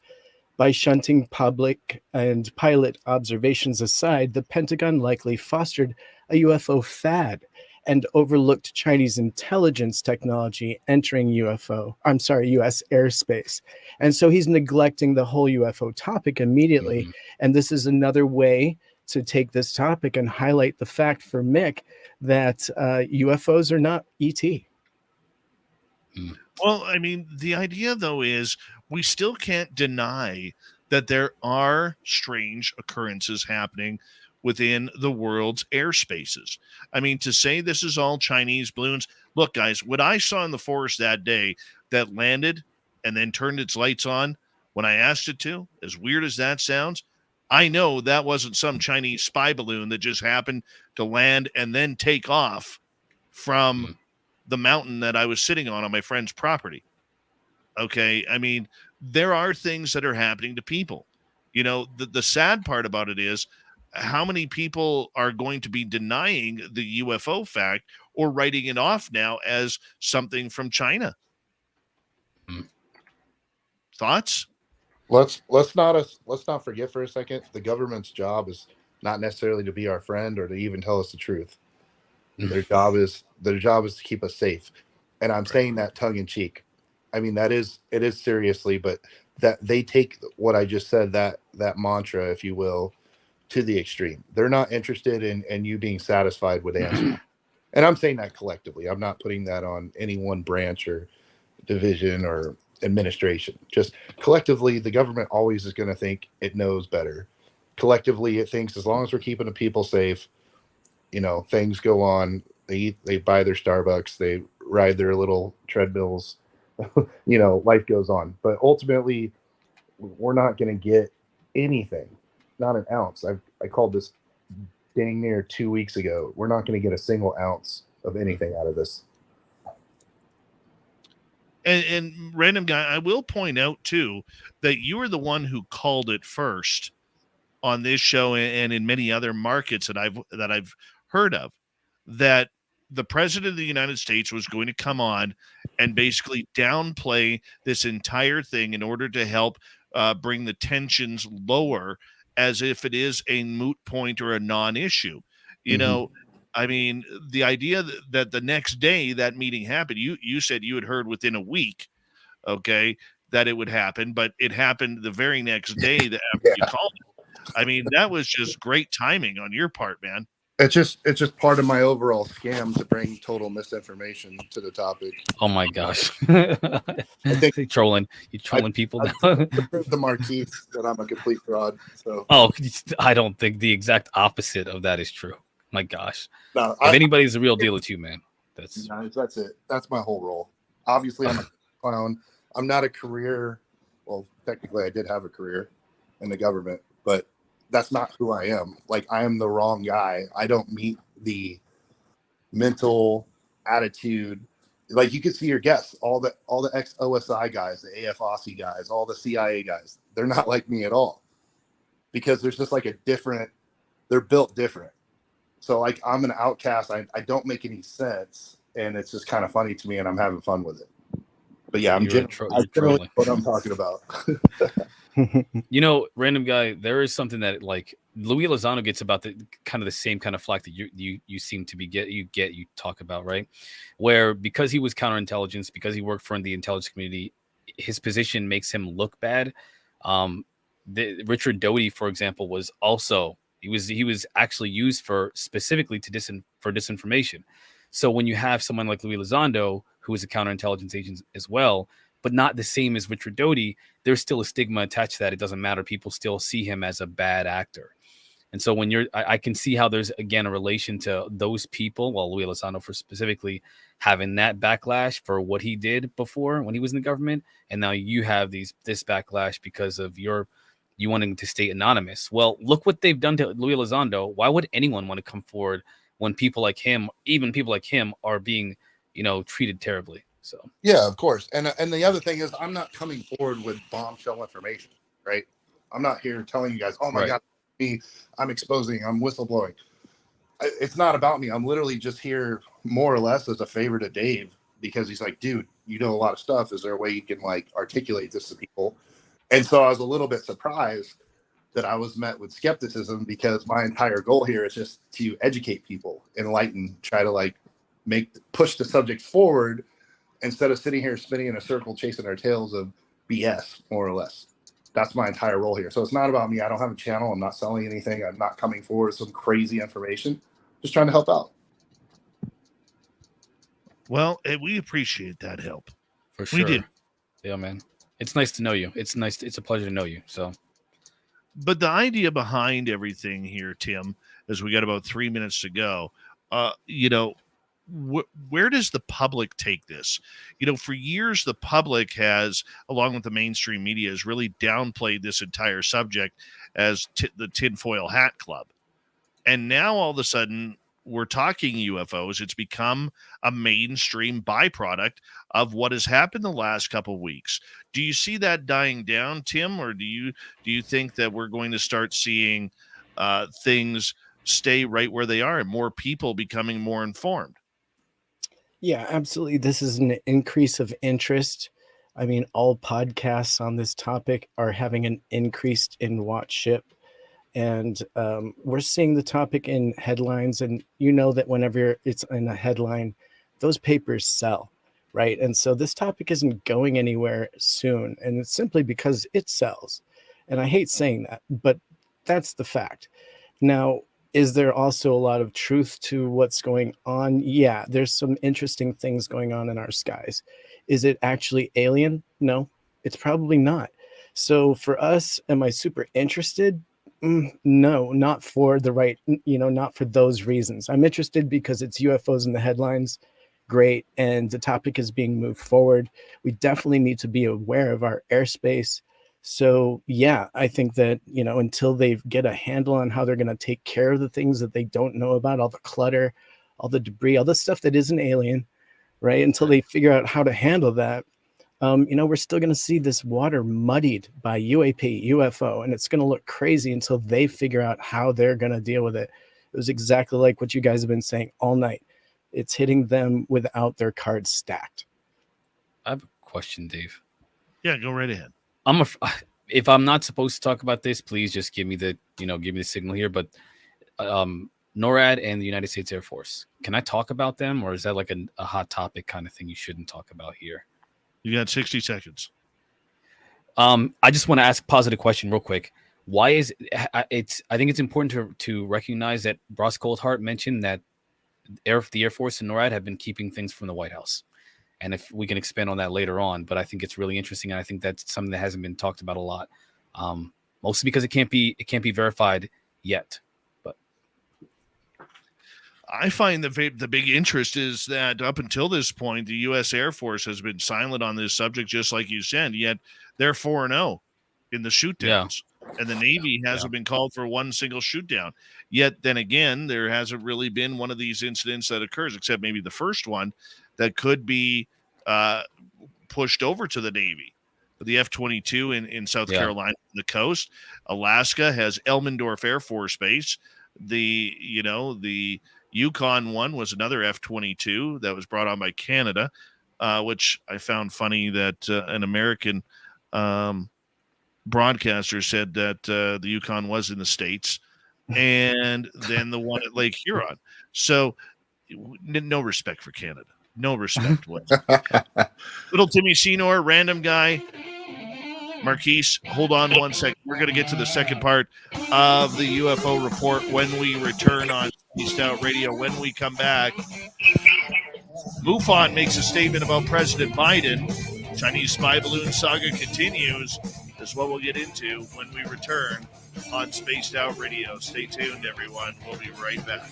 S11: by shunting public and pilot observations aside, the Pentagon likely fostered a UFO fad and overlooked Chinese intelligence technology entering U.S. airspace. And so he's neglecting the whole UFO topic immediately. Mm-hmm. And this is another way to take this topic and highlight the fact for Mick that UFOs are not ET.
S2: Well, I mean, the idea, though, is we still can't deny that there are strange occurrences happening within the world's airspaces. I mean, to say this is all Chinese balloons. Look, guys, what I saw in the forest that day that landed and then turned its lights on when I asked it to, as weird as that sounds, I know that wasn't some Chinese spy balloon that just happened to land and then take off from the mountain that I was sitting on my friend's property. Okay. I mean, there are things that are happening to people. You know, the sad part about it is how many people are going to be denying the UFO fact or writing it off now as something from China. Thoughts?
S13: Let's not forget for a second, the government's job is not necessarily to be our friend or to even tell us the truth. Their job is to keep us safe. And I'm saying that tongue in cheek. I mean, it is seriously, but that they take what I just said, that mantra, if you will, to the extreme. They're not interested in you being satisfied with answers. And I'm saying that collectively. I'm not putting that on any one branch or division or administration. Just collectively, the government always is going to think it knows better. Collectively, it thinks as long as we're keeping the people safe, you know, things go on. They eat, they buy their Starbucks, they ride their little treadmills. You know, life goes on. But ultimately, we're not going to get anything, not an ounce. I called this dang near 2 weeks ago. We're not going to get a single ounce of anything out of this.
S2: And random guy, I will point out too that you are the one who called it first on this show and in many other markets that I've heard of, that the president of the United States was going to come on and basically downplay this entire thing in order to help bring the tensions lower, as if it is a moot point or a non-issue. You know, I mean, the idea that the next day that meeting happened, you said you had heard within a week, okay, that it would happen, but it happened the very next day that after you called it. I mean, that was just great timing on your part, man.
S13: It's just part of my overall scam to bring total misinformation to the topic.
S7: Oh my gosh. I think you're trolling people now.
S13: The Marquise that I'm a complete fraud. So
S7: I don't think the exact opposite of that is true. My gosh.
S13: No,
S7: if anybody's the real deal, it's you, man. That's
S13: it. That's my whole role. Obviously, I'm a clown. I'm not a career. Well, technically, I did have a career in the government, but that's not who I am. Like, I am the wrong guy. I don't meet the mental attitude. Like, you can see your guests, all the ex-OSI guys, the AFOSI guys, all the CIA guys. They're not like me at all, because there's just like they're built different. So like I'm an outcast. I don't make any sense, and it's just kind of funny to me, and I'm having fun with it. But yeah,
S7: You're trolling.
S13: What I'm talking about.
S7: You know, random guy, there is something that like Louis Lozano gets about the kind of the same kind of flack that you seem to be you talk about, right? Where because he was counterintelligence, because he worked for the intelligence community, his position makes him look bad. Richard Doty, for example, was also he was actually used for specifically for disinformation. So when you have someone like Louis Lozano, who is a counterintelligence agent as well, but not the same as Richard Doty, there's still a stigma attached to that. It doesn't matter. People still see him as a bad actor. And so when I can see how there's, again, a relation to those people, well, Louis Lozano for specifically having that backlash for what he did before when he was in the government. And now you have this backlash because of you wanting to stay anonymous. Well, look what they've done to Louis Lozano. Why would anyone want to come forward when people like him, even people like him, are being, treated terribly? So
S13: yeah, of course. And the other thing is, I'm not coming forward with bombshell information, right? I'm not here telling you guys, oh my God, I'm exposing, I'm whistleblowing. It's not about me. I'm literally just here more or less as a favor to Dave, because he's like, dude, you know a lot of stuff. Is there a way you can like articulate this to people? And so I was a little bit surprised that I was met with skepticism, because my entire goal here is just to educate people, enlighten, try to like push the subject forward, instead of sitting here spinning in a circle chasing our tails of BS, more or less. That's my entire role here. So it's not about me. I don't have a channel. I'm not selling anything. I'm not coming forward with some crazy information. Just trying to help out.
S2: Well, we appreciate that help.
S7: For sure.
S2: We do.
S7: Yeah, man. It's nice to know you. It's a pleasure to know you. So,
S2: but the idea behind everything here, Tim, as we got about 3 minutes to go, where does the public take this? For years, the public has, along with the mainstream media, has really downplayed this entire subject as the tinfoil hat club. And now all of a sudden we're talking UFOs. It's become a mainstream byproduct of what has happened the last couple of weeks. Do you see that dying down, Tim? Or do you think that we're going to start seeing things stay right where they are and more people becoming more informed?
S11: Yeah, absolutely. This is an increase of interest. I mean, all podcasts on this topic are having an increase in watchship. And we're seeing the topic in headlines. And you know that whenever it's in a headline, those papers sell, right? And so this topic isn't going anywhere soon. And it's simply because it sells. And I hate saying that, but that's the fact. Now, is there also a lot of truth to what's going on? Yeah, there's some interesting things going on in our skies. Is it actually alien? No, it's probably not. So for us, am I super interested? No, not for the right, not for those reasons. I'm interested because it's UFOs in the headlines. Great. And the topic is being moved forward. We definitely need to be aware of our airspace. So, yeah, I think that, until they get a handle on how they're going to take care of the things that they don't know about, all the clutter, all the debris, all the stuff that isn't alien, right? Until they figure out how to handle that, we're still going to see this water muddied by UAP, UFO, and it's going to look crazy until they figure out how they're going to deal with it. It was exactly like what you guys have been saying all night. It's hitting them without their cards stacked.
S7: I have a question, Dave.
S2: Yeah, go right ahead.
S7: If I'm not supposed to talk about this, please just give me the signal here. But NORAD and the United States Air Force, can I talk about them, or is that like a hot topic kind of thing you shouldn't talk about here?
S2: You got 60 seconds.
S7: I just want to ask a positive question real quick. Why is I think it's important to recognize that Ross Coulthart mentioned that the Air Force and NORAD have been keeping things from the White House. And if we can expand on that later on, but I think it's really interesting. And I think that's something that hasn't been talked about a lot, mostly because it can't be verified yet. But
S2: I find the big interest is that up until this point, the U.S. Air Force has been silent on this subject, just like you said. Yet they're 4-0 in the shootdowns, and the Navy hasn't been called for one single shootdown. Yet then again, there hasn't really been one of these incidents that occurs, except maybe the first one that could be pushed over to the Navy. The F-22 in South Carolina, the coast. Alaska has Elmendorf Air Force Base. The Yukon one was another F-22 that was brought on by Canada, which I found funny that an American broadcaster said that the Yukon was in the States, and then the one at Lake Huron. So no respect for Canada. No respect whatsoever. Little Timmy Senor, random guy. Marquise, hold on one second. We're going to get to the second part of the UFO report when we return on Spaced Out Radio. When we come back, MUFON makes a statement about President Biden. Chinese spy balloon saga continues. Is what we'll get into when we return on Spaced Out Radio. Stay tuned, everyone. We'll be right back.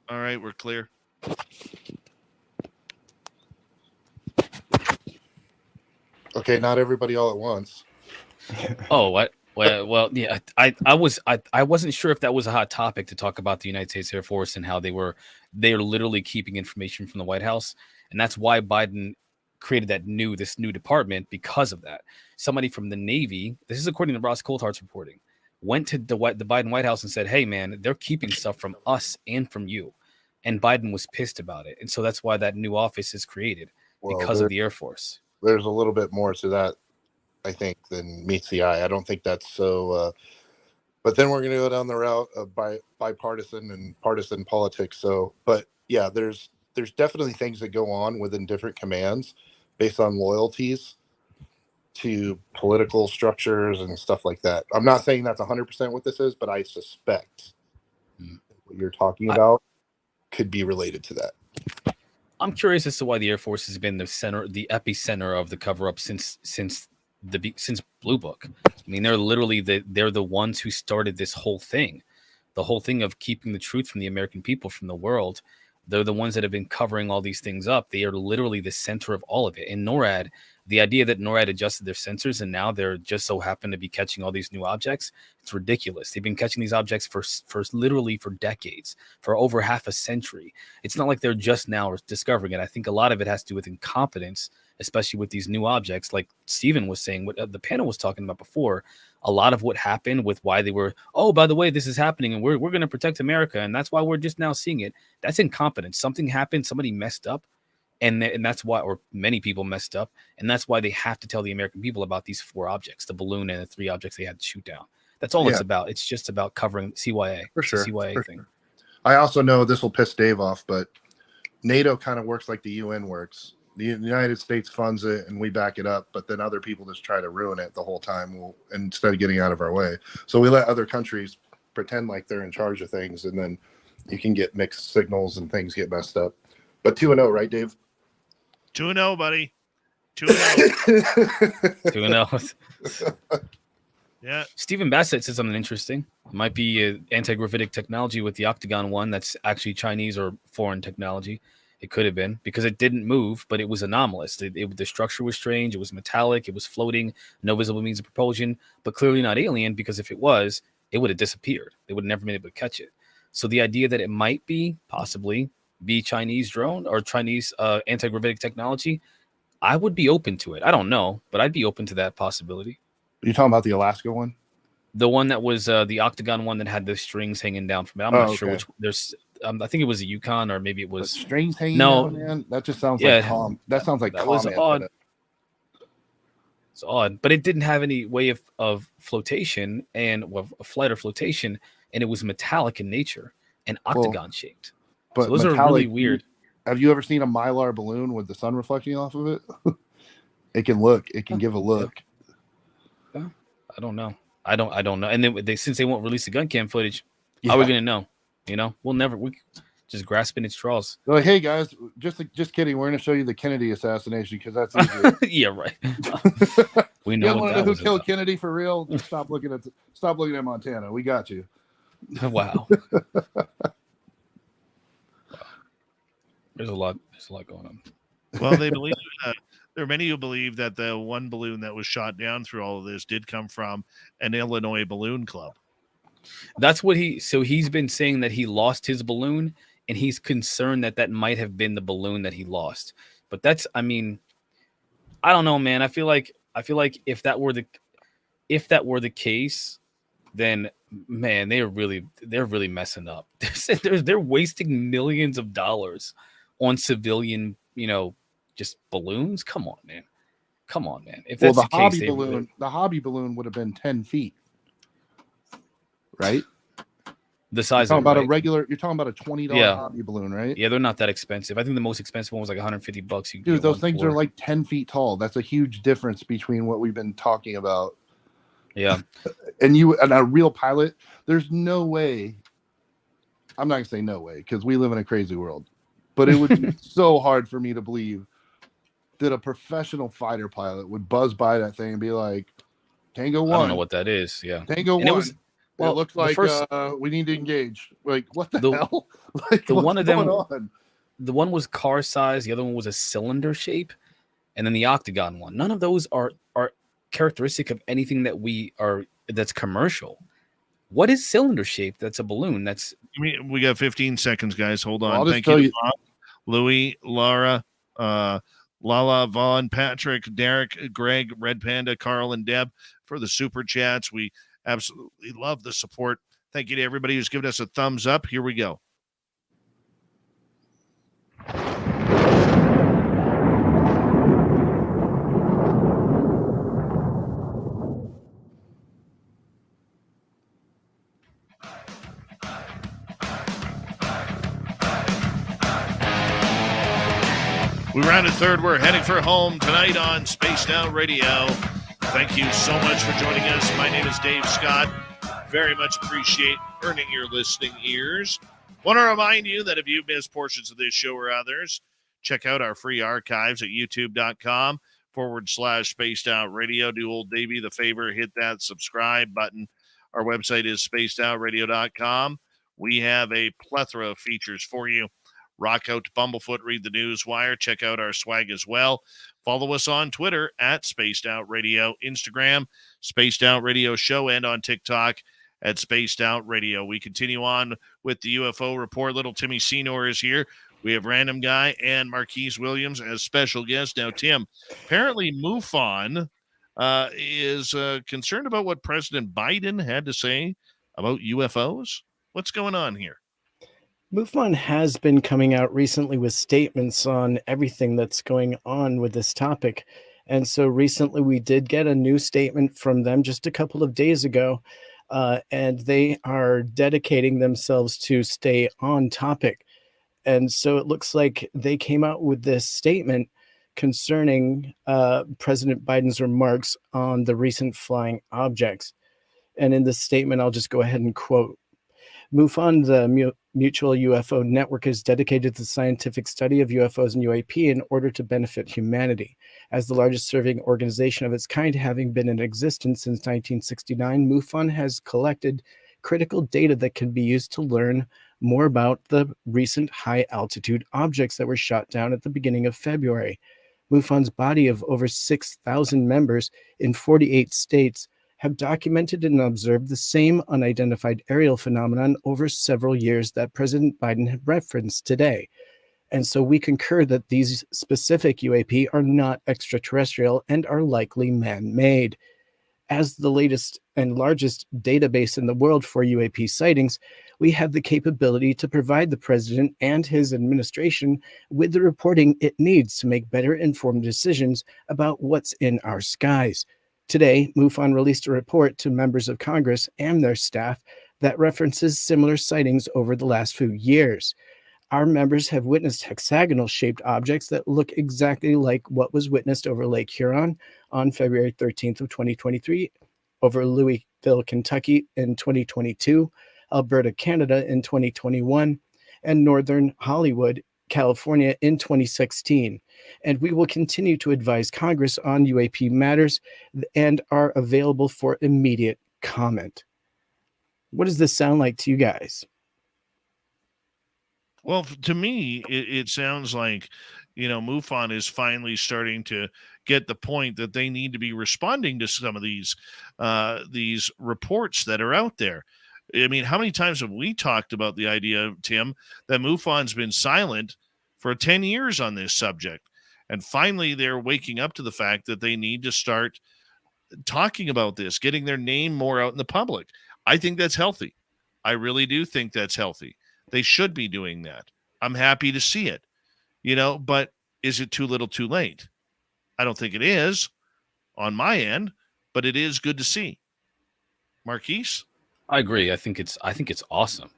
S2: All right, we're clear.
S13: Okay, not everybody all at once.
S7: Oh, what? Well, yeah. I wasn't sure if that was a hot topic to talk about the United States Air Force and how they're literally keeping information from the White House, and that's why Biden created this new department because of that. Somebody from the Navy, this is according to Ross Coulthart's reporting, went to the Biden White House and said, "Hey, man, they're keeping stuff from us and from you," and Biden was pissed about it, and so that's why that new office is created because of the Air Force.
S13: There's a little bit more to that, I think, than meets the eye. I don't think that's so. But then we're going to go down the route of bipartisan and partisan politics. So, but yeah, there's definitely things that go on within different commands based on loyalties to political structures and stuff like that. I'm not saying that's 100% what this is, but I suspect what you're talking about could be related to that.
S7: I'm curious as to why the Air Force has been the epicenter of the cover-up since Blue Book. I mean, they're literally they're the ones who started this whole thing, the whole thing of keeping the truth from the American people, from the world. They're the ones that have been covering all these things up. They are literally the center of all of it. And NORAD, the idea that NORAD adjusted their sensors and now they're just so happen to be catching all these new objects, it's ridiculous. They've been catching these objects for literally for decades, for over half a century. It's not like they're just now discovering it. I think a lot of it has to do with incompetence, especially with these new objects. Like Stephen was saying, what the panel was talking about before, a lot of what happened with why they were, oh, by the way, this is happening and we're going to protect America. And that's why we're just now seeing it. That's incompetence. Something happened. Somebody messed up. And that's why, or many people messed up. And that's why they have to tell the American people about these 4 objects, the balloon and the 3 objects they had to shoot down. That's all it's about. It's just about covering CYA.
S13: For sure.
S7: It's a CYA thing.
S13: Sure. I also know this will piss Dave off, but NATO kind of works like the UN works. The United States funds it and we back it up, but then other people just try to ruin it the whole time instead of getting out of our way. So we let other countries pretend like they're in charge of things, and then you can get mixed signals and things get messed up. But 2-0, right, Dave?
S2: 2-0, buddy. 2-0.
S7: 2-0.
S2: Yeah.
S7: Stephen Bassett said something interesting. It might be anti-gravitic technology with the Octagon one that's actually Chinese or foreign technology. It could have been because it didn't move, but it was anomalous. The structure was strange. It was metallic. It was floating. No visible means of propulsion, but clearly not alien, because if it was, it would have disappeared. They would have never been able to catch it. So the idea that it might possibly be Chinese drone or Chinese anti-gravitic technology, I would be open to it. I don't know, but I'd be open to that possibility.
S13: Are you talking about the Alaska one?
S7: The one that was the Octagon one that had the strings hanging down from it. I'm not sure which. There's, I think it was a Yukon, or maybe it was
S13: strings hanging down. Man, that just sounds like calm. That sounds like
S7: that was odd. It's odd, but it didn't have any way of flotation and flight or flotation, and it was metallic in nature and octagon shaped.
S13: But
S7: so those are really weird.
S13: Have you ever seen a Mylar balloon with the sun reflecting off of it? It can give a look.
S7: Yeah. I don't know. I don't know. And then since they won't release the gun cam footage, how are we gonna know? We'll never. We just grasping at straws.
S13: They're like, hey guys, just kidding. We're gonna show you the Kennedy assassination because that's easier.
S7: Yeah, right. We know
S13: who killed Kennedy for real. Stop looking at Montana. We got you.
S7: Wow. There's a lot going on.
S2: Well, they believe there are many who believe that the one balloon that was shot down through all of this did come from an Illinois balloon club.
S7: That's what he's been saying, that he lost his balloon, and he's concerned that might have been the balloon that he lost. But I don't know, man. I feel like I feel like if that were the case, then man, they're really messing up. They're wasting millions of dollars on civilian, just balloons. Come on, man. If
S13: Well,
S7: that's the case,
S13: the hobby balloon would have been 10 feet, right?
S7: The size
S13: You're
S7: of
S13: talking
S7: it, right?
S13: you're talking about a $20 hobby balloon, right?
S7: Yeah, they're not that expensive. I think the most expensive one was like $150.
S13: Dude, those things are like 10 feet tall. That's a huge difference between what we've been talking about.
S7: Yeah.
S13: And a real pilot, there's no way. I'm not gonna say no way because we live in a crazy world, but it would be so hard for me to believe that a professional fighter pilot would buzz by that thing and be like, Tango 1.
S7: I don't know what that is. Yeah.
S13: Tango
S7: And
S13: 1. It looks like we need to engage. Like, what the hell? Like,
S7: the one
S13: what's
S7: of them,
S13: going on?
S7: The one was car size. The other one was a cylinder shape, and then the octagon one. None of those are characteristic of anything that's commercial. What is cylinder shape? That's a balloon.
S2: We got 15 seconds, guys. Hold on.
S13: Well,
S2: Thank you, Bob, Louis, Laura, Lala, Vaughn, Patrick, Derek, Greg, Red Panda, Carl, and Deb for the super chats. We absolutely love the support. Thank you to everybody who's given us a thumbs up. Here we go. We rounded third. We're heading for home tonight on Spaced Out Radio. Thank you so much for joining us. My name is Dave Scott. Very much appreciate earning your listening ears. Want to remind you that if you missed portions of this show or others, check out our free archives at youtube.com/Spaced Out Radio. Do old Davey the favor, hit that subscribe button. Our website is spacedoutradio.com. We have a plethora of features for you. Rock out to Bumblefoot, read the news wire, check out our swag as well. Follow us on Twitter at Spaced Out Radio, Instagram, Spaced Out Radio Show, and on TikTok at Spaced Out Radio. We continue on with the UFO report. Little Timmy Senor is here. We have Random Guy and Marquise Williams as special guests. Now, Tim, apparently MUFON is concerned about what President Biden had to say about UFOs. What's going on here?
S11: MUFON has been coming out recently with statements on everything that's going on with this topic. And so recently we did get a new statement from them just a couple of days ago, and they are dedicating themselves to stay on topic. And so it looks like they came out with this statement concerning President Biden's remarks on the recent flying objects. And in this statement, I'll just go ahead and quote, MUFON, the Mutual UFO Network, is dedicated to the scientific study of UFOs and UAP in order to benefit humanity. As the largest serving organization of its kind, having been in existence since 1969, MUFON has collected critical data that can be used to learn more about the recent high-altitude objects that were shot down at the beginning of February. MUFON's body of over 6,000 members in 48 states have documented and observed the same unidentified aerial phenomenon over several years that President Biden had referenced today. And so we concur that these specific UAP are not extraterrestrial and are likely man-made. As the latest and largest database in the world for UAP sightings, we have the capability to provide the president and his administration with the reporting it needs to make better informed decisions about what's in our skies. Today, MUFON released a report to members of Congress and their staff that references similar sightings over the last few years. Our members have witnessed hexagonal-shaped objects that look exactly like what was witnessed over Lake Huron on February 13th of 2023, over Louisville, Kentucky in 2022, Alberta, Canada in 2021, and Northern Hollywood, California in 2016. And we will continue to advise Congress on UAP matters and are available for immediate comment. What does this sound like to you guys?
S2: Well, to me, it sounds like, MUFON is finally starting to get the point that they need to be responding to some of these reports that are out there. I mean, how many times have we talked about the idea, Tim, that MUFON's been silent for 10 years on this subject? And finally, they're waking up to the fact that they need to start talking about this, getting their name more out in the public. I think that's healthy. I really do think that's healthy. They should be doing that. I'm happy to see it, but is it too little too late? I don't think it is on my end, but it is good to see. Marquise?
S7: I agree. I think it's awesome.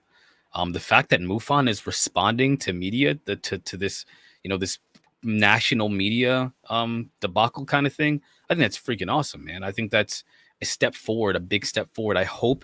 S7: The fact that MUFON is responding to media, to this, this national media debacle kind of thing, I think that's freaking awesome, man. I think that's a step forward, a big step forward. I hope,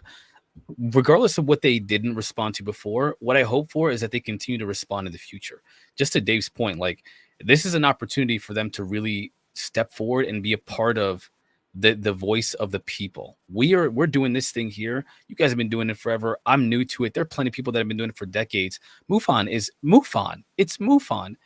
S7: regardless of what they didn't respond to before, what I hope for is that they continue to respond in the future. Just to Dave's point, like, this is an opportunity for them to really step forward and be a part of the voice of the people. We're doing this thing here. You guys have been doing it forever. I'm new to it. There are plenty of people that have been doing it for decades. MUFON is MUFON. It's MUFON.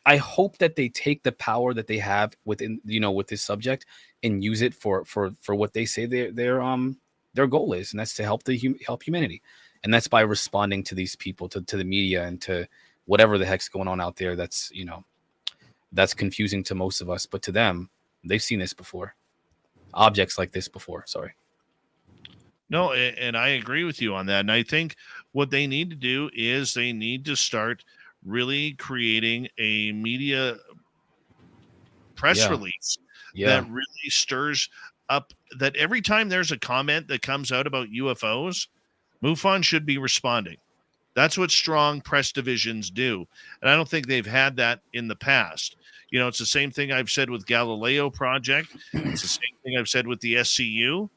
S7: I hope that they take the power that they have within, with this subject and use it for what they say their goal is, and that's to help help humanity. And that's by responding to these people, to the media, and to whatever the heck's going on out there. That's confusing to most of us, but to them, they've seen this before. Objects like this before. Sorry.
S2: No, and I agree with you on that. And I think what they need to do is they need to start really creating a media press release that really stirs up, that every time there's a comment that comes out about UFOs, MUFON should be responding. That's what strong press divisions do. And I don't think they've had that in the past. It's the same thing I've said with Galileo Project. It's the same thing I've said with the SCU.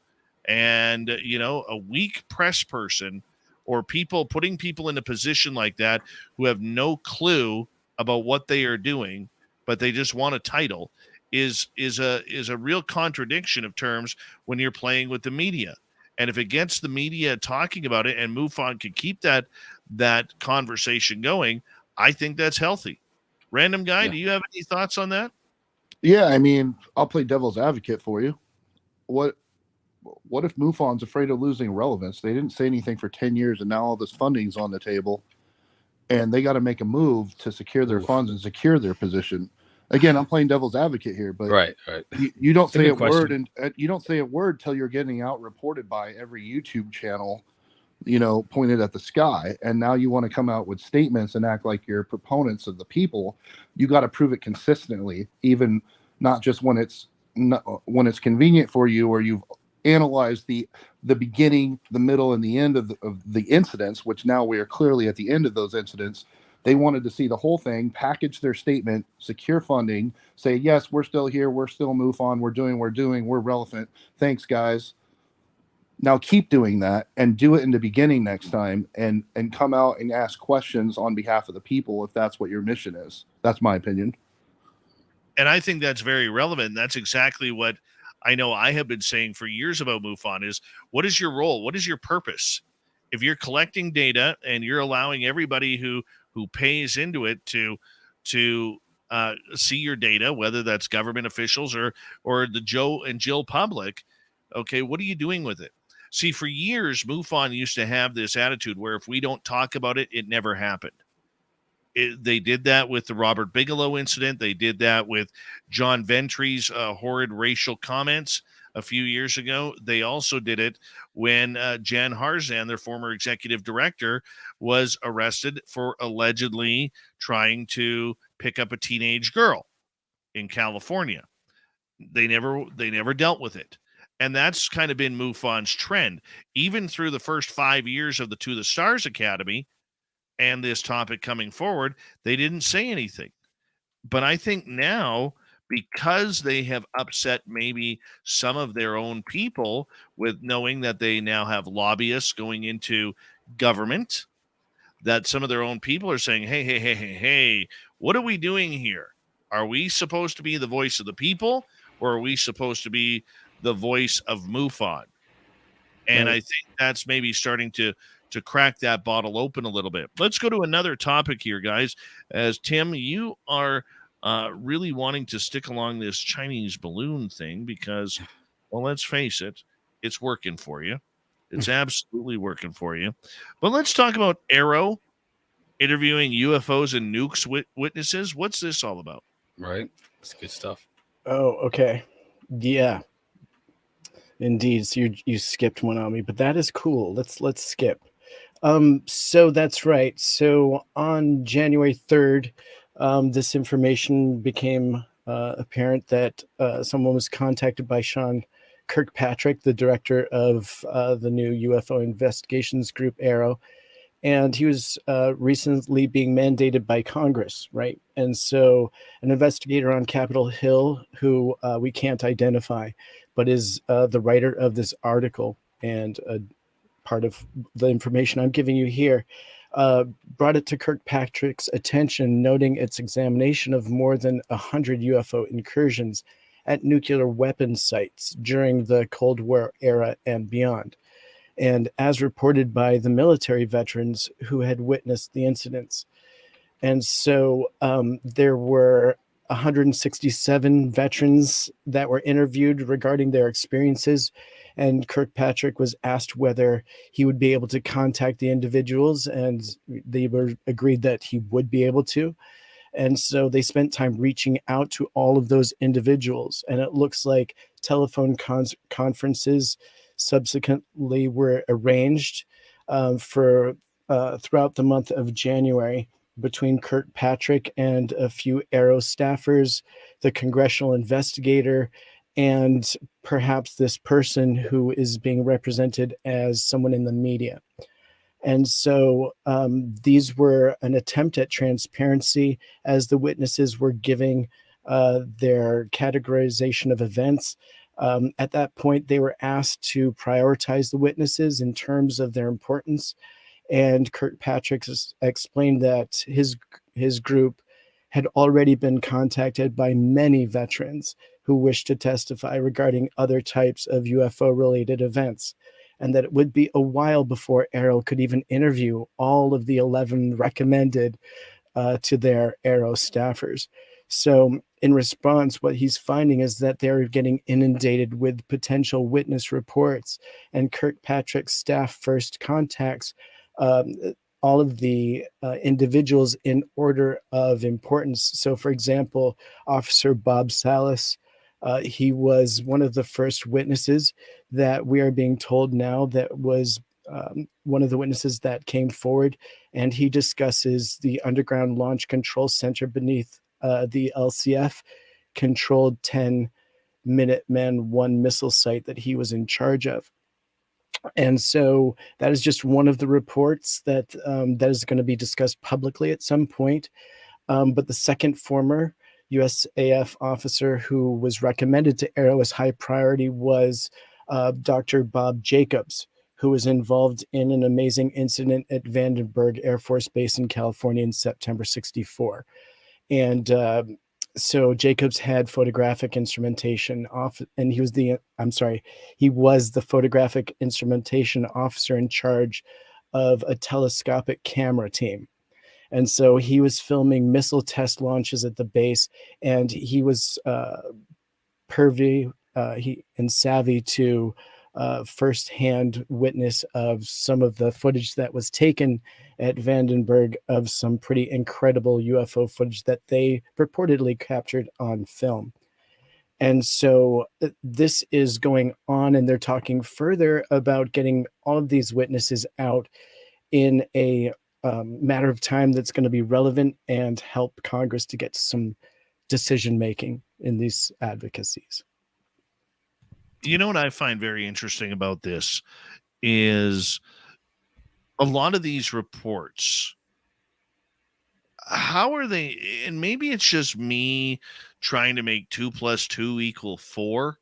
S2: And, a weak press person or putting people in a position like that who have no clue about what they are doing, but they just want a title, is a real contradiction of terms when you're playing with the media. And if it gets the media talking about it and MUFON can keep that conversation going, I think that's healthy. Random guy, do you have any thoughts on that?
S13: Yeah, I mean, I'll play devil's advocate for you. What if MUFON's afraid of losing relevance? They didn't say anything for 10 years, and now all this funding's on the table, and they got to make a move to secure their funds and secure their position. Again, I'm playing devil's advocate here, but
S7: right.
S13: You don't say a word, and you don't say a word till you're getting out reported by every YouTube channel, pointed at the sky. And now you want to come out with statements and act like you're proponents of the people. You got to prove it consistently, even not just when it's convenient for you, or you've analyzed the beginning, the middle, and the end of the incidents, which now we are clearly at the end of those incidents. They wanted to see the whole thing, package their statement, secure funding, say, yes, we're still here, we're still MUFON, we're relevant. Thanks, guys. Now keep doing that and do it in the beginning next time, and come out and ask questions on behalf of the people if that's what your mission is. That's my opinion.
S2: And I think that's very relevant. That's exactly what I know I have been saying for years about MUFON is, what is your role? What is your purpose? If you're collecting data and you're allowing everybody who pays into it to see your data, whether that's government officials or the Joe and Jill public, okay, what are you doing with it? See, for years, MUFON used to have this attitude where if we don't talk about it, it never happened. They did that with the Robert Bigelow incident. They did that with John Ventry's horrid racial comments a few years ago. They also did it when Jan Harzan, their former executive director, was arrested for allegedly trying to pick up a teenage girl in California. They never dealt with it. And that's kind of been MUFON's trend. Even through the first 5 years of the To the Stars Academy and this topic coming forward, they didn't say anything. But I think now, because they have upset maybe some of their own people with knowing that they now have lobbyists going into government, that some of their own people are saying, hey, what are we doing here? Are we supposed to be the voice of the people, or are we supposed to be the voice of MUFON? And I think that's maybe starting to crack that bottle open a little bit. Let's go to another topic here, guys. As Tim, you are really wanting to stick along this Chinese balloon thing because, well, let's face it, it's working for you. It's absolutely working for you. But let's talk about AARO interviewing UFOs and Nukes witnesses. What's this all about?
S7: Right. It's good stuff.
S11: Oh, okay. Yeah, indeed. So you skipped one on me, but that is cool. Let's skip. So that's right. So on January 3rd, this information became apparent that someone was contacted by Sean Kirkpatrick, the director of the new UFO investigations group, AARO, and he was recently being mandated by Congress, right? And so an investigator on Capitol Hill, who we can't identify, but is the writer of this article and part of the information I'm giving you here, brought it to Kirkpatrick's attention, noting its examination of more than 100 UFO incursions at nuclear weapons sites during the Cold War era and beyond, and as reported by the military veterans who had witnessed the incidents. And so there were 167 veterans that were interviewed regarding their experiences. And Kirkpatrick was asked whether he would be able to contact the individuals, and they were agreed that he would be able to. And so they spent time reaching out to all of those individuals. And it looks like telephone conferences subsequently were arranged for throughout the month of January between Kirkpatrick and a few AARO staffers, the congressional investigator, and perhaps this person who is being represented as someone in the media. And so these were an attempt at transparency as the witnesses were giving their categorization of events. At that point, they were asked to prioritize the witnesses in terms of their importance. And Kirkpatrick explained that his group had already been contacted by many veterans who wished to testify regarding other types of UFO-related events, and that it would be a while before AARO could even interview all of the 11 recommended to their AARO staffers. So in response, what he's finding is that they're getting inundated with potential witness reports, and Kirkpatrick's staff first contacts all of the individuals in order of importance. So for example, Officer Bob Salas, he was one of the first witnesses that we are being told now that was one of the witnesses that came forward, and he discusses the underground launch control center beneath the LCF controlled 10 Minuteman 1 missile site that he was in charge of. And so that is just one of the reports that that is going to be discussed publicly at some point. But the second former USAF officer who was recommended to AARO as high priority was Dr. Bob Jacobs, who was involved in an amazing incident at Vandenberg Air Force Base in California in September '64. And so Jacobs had photographic instrumentation off, and he was the photographic instrumentation officer in charge of a telescopic camera team. And so he was filming missile test launches at the base, and he was savvy to firsthand witness of some of the footage that was taken at Vandenberg of some pretty incredible UFO footage that they purportedly captured on film. And so this is going on, and they're talking further about getting all of these witnesses out in a matter of time that's going to be relevant and help Congress to get some decision making in these advocacies.
S2: You know what I find very interesting about this is a lot of these reports, how are they, and maybe it's just me trying to make 2 + 2 = 4.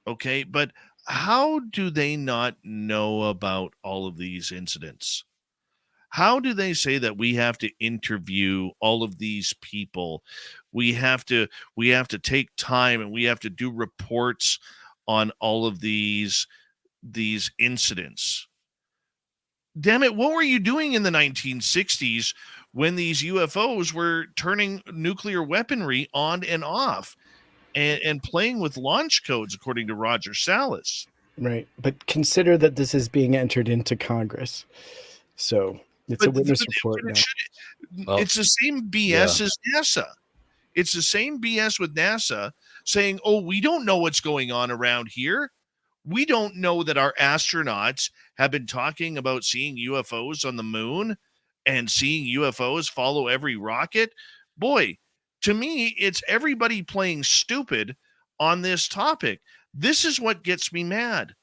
S2: Okay, but how do they not know about all of these incidents? How do they say that we have to interview all of these people? We have to take time, and we have to do reports on all of these incidents. Damn it, what were you doing in the 1960s when these UFOs were turning nuclear weaponry on and off and playing with launch codes, according to Roger Salas?
S11: Right. But consider that this is being entered into Congress. So it's a witness report now.
S2: It's the same BS as NASA. It's the same BS with NASA saying, oh, we don't know what's going on around here. We don't know that our astronauts have been talking about seeing UFOs on the moon and seeing UFOs follow every rocket. Boy, to me, it's everybody playing stupid on this topic. This is what gets me mad.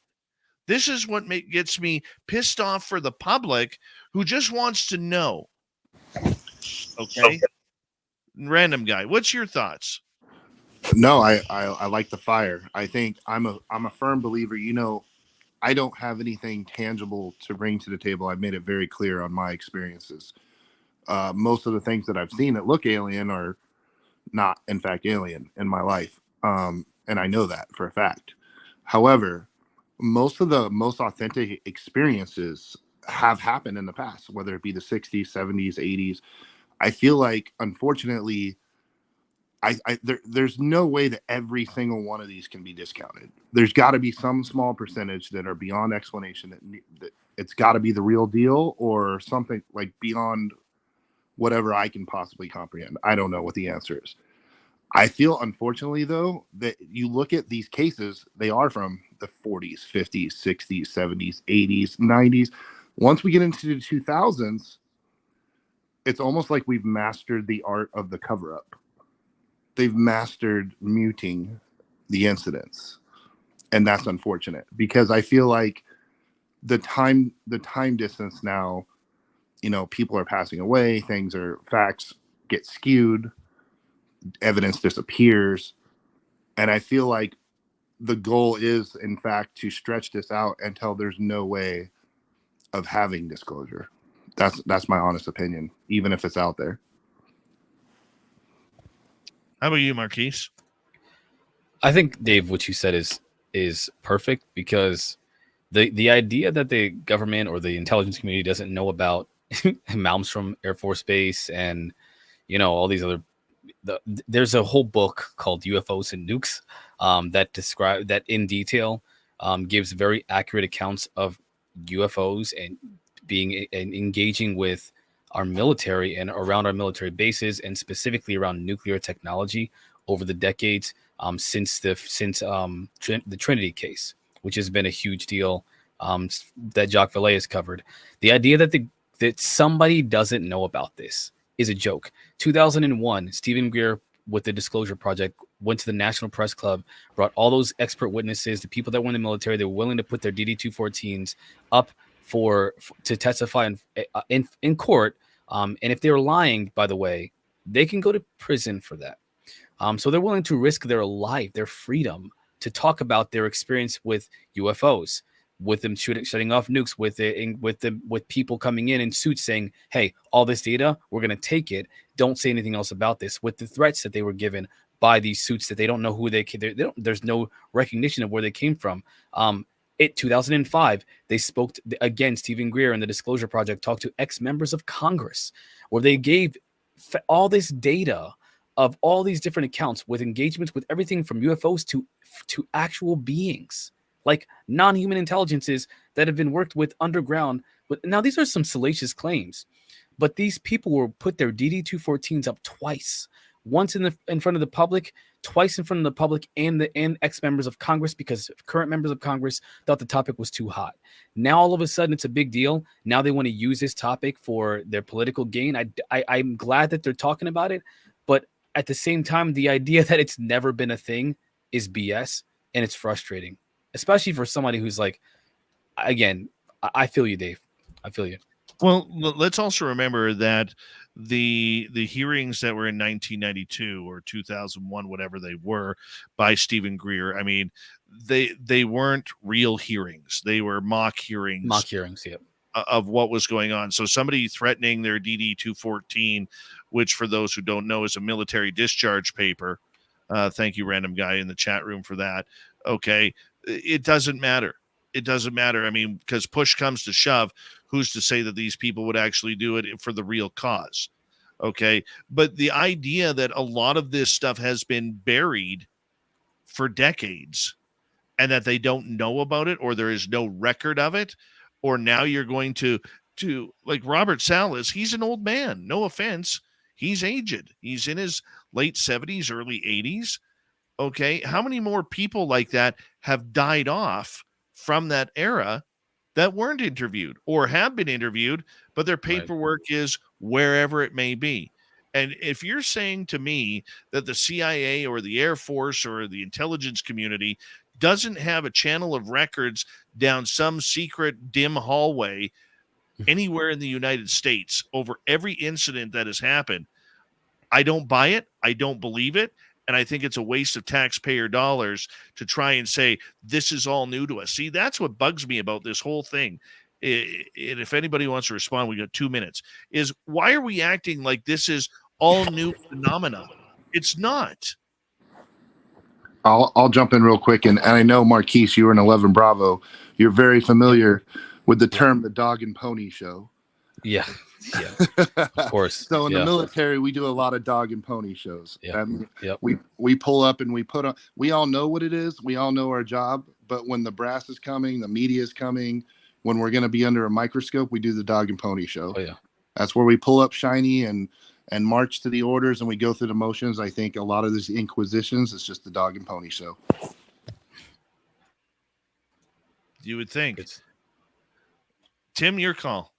S2: This is what gets me pissed off for the public who just wants to know. Okay. Random guy, what's your thoughts?
S13: No, I like the fire. I think I'm a firm believer. I don't have anything tangible to bring to the table. I've made it very clear on my experiences. Most of the things that I've seen that look alien are not, in fact, alien in my life. And I know that for a fact. However, most of the most authentic experiences have happened in the past, whether it be the 60s, 70s, 80s. I feel like, unfortunately, there's no way that every single one of these can be discounted. There's got to be some small percentage that are beyond explanation, that it's got to be the real deal or something like beyond whatever I can possibly comprehend. I don't know what the answer is. I feel, unfortunately, though, that you look at these cases, they are from the 40s, 50s, 60s, 70s, 80s, 90s. Once we get into the 2000s, it's almost like we've mastered the art of the cover-up. They've mastered muting the incidents. And that's unfortunate because I feel like the time distance now, people are passing away, facts get skewed, evidence disappears. And I feel like the goal is, in fact, to stretch this out until there's no way of having disclosure. That's my honest opinion, even if it's out there.
S2: How about you, Marquise?
S7: I think, Dave, what you said is perfect because the idea that the government or the intelligence community doesn't know about Malmstrom Air Force Base and all these other. There's a whole book called UFOs and Nukes that describe that in detail, gives very accurate accounts of UFOs and being and engaging with our military and around our military bases, and specifically around nuclear technology over the decades since the Trinity case, which has been a huge deal that Jacques Vallée has covered. The idea that somebody doesn't know about this is a joke. 2001, Stephen Greer with the Disclosure Project went to the National Press Club, brought all those expert witnesses, the people that were in the military. They were willing to put their DD-214s up to testify in court. And if they were lying, by the way, they can go to prison for that. So they're willing to risk their life, their freedom, to talk about their experience with UFOs, with them shutting off nukes, with people coming in suits saying, "Hey, all this data, we're going to take it. Don't say anything else about this." With the threats that they were given by these suits that they don't know who there's no recognition of where they came from. In 2005, they spoke again. Stephen Greer and the Disclosure Project talked to ex-members of Congress, where they gave all this data of all these different accounts with engagements with everything from UFOs to actual beings, like non-human intelligences that have been worked with underground. But now these are some salacious claims, but these people will put their DD-214s up twice, once in front of the public, twice in front of the public and ex-members of Congress, because current members of Congress thought the topic was too hot. Now all of a sudden it's a big deal. Now they want to use this topic for their political gain. I'm glad that they're talking about it, but at the same time, the idea that it's never been a thing is BS, and it's frustrating, especially for somebody who's like, again, I feel you, Dave. I feel you.
S2: Well, let's also remember that the hearings that were in 1992 or 2001, whatever they were, by Stephen Greer, I mean, they weren't real hearings. They were mock hearings.
S7: Mock hearings, yeah.
S2: Of what was going on. So somebody threatening their DD-214, which for those who don't know is a military discharge paper. Thank you, random guy in the chat room, for that. Okay. It doesn't matter. It doesn't matter. I mean, because push comes to shove, who's to say that these people would actually do it for the real cause? Okay. But the idea that a lot of this stuff has been buried for decades and that they don't know about it, or there is no record of it, or now you're going to like Robert Salas, he's an old man, no offense. He's aged. He's in his late 70s, early 80s. Okay. How many more people like that have died off from that era that weren't interviewed or have been interviewed, but their paperwork is wherever it may be? And if you're saying to me that the CIA or the Air Force or the intelligence community doesn't have a channel of records down some secret dim hallway anywhere in the United States over every incident that has happened, I don't buy it. I don't believe it. And I think it's a waste of taxpayer dollars to try and say this is all new to us. See, that's what bugs me about this whole thing. And if anybody wants to respond, we got 2 minutes. Is why are we acting like this is all new phenomena? It's not.
S13: I'll jump in real quick, and I know Marquise, you were in 11 Bravo. You're very familiar with the term the dog and pony show.
S7: Yeah, of course.
S13: So in the military, we do a lot of dog and pony shows.
S7: Yeah.
S13: We pull up and we put on. We all know what it is. We all know our job. But when the brass is coming, the media is coming, when we're going to be under a microscope, we do the dog and pony show.
S7: Oh yeah,
S13: that's where we pull up shiny and march to the orders, and we go through the motions. I think a lot of these inquisitions, it's just the dog and pony show.
S2: You would think. Tim, your call.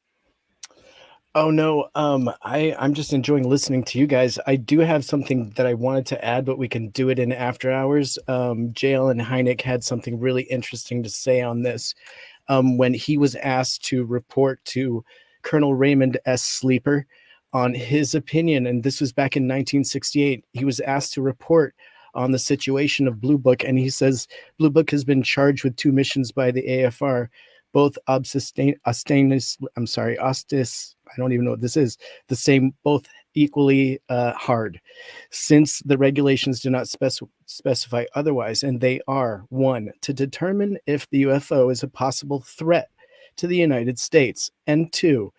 S11: Oh no, I'm just enjoying listening to you guys. I do have something that I wanted to add, but we can do it in after hours. JL and Hynek had something really interesting to say on this. When he was asked to report to Colonel Raymond S. Sleeper on his opinion, and this was back in 1968, he was asked to report on the situation of Blue Book, and he says Blue Book has been charged with 2 missions by the AFR, both I don't even know what this is, the same, both equally hard, since the regulations do not specify otherwise, and they are: 1, to determine if the UFO is a possible threat to the United States, and 2,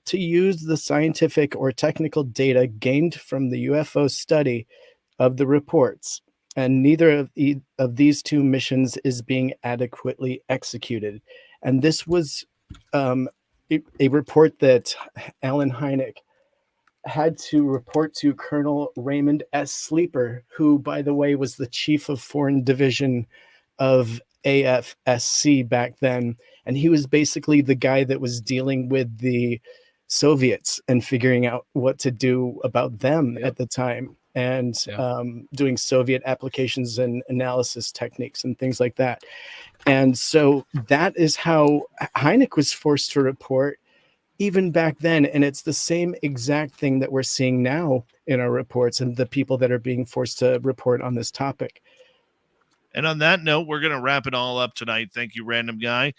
S11: to use the scientific or technical data gained from the UFO study of the reports, and neither of these 2 missions is being adequately executed. And this was a report that Alan Hynek had to report to Colonel Raymond S. Sleeper, who, by the way, was the chief of foreign division of AFSC back then. And he was basically the guy that was dealing with the Soviets and figuring out what to do about them at the time, and doing Soviet applications and analysis techniques and things like that. And so that is how Hynek was forced to report even back then. And it's the same exact thing that we're seeing now in our reports and the people that are being forced to report on this topic.
S2: And on that note, we're going to wrap it all up tonight. Thank you, Random Guy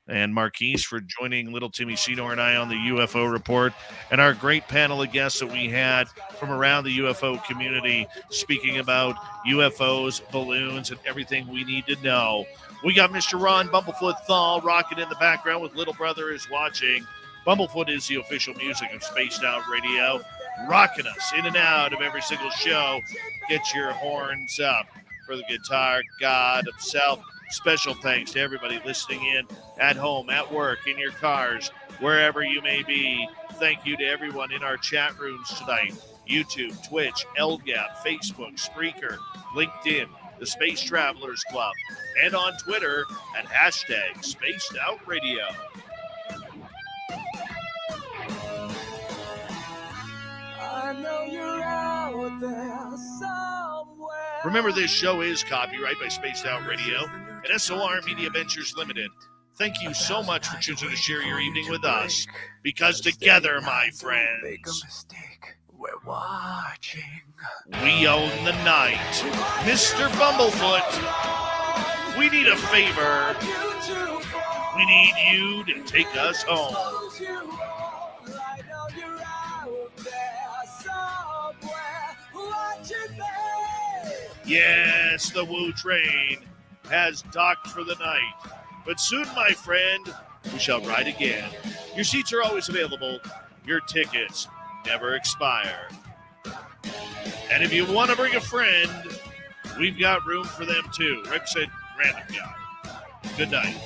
S2: and Marquise, for joining little Timmy Senor and I on the UFO Report, and our great panel of guests that we had from around the UFO community speaking about UFOs, balloons, and everything we need to know. We got Mr. Ron Bumblefoot Thal rocking in the background with Little Brother Is Watching. Bumblefoot is the official music of Spaced Out Radio, rocking us in and out of every single show. Get your horns up for the guitar god himself. Special thanks to everybody listening in at home, at work, in your cars, wherever you may be. Thank you to everyone in our chat rooms tonight. YouTube, Twitch, LGAP, Facebook, Spreaker, LinkedIn, the Space Travelers Club, and on Twitter at hashtag Spaced Out Radio. I know you're out there somewhere. Remember, this show is copyright by Spaced Out Radio and SOR Media Ventures Limited. Thank you so much for choosing to share your evening with us, because together, my friends, we're watching. We own the night. Mr. Bumblefoot, we need a favor. We need you to take us home. Yes, the Woo train has docked for the night. But soon, my friend, we shall ride again. Your seats are always available. Your tickets never expire. And if you want to bring a friend, we've got room for them too. Rick said, Random Guy. Good night.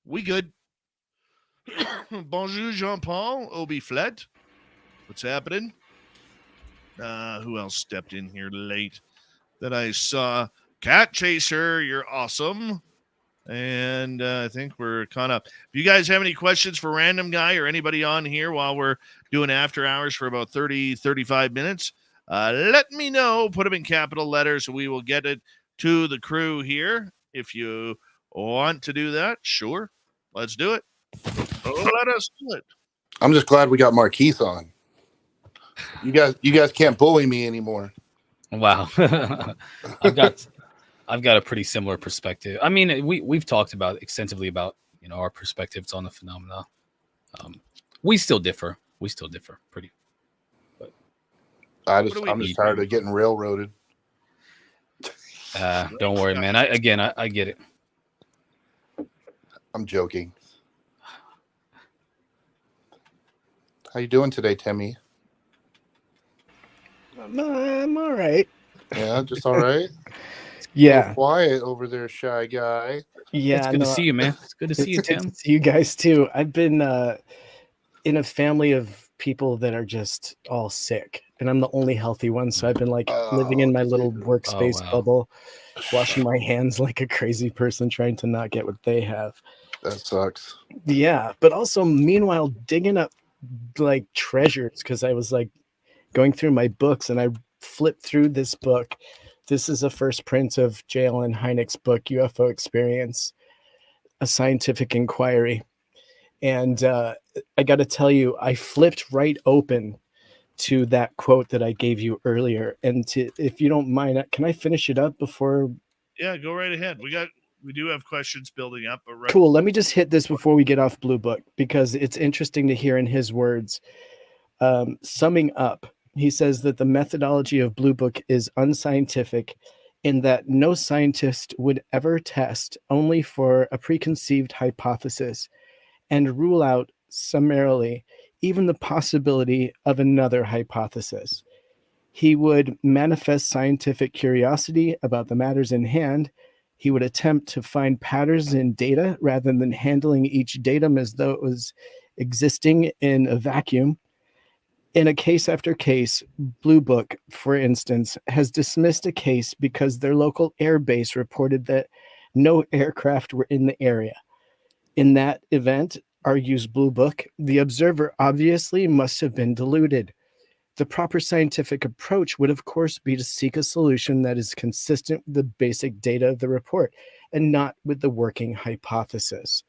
S2: We good. Bonjour, Jean-Paul. Obi Fled. What's happening? Who else stepped in here late that I saw? Cat Chaser, you're awesome. And I think we're kind of, if you guys have any questions for Random Guy or anybody on here while we're doing after hours for about 35 minutes, let me know. Put them in capital letters and we will get it to the crew here. If you want to do that, sure. Let's do it. Let us do it.
S13: I'm just glad we got Marquise on. You guys can't bully me anymore.
S7: Wow. I've got a pretty similar perspective. I mean, we've talked about extensively about, our perspectives on the phenomena. We still differ. Pretty. But
S13: I'm just tired of getting railroaded.
S7: Don't worry, man. I get it.
S13: I'm joking. How you doing today, Timmy?
S11: I'm all right.
S13: Yeah, just all right.
S11: Yeah.
S13: Quiet over there, shy guy.
S11: Yeah,
S7: it's good to see you, man. It's good to see you, Tim.
S11: Good to see you guys too. I've been in a family of people that are just all sick, and I'm the only healthy one. So I've been living in my little workspace bubble, washing my hands like a crazy person, trying to not get what they have.
S13: That sucks.
S11: Yeah, but also meanwhile digging up treasures, because I was going through my books and I flipped through this book. This is a first print of J.L. Hynek's book, UFO Experience, a Scientific Inquiry. And I got to tell you, I flipped right open to that quote that I gave you earlier. And if you don't mind, can I finish it up before?
S2: Yeah, go right ahead. We do have questions building up. But
S11: Cool. Let me just hit this before we get off Blue Book, because it's interesting to hear in his words. Summing up, he says that the methodology of Blue Book is unscientific in that no scientist would ever test only for a preconceived hypothesis and rule out summarily even the possibility of another hypothesis. He would manifest scientific curiosity about the matters in hand. He would attempt to find patterns in data rather than handling each datum as though it was existing in a vacuum. In a case after case, Blue Book, for instance, has dismissed a case because their local air base reported that no aircraft were in the area. In that event, argues Blue Book, the observer obviously must have been deluded. The proper scientific approach would, of course, be to seek a solution that is consistent with the basic data of the report and not with the working hypothesis.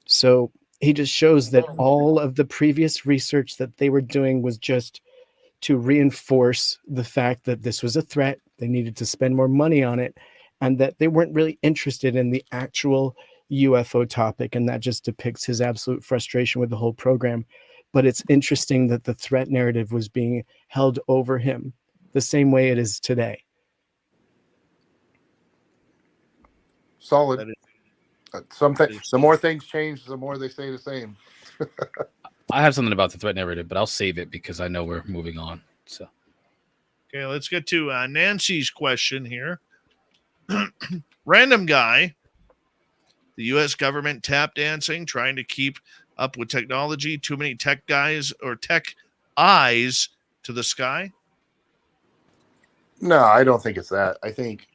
S11: So he just shows that all of the previous research that they were doing was just to reinforce the fact that this was a threat. They needed to spend more money on it, and that they weren't really interested in the actual UFO topic. And that just depicts his absolute frustration with the whole program. But it's interesting that the threat narrative was being held over him the same way it is today.
S13: Solid. The more things change, the more they stay the same.
S7: I have something about the threat narrative, but I'll save it because I know we're moving on. So,
S2: okay, let's get to Nancy's question here. Random Guy. The U.S. government tap dancing, trying to keep up with technology. Too many tech guys or tech eyes to the sky.
S13: No, I don't think it's that. I think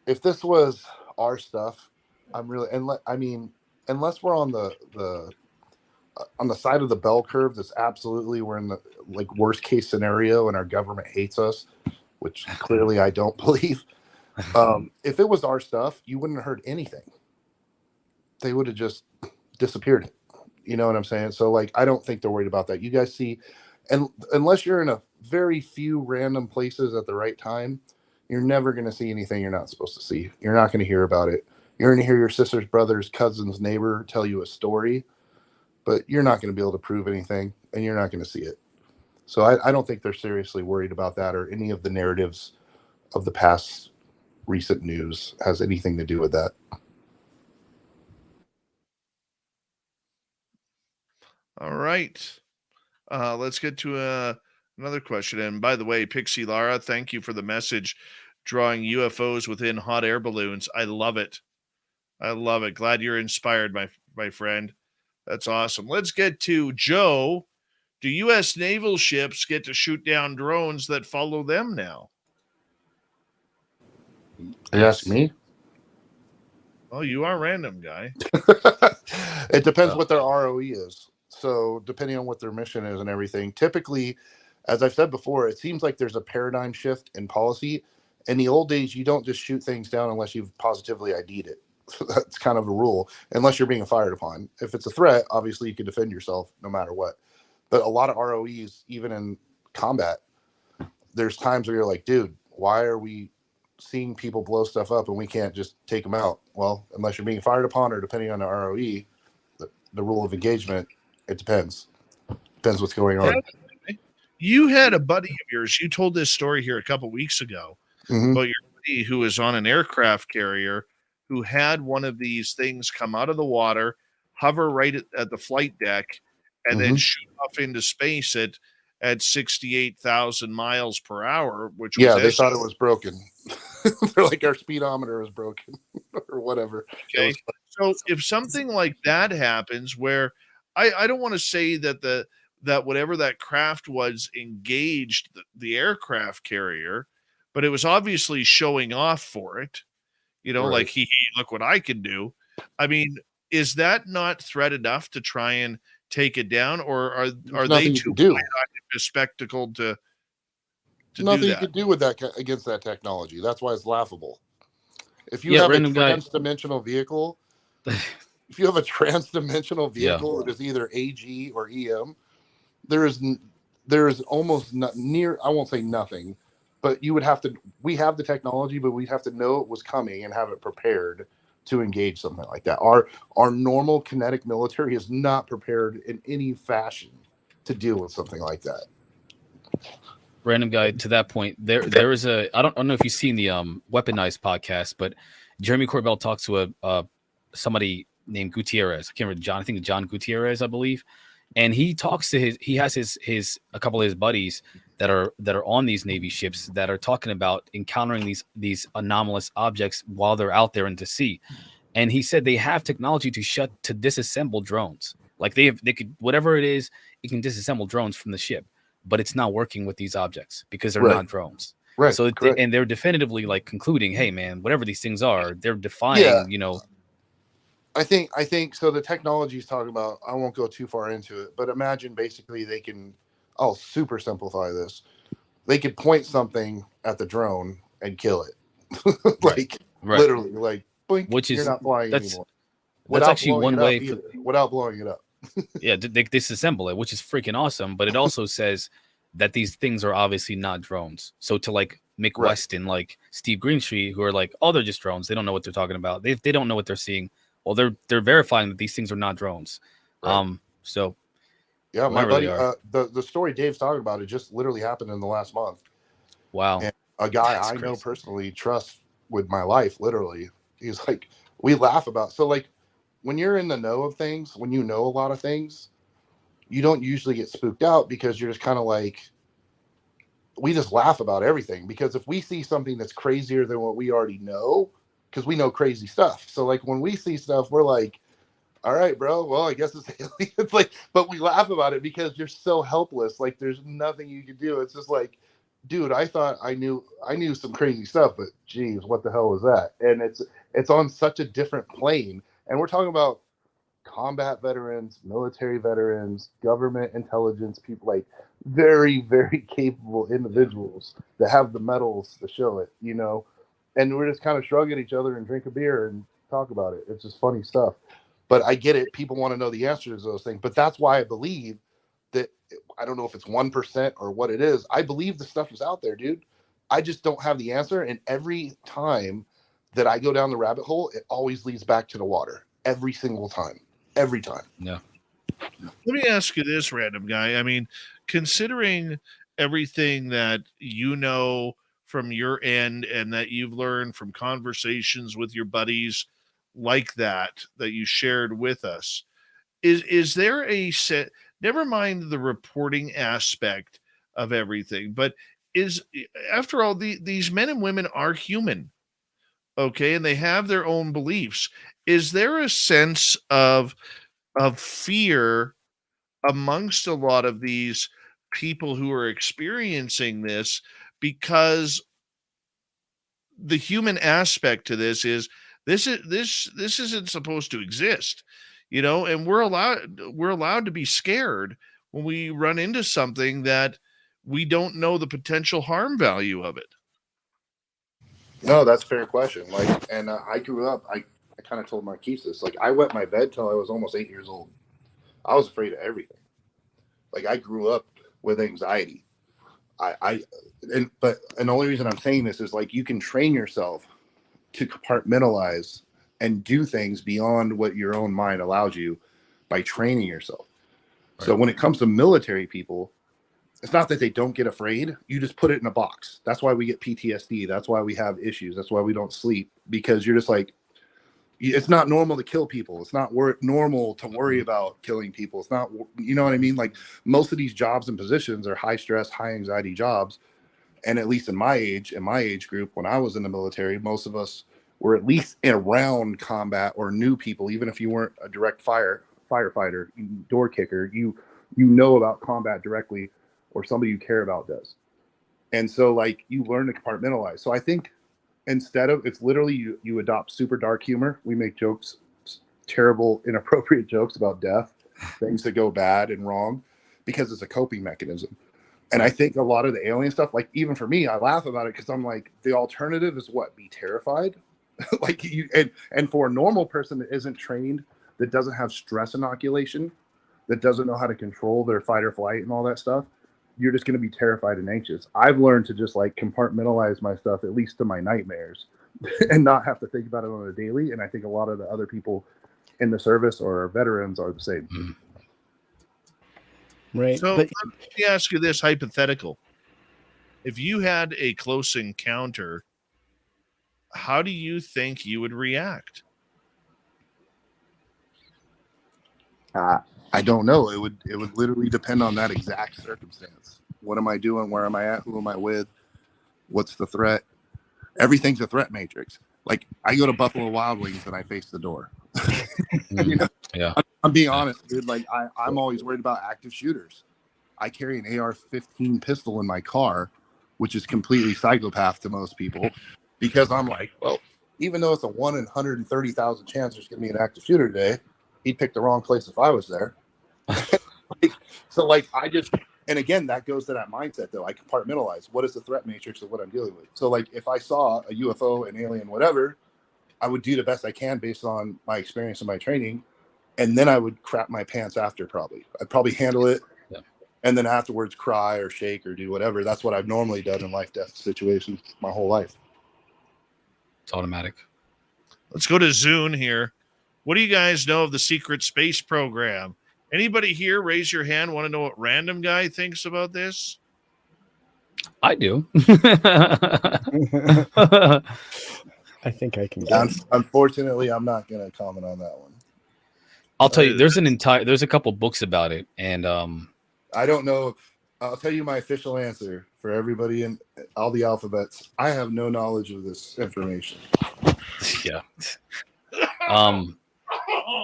S13: if this was our stuff, unless we're on the side of the bell curve, that's absolutely we're in the worst case scenario and our government hates us, which clearly I don't believe. If it was our stuff, you wouldn't have heard anything. They would have just disappeared. You know what I'm saying? So I don't think they're worried about that. You guys see, and unless you're in a very few random places at the right time, you're never going to see anything you're not supposed to see. You're not going to hear about it. You're going to hear your sister's brother's cousin's neighbor tell you a story, but you're not going to be able to prove anything, and you're not going to see it. So I don't think they're seriously worried about that, or any of the narratives of the past recent news has anything to do with that.
S2: All right. Let's get to another question. And by the way, Pixie Lara, thank you for the message drawing UFOs within hot air balloons. I love it. I love it. Glad you're inspired, my friend. That's awesome. Let's get to Joe. Do U.S. naval ships get to shoot down drones that follow them now?
S13: Yes, me.
S2: Oh, you are a random guy.
S13: It depends what their ROE is. So depending on what their mission is and everything, typically, as I've said before, it seems like there's a paradigm shift in policy. In the old days, you don't just shoot things down unless you've positively ID'd it. That's kind of the rule, unless you're being fired upon. If it's a threat, obviously you can defend yourself no matter what. But a lot of ROEs, even in combat, there's times where you're like, dude, why are we seeing people blow stuff up and we can't just take them out? Well, unless you're being fired upon, or depending on the ROE, the rule of engagement, it depends. Depends what's going on.
S2: You had a buddy of yours. You told this story here a couple weeks ago about your buddy who was on an aircraft carrier who had one of these things come out of the water, hover right at the flight deck, and then shoot off into space at 68,000 miles per hour, which was
S13: they thought it was broken. They're like, our speedometer is broken or whatever.
S2: Okay. So if something like that happens, where I don't want to say that that whatever that craft was engaged the aircraft carrier, but it was obviously showing off for it, like, hey, look what I can do. I mean, is that not threat enough to try and take it down, or are they too bespectacled to
S13: nothing
S2: do
S13: you
S2: that?
S13: could do with that against that technology? That's why it's laughable. If you have a trans-dimensional vehicle, if you have a trans-dimensional vehicle that is either AG or EM, there is almost not near, I won't say nothing, but we have the technology, but we'd have to know it was coming and have it prepared to engage something like that. Our normal kinetic military is not prepared in any fashion to deal with something like that.
S7: Random guy, to that point, there is I don't know if you've seen the Weaponized podcast, but Jeremy Corbell talks to somebody named Gutierrez. I can't remember John. I think John Gutierrez, I believe. And he talks to he has a couple of his buddies that are on these Navy ships that are talking about encountering these anomalous objects while they're out there into sea. And he said they have technology to disassemble drones. Like they could, whatever it is, it can disassemble drones from the ship, but it's not working with these objects because they're not drones.
S13: Right.
S7: So and they're definitively like concluding, hey man, whatever these things are, they're defying,
S13: I think so. The technology he's talking about, I won't go too far into it, but imagine basically I'll super simplify this. They could point something at the drone and kill it. Literally, like, blink, you're not flying anymore.
S7: That's actually one way
S13: without blowing it up.
S7: Yeah, they disassemble it, which is freaking awesome. But it also says that these things are obviously not drones. So to like Mick West and like Steve Greenstreet, who are like, oh, they're just drones. They don't know what they're talking about. They don't know what they're seeing. Well, they're verifying that these things are not drones. So
S13: yeah, my buddy, the story Dave's talking about, it just literally happened in the last month.
S7: Wow.
S13: And a guy I know personally, trust with my life, literally, he's like, we laugh about. So like, when you're in the know of things, when you know a lot of things, you don't usually get spooked out because you're just kind of like, we just laugh about everything. Because if we see something that's crazier than what we already know, because we know crazy stuff. So like when we see stuff, we're like, all right, bro, well, I guess it's aliens. Like, but we laugh about it because you're so helpless. Like there's nothing you can do. It's just like, dude, I thought I knew some crazy stuff, but geez, what the hell was that? And it's on such a different plane. And we're talking about combat veterans, military veterans, government intelligence people, like very, very capable individuals that have the medals to show it, and we're just kind of shrug at each other and drink a beer and talk about it. It's just funny stuff. But I get it. People want to know the answers to those things. But that's why I believe that, I don't know if it's 1% or what it is. I believe the stuff is out there, dude. I just don't have the answer. And every time that I go down the rabbit hole, it always leads back to the water. Every single time. Every time.
S7: Yeah.
S2: Let me ask you this, random guy. I mean, considering everything that you know from your end and that you've learned from conversations with your buddies like that you shared with us, is there a set, never mind the reporting aspect of everything, but after all, these men and women are human. okay, and they have their own beliefs. Is there a sense of fear amongst a lot of these people who are experiencing this, because the human aspect to this is this isn't supposed to exist, and we're allowed to be scared when we run into something that we don't know the potential harm value of it.
S13: No, that's a fair question. And I grew up, I kind of told Marquise this, I wet my bed till I was almost 8 years old. I was afraid of everything. I grew up with anxiety. And the only reason I'm saying this is you can train yourself to compartmentalize and do things beyond what your own mind allows you by training yourself. Right. So when it comes to military people, it's not that they don't get afraid. You just put it in a box. That's why we get PTSD. That's why we have issues. That's why we don't sleep, because you're just it's not normal to kill people. It's not normal to worry about killing people. It's not, you know what I mean? Most of these jobs and positions are high stress, high anxiety jobs. And at least in my age group, when I was in the military, most of us were at least around combat or knew people. Even if you weren't a direct firefighter, door kicker, you know about combat directly, or somebody you care about does. And so you learn to compartmentalize. So I think instead of, it's literally you adopt super dark humor. We make jokes, terrible, inappropriate jokes about death, things that go bad and wrong, because it's a coping mechanism. And I think a lot of the alien stuff, even for me, I laugh about it because I'm the alternative is what? Be terrified? And for a normal person that isn't trained, that doesn't have stress inoculation, that doesn't know how to control their fight or flight and all that stuff, you're just going to be terrified and anxious. I've learned to just compartmentalize my stuff, at least to my nightmares, and not have to think about it on a daily. And I think a lot of the other people in the service or veterans are the same.
S11: Mm-hmm. Right.
S2: So let me ask you this hypothetical. If you had a close encounter, how do you think you would react?
S13: I don't know. It would literally depend on that exact circumstance. What am I doing? Where am I at? Who am I with? What's the threat? Everything's a threat matrix. I go to Buffalo Wild Wings and I face the door.
S7: Yeah.
S13: I'm being honest, dude. I'm always worried about active shooters. I carry an AR-15 pistol in my car, which is completely psychopath to most people, because I'm well, even though it's a 1 in 130,000 chance there's going to be an active shooter today, he'd pick the wrong place if I was there. I just, and again, that goes to that mindset though. I compartmentalize. What is the threat matrix of what I'm dealing with? So if I saw a UFO, an alien, whatever, I would do the best I can based on my experience and my training. And then I would crap my pants after probably. I'd probably handle it. Yeah. And then afterwards cry or shake or do whatever. That's what I've normally done in life-death situations my whole life.
S7: It's automatic.
S2: Let's go to Zune here. What do you guys know of the secret space program? Anybody here raise your hand, want to know what Random Guy thinks about this?
S7: I do.
S11: I think I can guess.
S13: Unfortunately, I'm not going to comment on that one.
S7: I'll tell you, there's a couple books about it, and
S13: I don't know. I'll tell you my official answer for everybody in all the alphabets. I have no knowledge of this information.
S7: Yeah.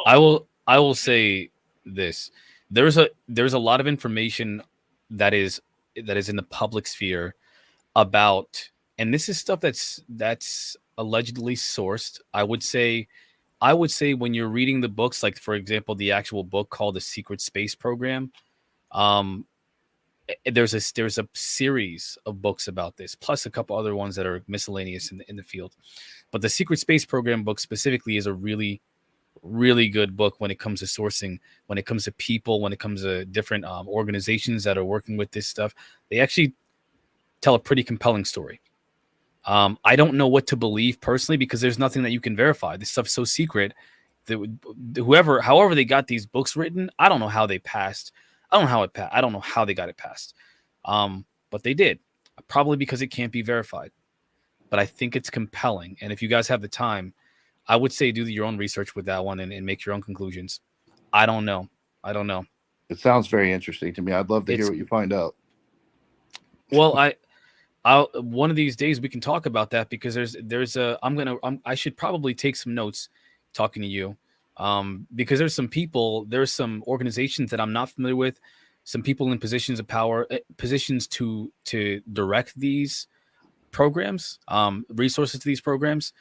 S7: I will say this. There's a lot of information that is in the public sphere about, and this is stuff that's allegedly sourced. I would say when you're reading the books, for example, the actual book called The Secret Space Program, there's a series of books about this, plus a couple other ones that are miscellaneous in the field. But the Secret Space Program book specifically is a really, really good book when it comes to sourcing, when it comes to people, when it comes to different organizations that are working with this stuff. They actually tell a pretty compelling story. I don't know what to believe personally, because there's nothing that you can verify. This stuff's so secret that however they got these books written, I don't know how they passed. I don't know how they got it passed. But they did, probably because it can't be verified. But I think it's compelling. And if you guys have the time, I would say do your own research with that one and make your own conclusions. I don't know. It
S13: sounds very interesting to me. I'd love to hear what you find out.
S7: Well, one of these days we can talk about that, because I should probably take some notes talking to you, because there's some organizations that I'm not familiar with, some people in positions of power, positions to direct these programs, resources to these programs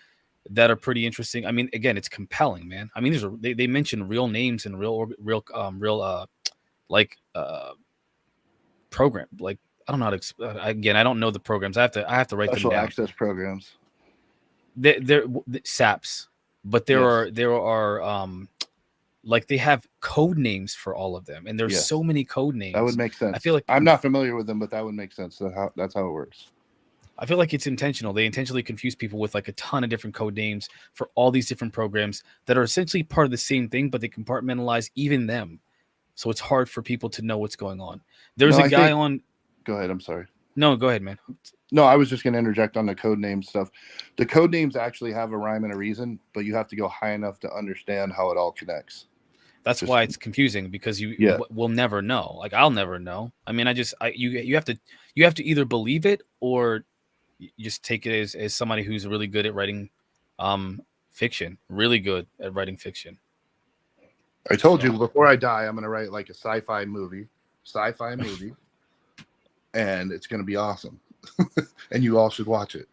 S7: that are pretty interesting. I mean, again, it's compelling, man. I mean, they mention real names and real program. Like, I don't know how to again, I don't know the programs. I have to write
S13: Special
S7: them down.
S13: access programs.
S7: They're SAPs, but there are like, they have code names for all of them, and there's so many code names.
S13: That would make sense.
S7: I feel like
S13: I'm not familiar with them, but that would make sense. That's how it works.
S7: I feel like it's intentional. They intentionally confuse people with like a ton of different code names for all these different programs that are essentially part of the same thing, but they compartmentalize even them. So it's hard for people to know what's going on. There's a guy on.
S13: Go ahead. I'm sorry.
S7: No, go ahead, man.
S13: No, I was just going to interject on the code name stuff. The code names actually have a rhyme and a reason, but you have to go high enough to understand how it all connects.
S7: That's why it's confusing, because you will never know. Like, I'll never know. I mean, you have to either believe it, or you just take it as somebody who's really good at writing fiction, really good at writing fiction.
S13: I told you before I die, I'm going to write like a sci-fi movie, and it's going to be awesome. And you all should watch it.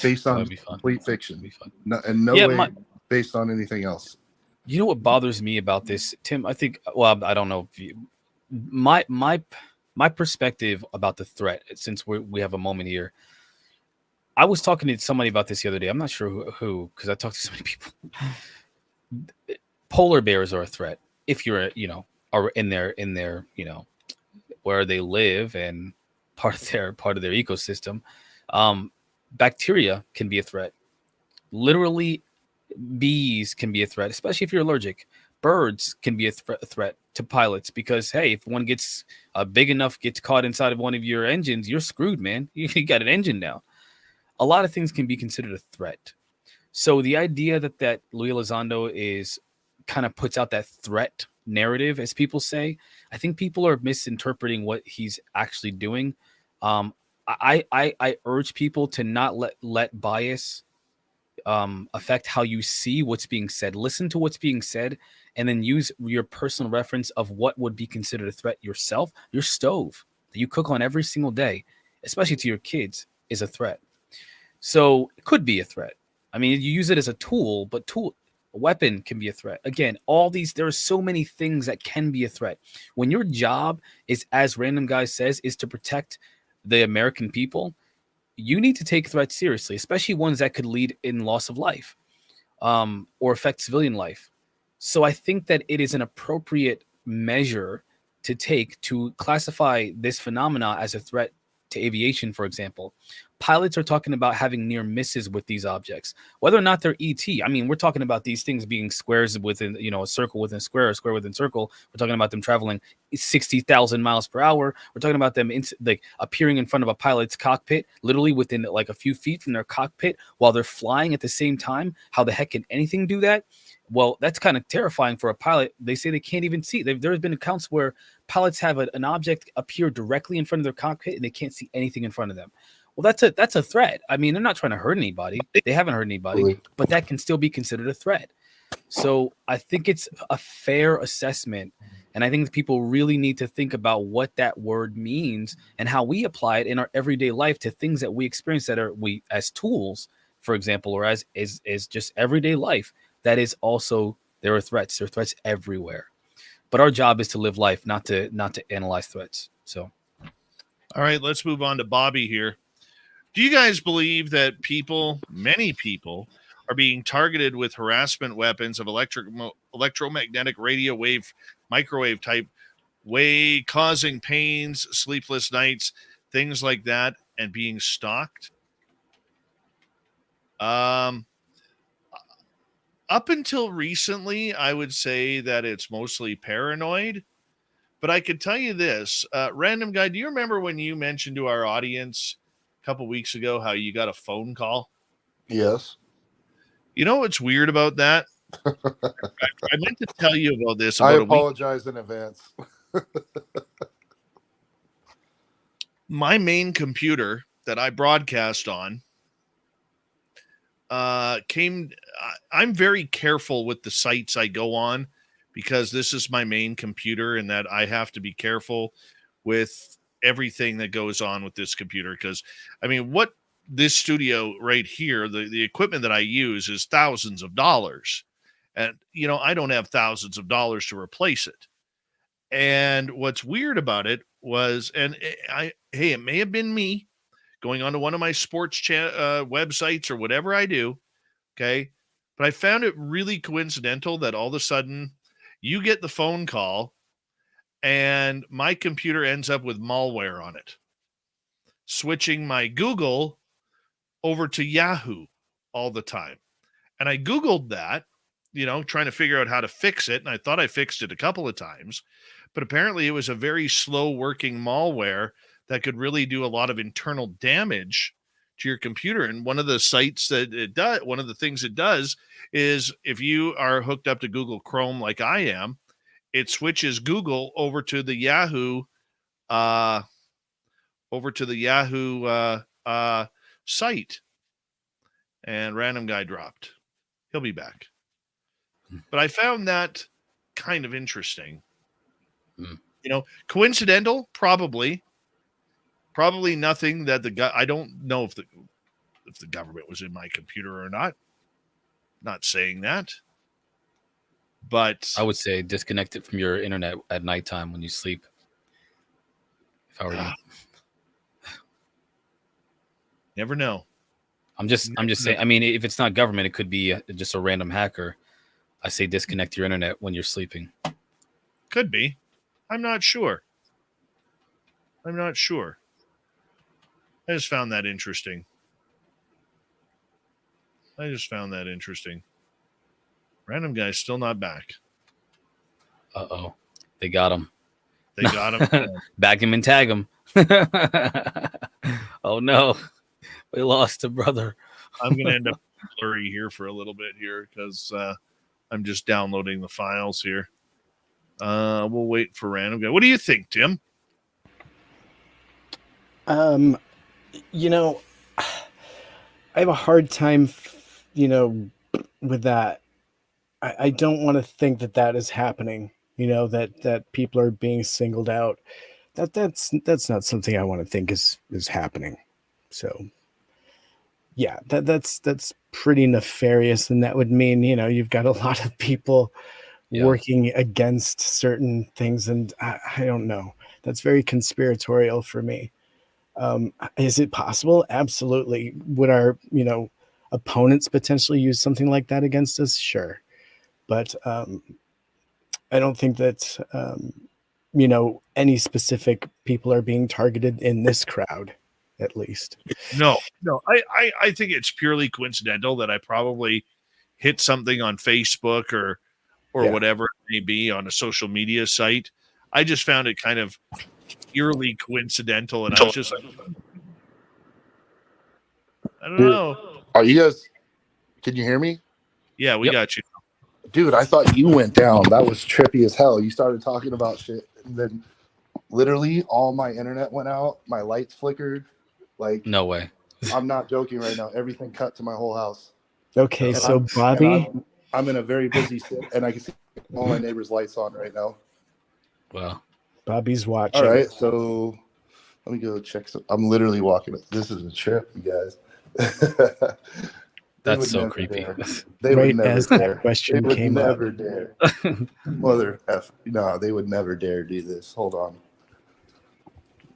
S13: Based on complete fiction. No way based on anything else.
S7: You know what bothers me about this, Tim? I think, well, I don't know if my perspective about the threat, since we have a moment here. I was talking to somebody about this the other day. I'm not sure who, because I talked to so many people. Polar bears are a threat if you're, are in their, where they live and part of their ecosystem. Bacteria can be a threat. Literally, bees can be a threat, especially if you're allergic. Birds can be a threat to pilots, because, hey, if one gets big enough, gets caught inside of one of your engines, you're screwed, man. You got an engine down. A lot of things can be considered a threat. So the idea that Luis Elizondo is kind of puts out that threat narrative, as people say, I think people are misinterpreting what he's actually doing. I urge people to not let bias affect how you see what's being said. Listen to what's being said, and then use your personal reference of what would be considered a threat yourself. Your stove that you cook on every single day, especially to your kids, is a threat. So it could be a threat. I mean, you use it as a tool, but a weapon can be a threat. Again, there are so many things that can be a threat. When your job is, as Random Guy says, is to protect the American people, you need to take threats seriously, especially ones that could lead in loss of life, or affect civilian life. So I think that it is an appropriate measure to take to classify this phenomena as a threat to aviation, for example. Pilots are talking about having near misses with these objects, whether or not they're ET. I mean, we're talking about these things being squares within, a circle within a square within circle. We're talking about them traveling 60,000 miles per hour. We're talking about them appearing in front of a pilot's cockpit, literally within like a few feet from their cockpit while they're flying at the same time. How the heck can anything do that? Well, that's kind of terrifying for a pilot. They say they can't even see. There's been accounts where pilots have an object appear directly in front of their cockpit and they can't see anything in front of them. Well, that's a threat. I mean, they're not trying to hurt anybody. They haven't hurt anybody, but that can still be considered a threat. So I think it's a fair assessment. And I think that people really need to think about what that word means and how we apply it in our everyday life to things that we experience that are as tools, for example, or as just everyday life. That is also, there are threats. There are threats everywhere. But our job is to live life, not to analyze threats. So,
S2: all right, let's move on to Bobby here. Do you guys believe that many people, are being targeted with harassment weapons of electromagnetic radio wave, microwave type way, causing pains, sleepless nights, things like that, and being stalked? Up until recently, I would say that it's mostly paranoid. But I could tell you this, Random Guy, do you remember when you mentioned to our audience a couple weeks ago how you got a phone call?
S13: Yes.
S2: You know what's weird about that? I meant to tell you about this.
S13: I apologize in advance.
S2: My main computer that I broadcast on I'm very careful with the sites I go on because this is my main computer and that I have to be careful with everything that goes on with this computer. Because, I mean, what this studio right here, the equipment that I use is thousands of dollars. And, you know, I don't have thousands of dollars to replace it. And what's weird about it was, it may have been me going onto one of my sports websites or whatever I do. Okay. But I found it really coincidental that all of a sudden you get the phone call and my computer ends up with malware on it, switching my Google over to Yahoo all the time. And I Googled that, you know, trying to figure out how to fix it. And I thought I fixed it a couple of times, but apparently it was a very slow working malware that could really do a lot of internal damage to your computer. And one of the sites that it does, one of the things it does is if you are hooked up to Google Chrome like I am, it switches Google over to the Yahoo site. And random guy dropped. He'll be back. But I found that kind of interesting. You know, coincidental, probably nothing that I don't know if the government was in my computer or not. Not saying that. But
S7: I would say disconnect it from your internet at nighttime when you sleep. If I were you.
S2: Never know.
S7: I'm just saying. I mean, if it's not government, it could be just a random hacker. I say disconnect your internet when you're sleeping.
S2: Could be. I'm not sure. I just found that interesting. Random guy's still not back.
S7: Uh-oh. They got him.
S2: Bag
S7: him and tag him. Oh, no. We lost a brother.
S2: I'm going to end up blurry here for a little bit here because I'm just downloading the files here. We'll wait for random guy. What do you think, Tim?
S11: You know, I have a hard time, with that. I don't want to think that is happening, that people are being singled out. That's not something I want to think is happening. So yeah, that's pretty nefarious. And that would mean, you've got a lot of people working against certain things. And I don't know. That's very conspiratorial for me. Is it possible? Absolutely. Would our, opponents potentially use something like that against us? Sure. But I don't think that, any specific people are being targeted in this crowd, at least.
S2: No. I think it's purely coincidental that I probably hit something on Facebook or whatever it may be on a social media site. I just found it kind of purely coincidental, and I was just like, I don't know.
S13: Are you guys? Can you hear me?
S2: Yeah, we got you.
S13: Dude, I thought you went down. That was trippy as hell. You started talking about shit, and then literally all my internet went out. My lights flickered. Like,
S7: no way.
S13: I'm not joking right now. Everything cut to my whole house.
S11: Okay, and so Bobby,
S13: I'm in a very busy city, and I can see all my neighbors' lights on right now.
S7: Wow.
S11: Bobby's watching.
S13: All right, so let me go check. I'm literally walking. This is a trip, you guys.
S7: That's so creepy.
S13: They
S11: right
S13: would never
S11: as
S13: dare.
S11: that question
S13: They would
S11: came
S13: never
S11: up.
S13: Dare. Mother F. No, they would never dare do this. Hold on.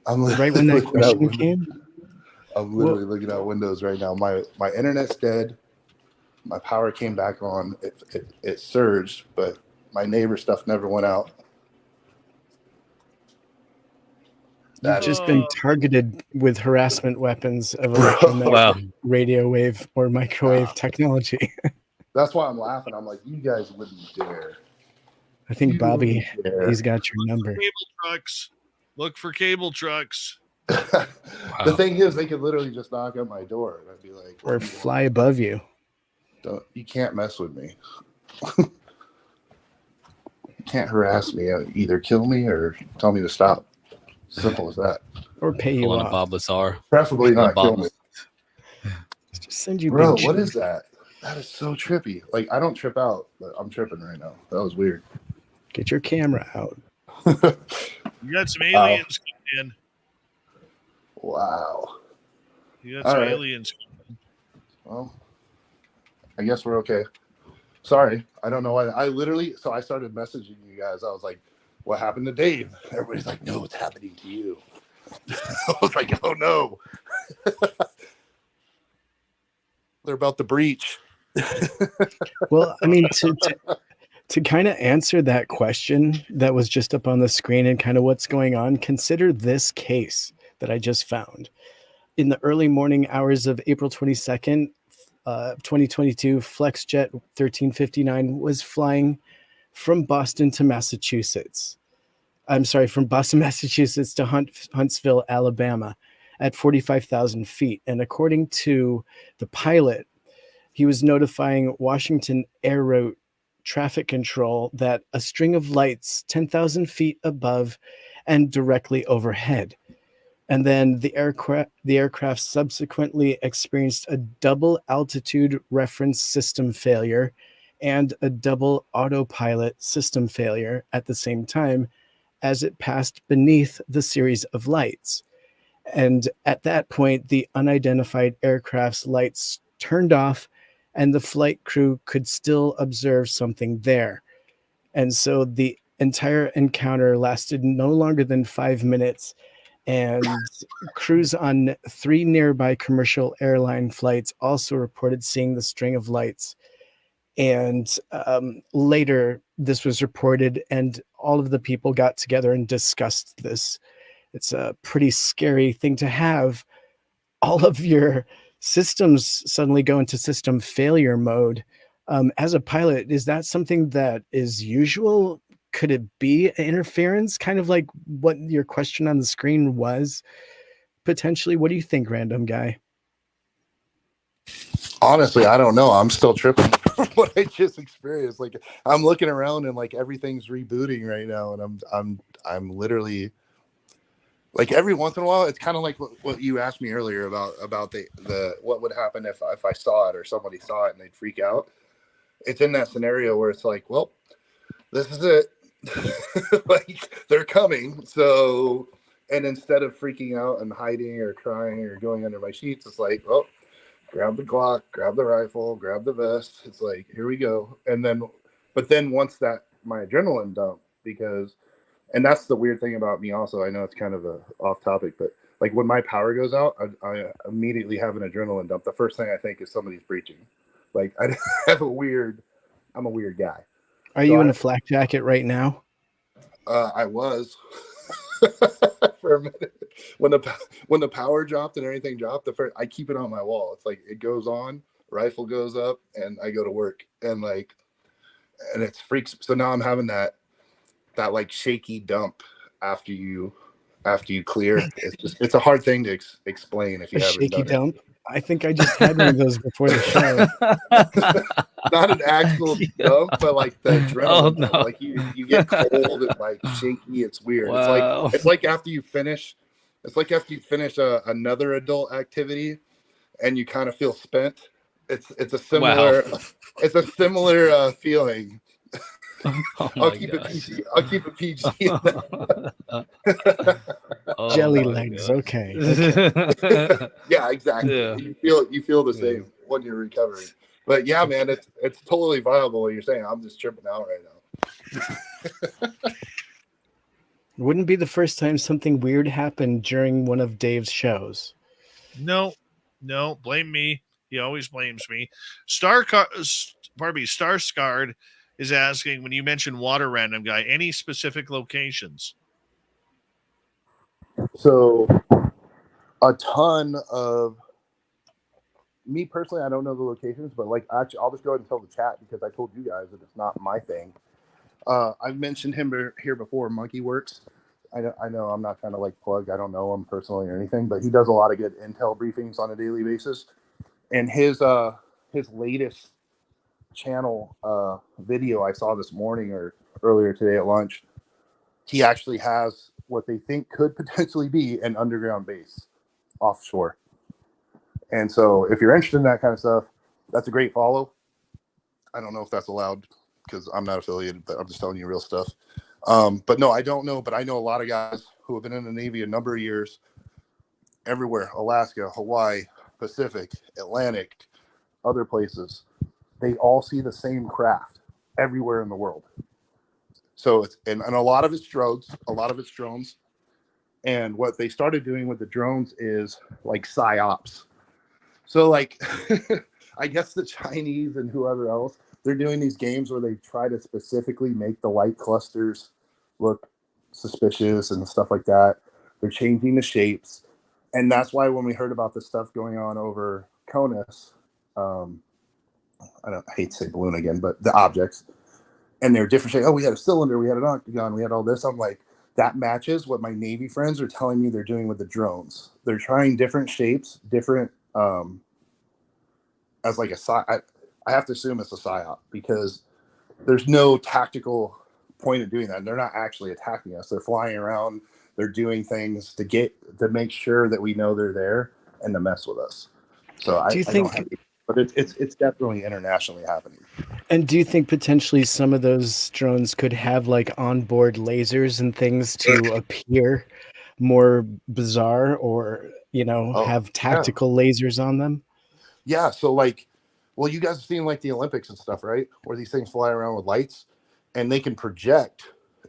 S13: I'm
S11: right when that question came.
S13: I'm literally looking out windows right now. My internet's dead. My power came back on. It surged, but my neighbor stuff never went out.
S11: You've just been targeted with harassment weapons of electromagnetic radio wave or microwave technology.
S13: That's why I'm laughing. I'm like, you guys wouldn't dare.
S11: I think Bobby, he's got your number.
S2: Look for cable trucks.
S13: The thing is, they could literally just knock on my door, and I'd be like,
S11: or fly above you.
S13: You can't mess with me. You can't harass me. Either kill me or tell me to stop. Simple as that.
S11: Or pay you
S7: Pull on a
S11: off.
S7: Bob Lazar.
S13: Preferably not kill me.
S11: Just send you
S13: Bro,
S11: big
S13: what is that? That is so trippy. Like, I don't trip out, but I'm tripping right now. That was weird.
S11: Get your camera out.
S2: You got some aliens coming in.
S13: Wow.
S2: You got some aliens coming in.
S13: Well, I guess we're okay. Sorry. I don't know why. I started messaging you guys. I was like, what happened to Dave? Everybody's like, no, it's happening to you. I was like, oh no. They're about to breach.
S11: Well, I mean, to kind of answer that question that was just up on the screen and kind of what's going on, consider this case that I just found. In the early morning hours of April 22nd, 2022, FlexJet 1359 was flying from Boston to Massachusetts. I'm sorry, from Boston, Massachusetts to Huntsville, Alabama at 45,000 feet. And according to the pilot, he was notifying Washington AARO traffic control that a string of lights 10,000 feet above and directly overhead. And then the aircraft subsequently experienced a double altitude reference system failure and a double autopilot system failure at the same time as it passed beneath the series of lights. And at that point, the unidentified aircraft's lights turned off and the flight crew could still observe something there. And so the entire encounter lasted no longer than 5 minutes, and crews on 3 nearby commercial airline flights also reported seeing the string of lights. And later, this was reported, and all of the people got together and discussed this. It's a pretty scary thing to have all of your systems suddenly go into system failure mode. As a pilot, is that something that is usual? Could it be interference? Kind of like what your question on the screen was, potentially. What do you think, random guy?
S13: Honestly, I don't know. I'm still tripping from what I just experienced. Like, I'm looking around and like everything's rebooting right now, and I'm literally like, every once in a while, it's kind of like what you asked me earlier about the what would happen if I saw it or somebody saw it and they'd freak out. It's in that scenario where it's like, well, this is it. Like, they're coming. So, and instead of freaking out and hiding or crying or going under my sheets, it's like, well, grab the Glock, grab the rifle, grab the vest. It's like, here we go. But then once that my adrenaline dump, and that's the weird thing about me also, I know it's kind of a off topic, but like when my power goes out, I immediately have an adrenaline dump. The first thing I think is somebody's breaching. Like, I'm a weird guy.
S11: Are you in a flak jacket right now?
S13: I was for a minute when the power dropped and everything dropped. I keep it on my wall. It's like it goes on, rifle goes up, and I go to work, and it's freaks. So now I'm having that like shaky dump after you clear. It's a hard thing to explain if you haven't
S11: shaky
S13: done
S11: dump. I think I just had one of those before the show.
S13: Not an actual dump, but like the adrenaline.
S7: Oh, no.
S13: Like you get cold and like shaky. It's weird.
S7: Wow.
S13: It's like after you finish. It's like after you finish another adult activity, and you kind of feel spent. It's a similar.
S7: Wow.
S13: It's a similar feeling.
S7: Oh
S13: I'll
S7: my
S13: keep
S7: gosh.
S13: I'll keep it PG.
S7: Oh
S11: Jelly
S7: my
S11: legs.
S7: gosh.
S11: Okay.
S13: Yeah, exactly.
S7: Yeah.
S13: You feel the same when you're recovering. But yeah, man, it's totally viable what you're saying. I'm just tripping out right now.
S11: Wouldn't be the first time something weird happened during one of Dave's shows.
S2: No, blame me. He always blames me. Star Scarred is asking, when you mention water, random guy, any specific locations?
S13: So a ton of me personally, I don't know the locations, but like, actually, I'll just go ahead and tell the chat because I told you guys that it's not my thing. I've mentioned him here before, Monkey Works. I know I'm not trying to like plug. I don't know him personally or anything, but he does a lot of good intel briefings on a daily basis. And his latest channel video I saw this morning or earlier today at lunch, he actually has what they think could potentially be an underground base offshore. And so if you're interested in that kind of stuff, that's a great follow. I don't know if that's allowed because I'm not affiliated, but I'm just telling you real stuff. But no, I don't know. But I know a lot of guys who have been in the Navy a number of years, everywhere, Alaska, Hawaii, Pacific, Atlantic, other places. They all see the same craft everywhere in the world. So it's, and a lot of it's drones, And what they started doing with the drones is like psyops. So like, I guess the Chinese and whoever else, they're doing these games where they try to specifically make the light clusters look suspicious and stuff like that. They're changing the shapes. And that's why when we heard about the stuff going on over CONUS, I hate to say balloon again, but the objects, and they're different shapes. Oh, we had a cylinder, we had an octagon, we had all this. I'm like, that matches what my Navy friends are telling me they're doing with the drones. They're trying different shapes, different, as like I have to assume it's a psyop because there's no tactical point of doing that. They're not actually attacking us. They're flying around. They're doing things to make sure that we know they're there and to mess with us. So I don't have, but it's definitely internationally happening.
S11: And do you think potentially some of those drones could have like onboard lasers and things to appear more bizarre, or have tactical lasers on them?
S13: Yeah. So like, well, you guys have seen like the Olympics and stuff, right? Where these things fly around with lights, and they can project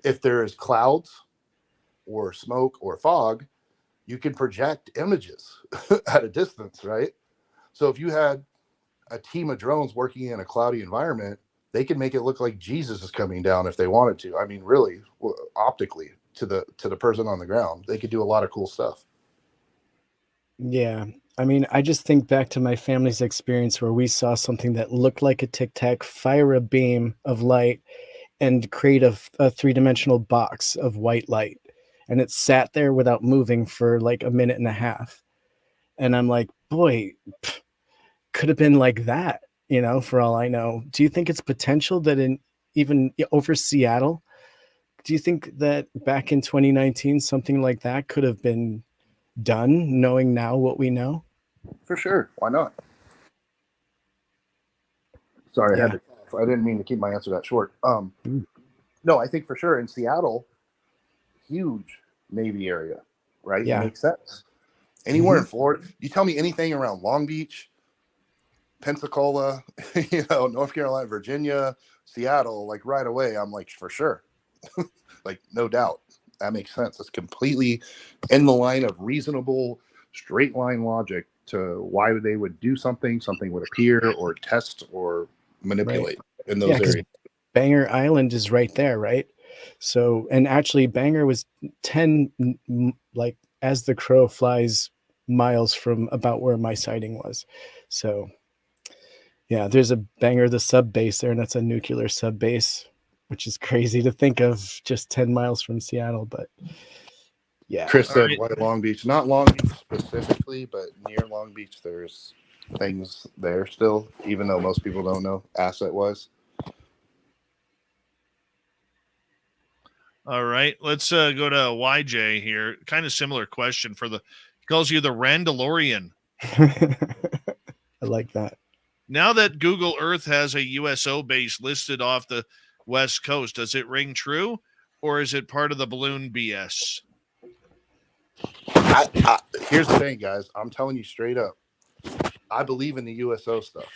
S13: if there is clouds or smoke or fog. You can project images at a distance, right? So if you had a team of drones working in a cloudy environment, they can make it look like Jesus is coming down if they wanted to. I mean, really, optically to the person on the ground, they could do a lot of cool stuff.
S11: Yeah. I mean, I just think back to my family's experience where we saw something that looked like a Tic Tac fire a beam of light and create a three-dimensional box of white light. And it sat there without moving for like a minute and a half. And I'm like, boy, could have been like that, for all I know. Do you think it's potential that even over Seattle, do you think that back in 2019, something like that could have been done, knowing now what we know?
S13: For sure. Why not? Sorry, I had to cough. I didn't mean to keep my answer that short. No, I think for sure in Seattle, huge Navy area, right?
S11: Yeah.
S13: It makes sense. Anywhere in Florida, you tell me anything around Long Beach, Pensacola, North Carolina, Virginia, Seattle, like right away, I'm like, for sure. Like, no doubt. That makes sense. It's completely in the line of reasonable, straight line logic to why they would do something would appear or test or manipulate in those areas.
S11: Banger Island is right there, right? So, and actually Banger was 10, like as the crow flies, miles from about where my sighting was. So yeah, there's a Banger, the sub base there, and that's a nuclear sub base, which is crazy to think of just 10 miles from Seattle. But yeah.
S13: Chris said, why Long Beach? Not Long Beach specifically, but near Long Beach, there's things there still, even though most people don't know asset-wise.
S2: All right, let's go to YJ here. Kind of similar question he calls you the Randalorian.
S11: I like that.
S2: Now that Google Earth has a USO base listed off the West Coast, does it ring true, or is it part of the balloon BS?
S13: Here's the thing, guys. I'm telling you straight up. I believe in the USO stuff.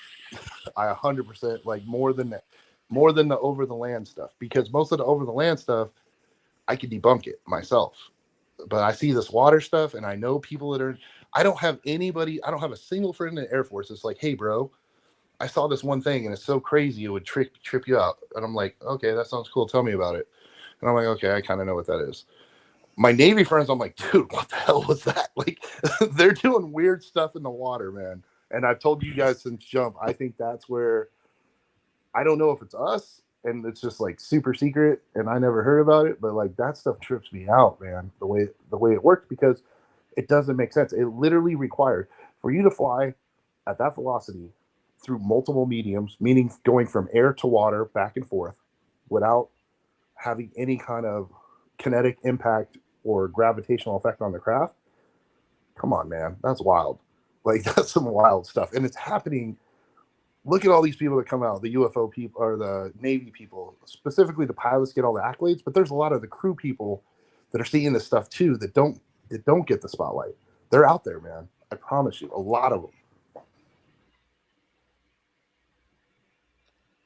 S13: I 100% like more than the over the land stuff, because most of the over the land stuff, I could debunk it myself. But I see this water stuff, and I know people that are. I don't have a single friend in the Air Force that's like, hey, bro, I saw this one thing and it's so crazy it would trip you out. And I'm like, okay, that sounds cool. Tell me about it. And I'm like, okay, I kind of know what that is. My Navy friends, I'm like, dude, what the hell was that? Like, they're doing weird stuff in the water, man. And I've told you guys since jump, I think that's where, I don't know if it's us and it's just like super secret and I never heard about it, but like that stuff trips me out, man, the way it works, because it doesn't make sense. It literally required for you to fly at that velocity through multiple mediums, meaning going from air to water back and forth without having any kind of kinetic impact or gravitational effect on the craft. Come on, man. That's wild. Like, that's some wild stuff. And it's happening. Look at all these people that come out, the UFO people or the Navy people, specifically the pilots get all the accolades, but there's a lot of the crew people that are seeing this stuff too that don't get the spotlight. They're out there, man. I promise you, a lot of them.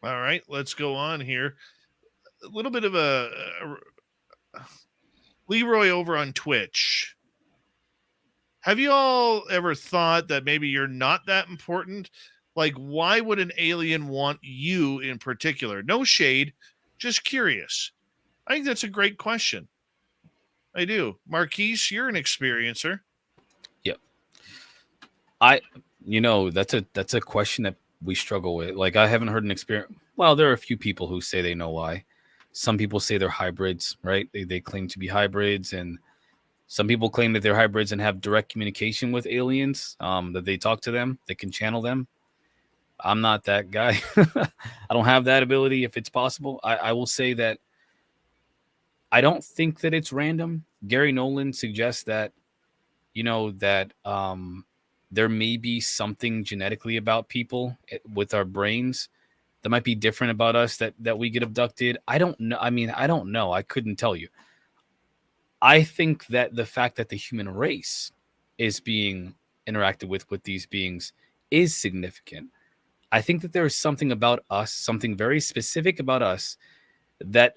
S2: All right, let's go on here. A little bit of a Leroy over on Twitch. Have you all ever thought that maybe you're not that important? Like, why would an alien want you in particular? No shade, just curious. I think that's a great question. I do. Marquise, you're an experiencer.
S7: Yep. That's a question that we struggle with. Like, I haven't heard an experience. Well, there are a few people who say they know why. Some people say they're hybrids, right? They claim to be hybrids, and some people claim that they're hybrids and have direct communication with aliens, that they talk to them, they can channel them. I'm not that guy. I don't have that ability if it's possible. I will say that I don't think that it's random. Gary Nolan suggests that, there may be something genetically about people with our brains that might be different about us that we get abducted. I don't know. I mean, I don't know. I couldn't tell you. I think that the fact that the human race is being interacted with these beings is significant. I think that there is something about us, something very specific about us that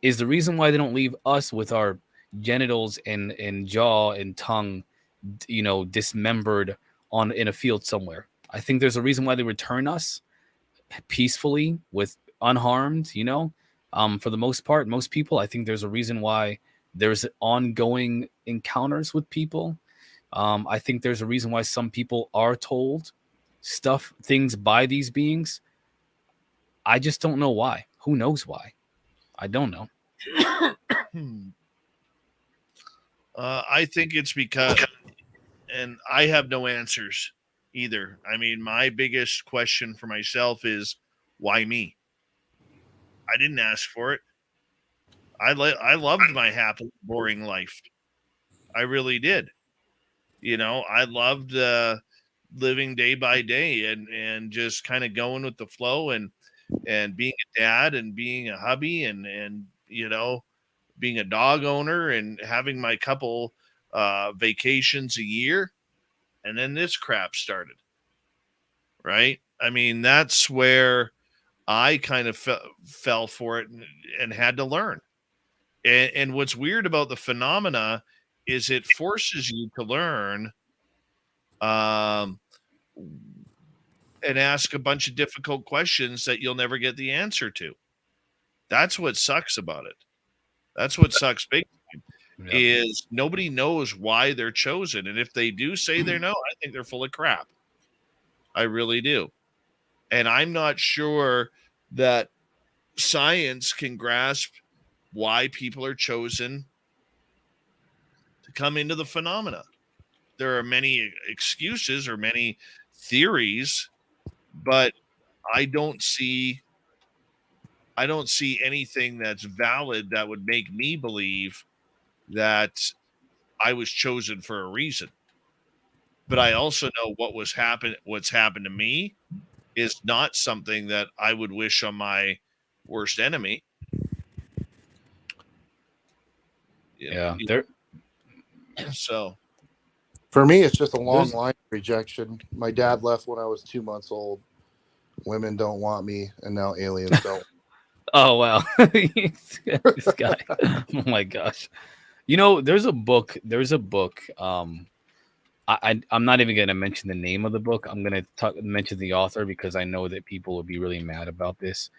S7: is the reason why they don't leave us with our genitals and jaw and tongue, dismembered in a field somewhere. I think there's a reason why they return us peacefully with unharmed, for the most part, most people. I think there's a reason why there's ongoing encounters with people. I think there's a reason why some people are told things by these beings. I just don't know why. Who knows why? I don't know.
S2: I think it's because, and I have no answers either. I mean, my biggest question for myself is, why me? I didn't ask for it. I loved my happy, boring life. I really did. I loved living day by day and just kind of going with the flow and being a dad and being a hubby and being a dog owner and having my couple vacations a year. And then this crap started. Right? I mean, that's where I kind of fell for it and had to learn. And what's weird about the phenomena is it forces you to learn and ask a bunch of difficult questions that you'll never get the answer to. That's what sucks about it. That's what sucks big time, is nobody knows why they're chosen. And if they do say they know, I think they're full of crap. I really do. And I'm not sure that science can grasp why people are chosen to come into the phenomena. There are many excuses or many theories, but I don't see anything that's valid that would make me believe that I was chosen for a reason. But I also know what's happened to me is not something that I would wish on my worst enemy.
S7: Yeah.
S2: So
S13: for me, it's just a long line of rejection. My dad left when I was 2 months old. Women don't want me, and now aliens don't.
S7: Oh, wow. This guy. Oh, my gosh. There's a book. I'm not even going to mention the name of the book. I'm going to mention the author because I know that people will be really mad about this.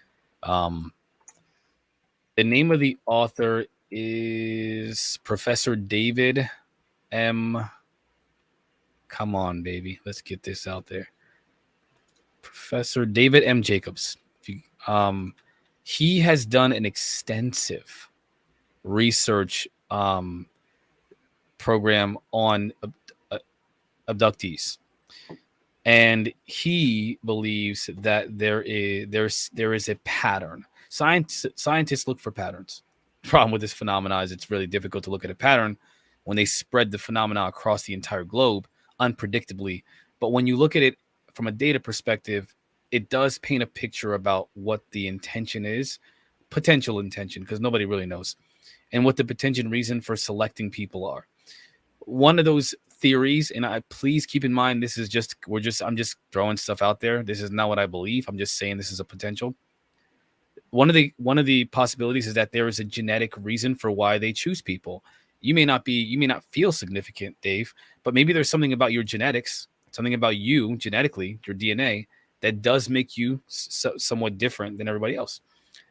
S7: The name of the author is Professor David M. Come on, baby. Let's get this out there. Professor David M. Jacobs. He has done an extensive research program on abductees, and he believes that there is a pattern. Scientists look for patterns. problem with this phenomenon is it's really difficult to look at a pattern when they spread the phenomena across the entire globe unpredictably. But when you look at it from a data perspective, it does paint a picture about what the intention is, potential intention, because nobody really knows, and what the potential reason for selecting people are. One of those theories, and please keep in mind, this is just, I'm just throwing stuff out there. This is not what I believe. I'm just saying this is a potential. One of the possibilities is that there is a genetic reason for why they choose people. You may not feel significant, Dave, but maybe there's something about your genetics, something about you genetically, your DNA, that does make you somewhat different than everybody else,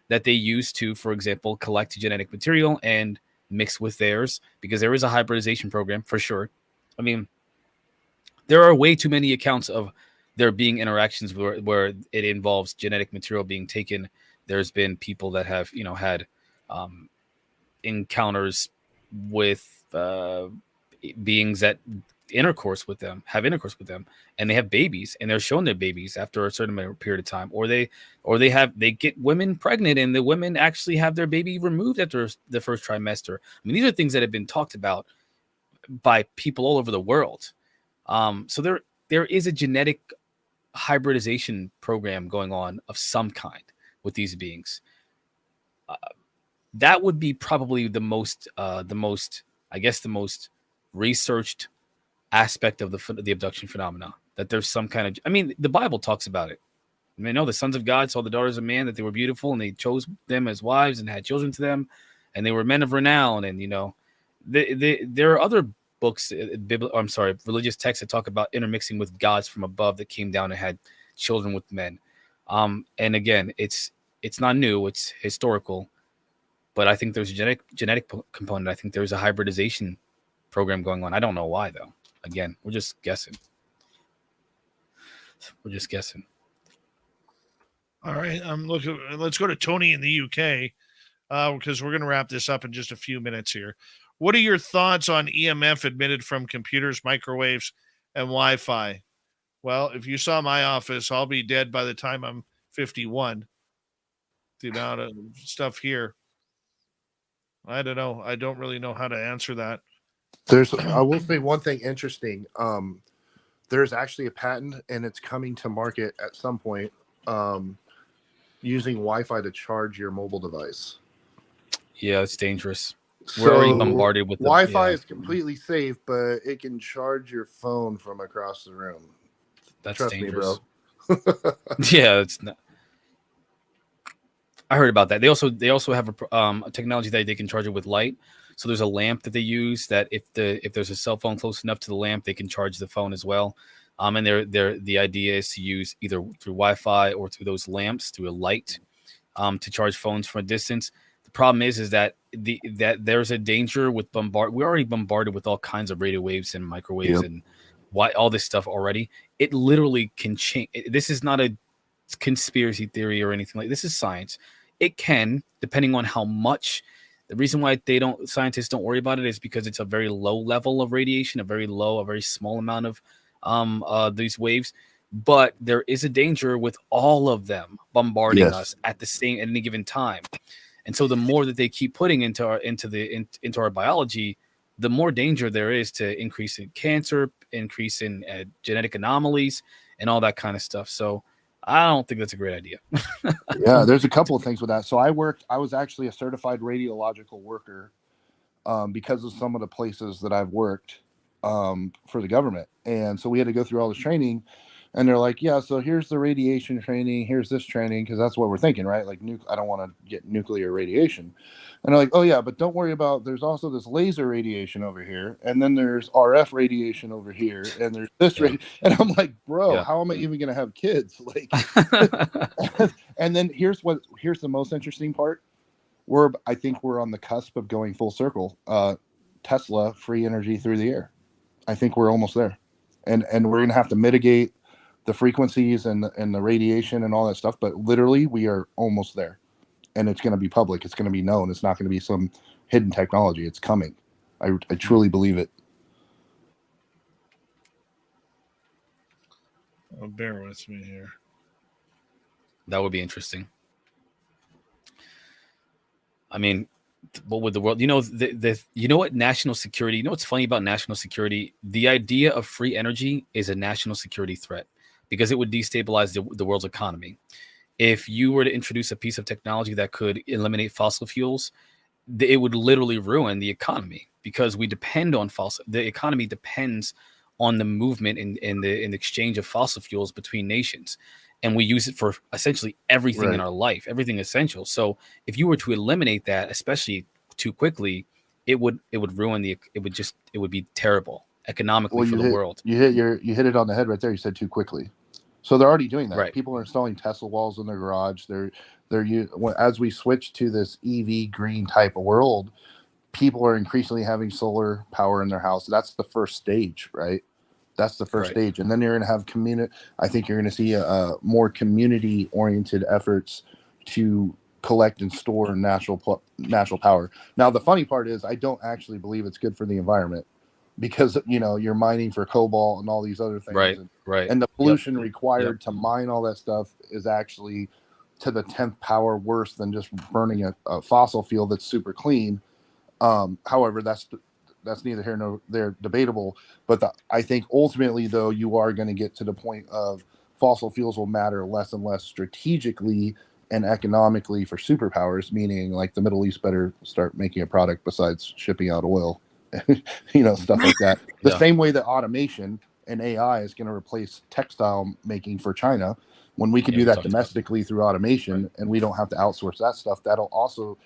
S7: that they use to, for example, collect genetic material and mix with theirs, because there is a hybridization program for sure. I mean, there are way too many accounts of there being interactions where it involves genetic material being taken. There's been people that have, had encounters with beings that have intercourse with them, and they have babies, and they're shown their babies after a certain period of time, or they get women pregnant, and the women actually have their baby removed after the first trimester. I mean, these are things that have been talked about by people all over the world. So there is a genetic hybridization program going on of some kind with these beings. That would be probably the most researched aspect of the abduction phenomena, that there's some kind of, I mean, the Bible talks about it. I mean, the sons of God saw the daughters of man, that they were beautiful, and they chose them as wives and had children to them, and they were men of renown. And there are other books, religious texts that talk about intermixing with gods from above that came down and had children with men. And again, it's not new, it's historical, but I think there's a genetic component. I think there's a hybridization program going on. I don't know why, though. Again, we're just guessing.
S2: All right. Let's go to Tony in the UK, because we're going to wrap this up in just a few minutes here. What are your thoughts on EMF emitted from computers, microwaves, and Wi-Fi? Well, if you saw my office, I'll be dead by the time I'm 51. The amount of stuff here. I don't know. I don't really know how to answer that.
S13: I will say one thing interesting. There's actually a patent, and it's coming to market at some point, using Wi-Fi to charge your mobile device.
S7: Yeah, it's dangerous. We're already bombarded with
S13: Wi-Fi is completely safe, but it can charge your phone from across the room.
S7: That's
S13: Trust
S7: dangerous.
S13: me, bro.
S7: Yeah, it's not. I heard about that. They also have a technology that they can charge it with light. So there's a lamp that they use that if there's a cell phone close enough to the lamp, they can charge the phone as well. And the idea is to use either through Wi-Fi or through those lamps, through a light, to charge phones from a distance. The problem is that there's a danger with we're already bombarded with all kinds of radio waves and microwaves and all this stuff already. It literally can change. This is not a conspiracy theory or anything like this. Is science. It can, depending on how much. The reason why scientists don't worry about it is because it's a very low level of radiation, a very small amount of these waves. But there is a danger with all of them bombarding us at any given time. And so the more that they keep putting into our biology, the more danger there is to increase in cancer, increase in genetic anomalies, and all that kind of stuff. So I don't think that's a great idea.
S13: Yeah, there's a couple of things with that. So I was actually a certified radiological worker, because of some of the places that I've worked for the government. And so we had to go through all this training, and they're like, yeah, so here's the radiation training, here's this training, because that's what we're thinking, right? Like, I don't want to get nuclear radiation. And they're like, oh yeah, but don't worry about, there's also this laser radiation over here, and then there's RF radiation over here, and there's this and I'm like, bro, how am I even gonna have kids? Like, and then here's the most interesting part. I think we're on the cusp of going full circle. Tesla, free energy through the air. I think we're almost there, and we're gonna have to mitigate the frequencies and the radiation and all that stuff. But literally, we are almost there, and it's gonna be public. It's gonna be known. It's not gonna be some hidden technology. It's coming. I truly believe it.
S2: Bear with me here.
S7: That would be interesting. I mean, what would the world, you know, you know what, national security, you know what's funny about national security? The idea of free energy is a national security threat because it would destabilize the world's economy. If you were to introduce a piece of technology that could eliminate fossil fuels, it would literally ruin the economy because we depend on the economy depends on the movement in the exchange of fossil fuels between nations. And we use it for essentially everything in our life, everything essential. So if you were to eliminate that, especially too quickly, it would ruin it would be terrible economically for the world.
S13: You hit it on the head right there. You said too quickly. So they're already doing that.
S7: Right.
S13: People are installing Tesla walls in their garage. As we switch to this EV green type of world, people are increasingly having solar power in their house. That's the first stage, right? That's the first stage, and then you're going to have community. I think you're going to see more community-oriented efforts to collect and store natural power. Now, the funny part is, I don't actually believe it's good for the environment because you're mining for cobalt and all these other things, and the pollution required to mine all that stuff is actually to the 10th power worse than just burning a fossil fuel that's super clean. However, that's neither here nor there, debatable. But I think ultimately, though, you are going to get to the point of fossil fuels will matter less and less strategically and economically for superpowers, meaning like the Middle East better start making a product besides shipping out oil, stuff like that. The same way that automation and AI is going to replace textile making for China. When we can do that domestically through automation and we don't have to outsource that stuff, that'll also...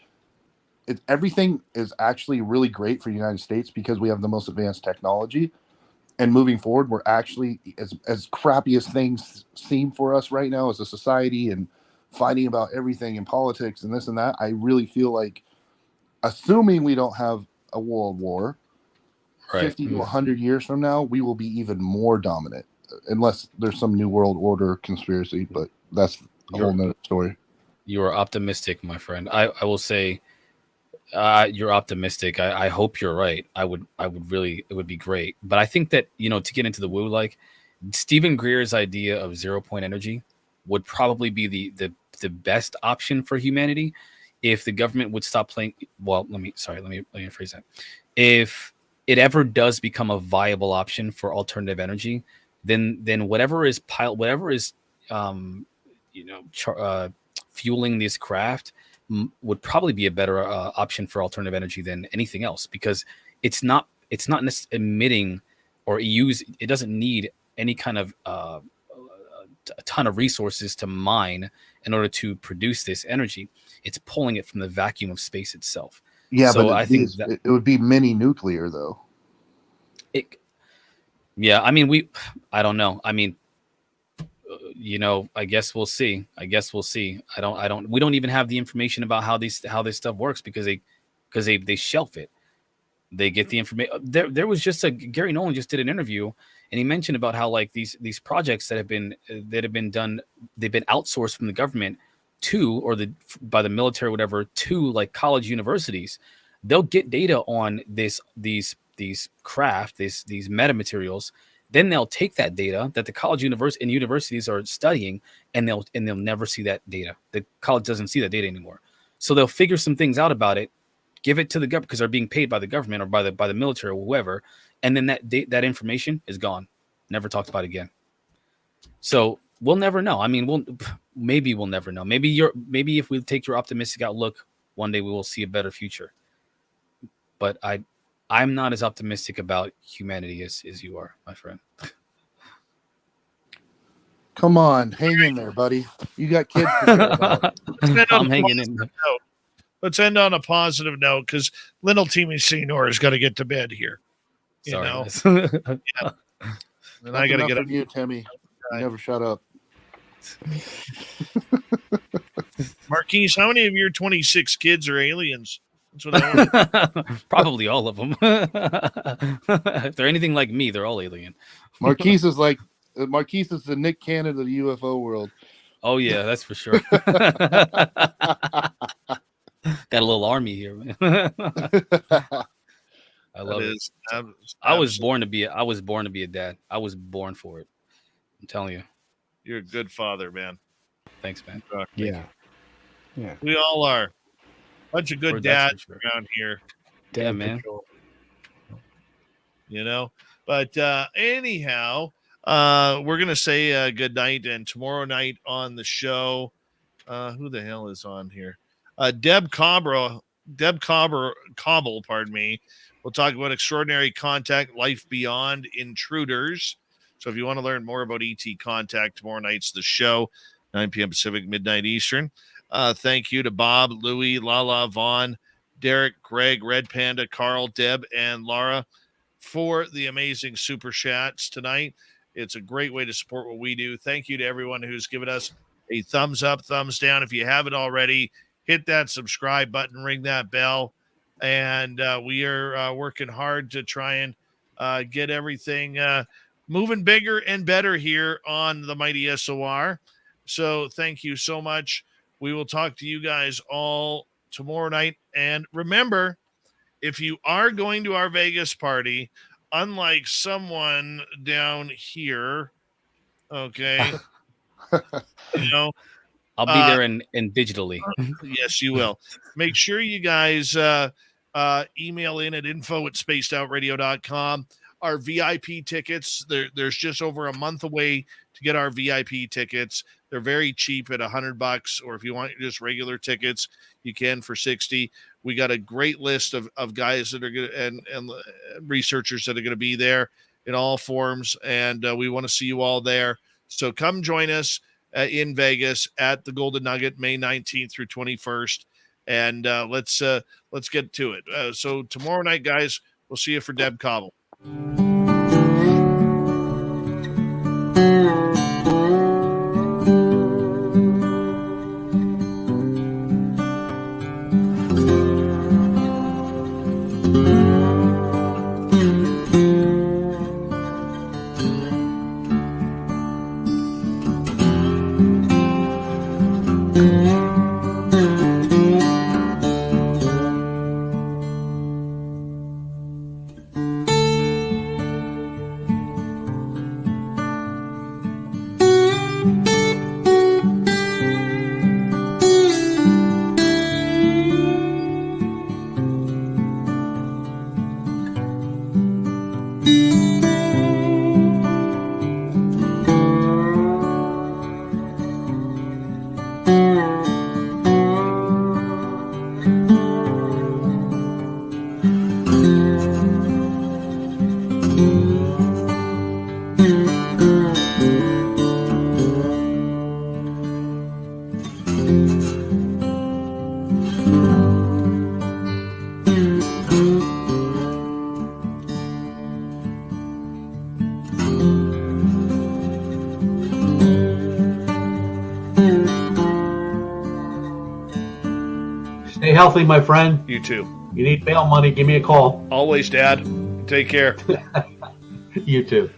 S13: everything is actually really great for the United States because we have the most advanced technology. And moving forward, we're actually, as crappy as things seem for us right now as a society and fighting about everything in politics and this and that, I really feel like, assuming we don't have a world war, 50 to 100 years from now, we will be even more dominant, unless there's some new world order conspiracy, but that's a whole nother story.
S7: You are optimistic, my friend. I will say... you're optimistic. I hope you're right. I would really, it would be great. But I think that, to get into the woo, like Stephen Greer's idea of 0 point energy would probably be the best option for humanity if the government would stop playing. Well, let me rephrase that. If it ever does become a viable option for alternative energy, then whatever is fueling this craft would probably be a better option for alternative energy than anything else, because it's not emitting or it doesn't need any kind of a ton of resources to mine in order to produce this energy. It's pulling it from the vacuum of space itself.
S13: Yeah,
S7: so
S13: but
S7: I think
S13: it would be mini nuclear though.
S7: I don't know. I mean, I guess we'll see. We don't even have the information about how this stuff works because they shelf it. They get the information. There was just Gary Nolan just did an interview and he mentioned about how like these projects that have been done, they've been outsourced from the government by the military or whatever to like college universities. They'll get data on these craft, these metamaterials. Then they'll take that data that the college universities are studying, and they'll never see that data. The college doesn't see that data anymore. So they'll figure some things out about it, give it to the government because they're being paid by the government or by the military or whoever, and then that information is gone, never talked about again. So we'll never know. I mean, maybe we'll never know. Maybe if we take your optimistic outlook, one day we will see a better future. But I'm not as optimistic about humanity as you are, my friend.
S13: Come on, hang in there, buddy. You got kids to care about.
S7: I'm hanging in there.
S2: Let's end on a positive note because little Timmy Senior has got to get to bed here.
S7: Sorry,
S2: Yeah. And I got to get up.
S13: You, Timmy. You never shut up.
S2: Marquise, how many of your 26 kids are aliens? That's what I want.
S7: Probably all of them. If they're anything like me, they're all alien.
S13: Marquise is the Nick Cannon of the UFO world.
S7: Oh yeah, that's for sure. Got a little army here, man. I love it. I was born to be a dad. I was born for it. I'm telling you.
S2: You're a good father, man.
S7: Thanks, man.
S11: Yeah.
S2: We all are. bunch of good
S7: That's
S2: dads
S7: for sure.
S2: around here.
S7: Yeah, man.
S2: You know, but anyhow, we're gonna say good night, and tomorrow night on the show, who the hell is on here? Deb Cobble, pardon me. We'll talk about extraordinary contact, life beyond intruders. So if you want to learn more about ET contact, tomorrow night's the show, 9 p.m. Pacific, midnight Eastern. Thank you to Bob, Louie, Lala, Vaughn, Derek, Greg, Red Panda, Carl, Deb, and Laura for the amazing super chats tonight. It's a great way to support what we do. Thank you to everyone who's given us a thumbs up, thumbs down. If you haven't already, hit that subscribe button, ring that bell. And we are working hard to try and get everything moving bigger and better here on the Mighty SOR. So thank you so much. We will talk to you guys all tomorrow night. And remember, if you are going to our Vegas party, unlike someone down here, okay, you know,
S7: I'll be there in digitally.
S2: Yes, you will. Make sure you guys email in at info@spacedoutradio.com. Our VIP tickets, there's just over a month away to get our VIP tickets. They're very cheap at $100, or if you want just regular tickets, you can for $60. We got a great list of guys that are going to and researchers that are going to be there in all forms, and we want to see you all there. So come join us in Vegas at the Golden Nugget, May 19th through 21st, and let's get to it. So tomorrow night, guys, we'll see you for Deb Cobble.
S14: Stay healthy, my friend.
S2: You too.
S14: You need bail money, give me a call.
S2: Always, Dad. Take care.
S14: You too.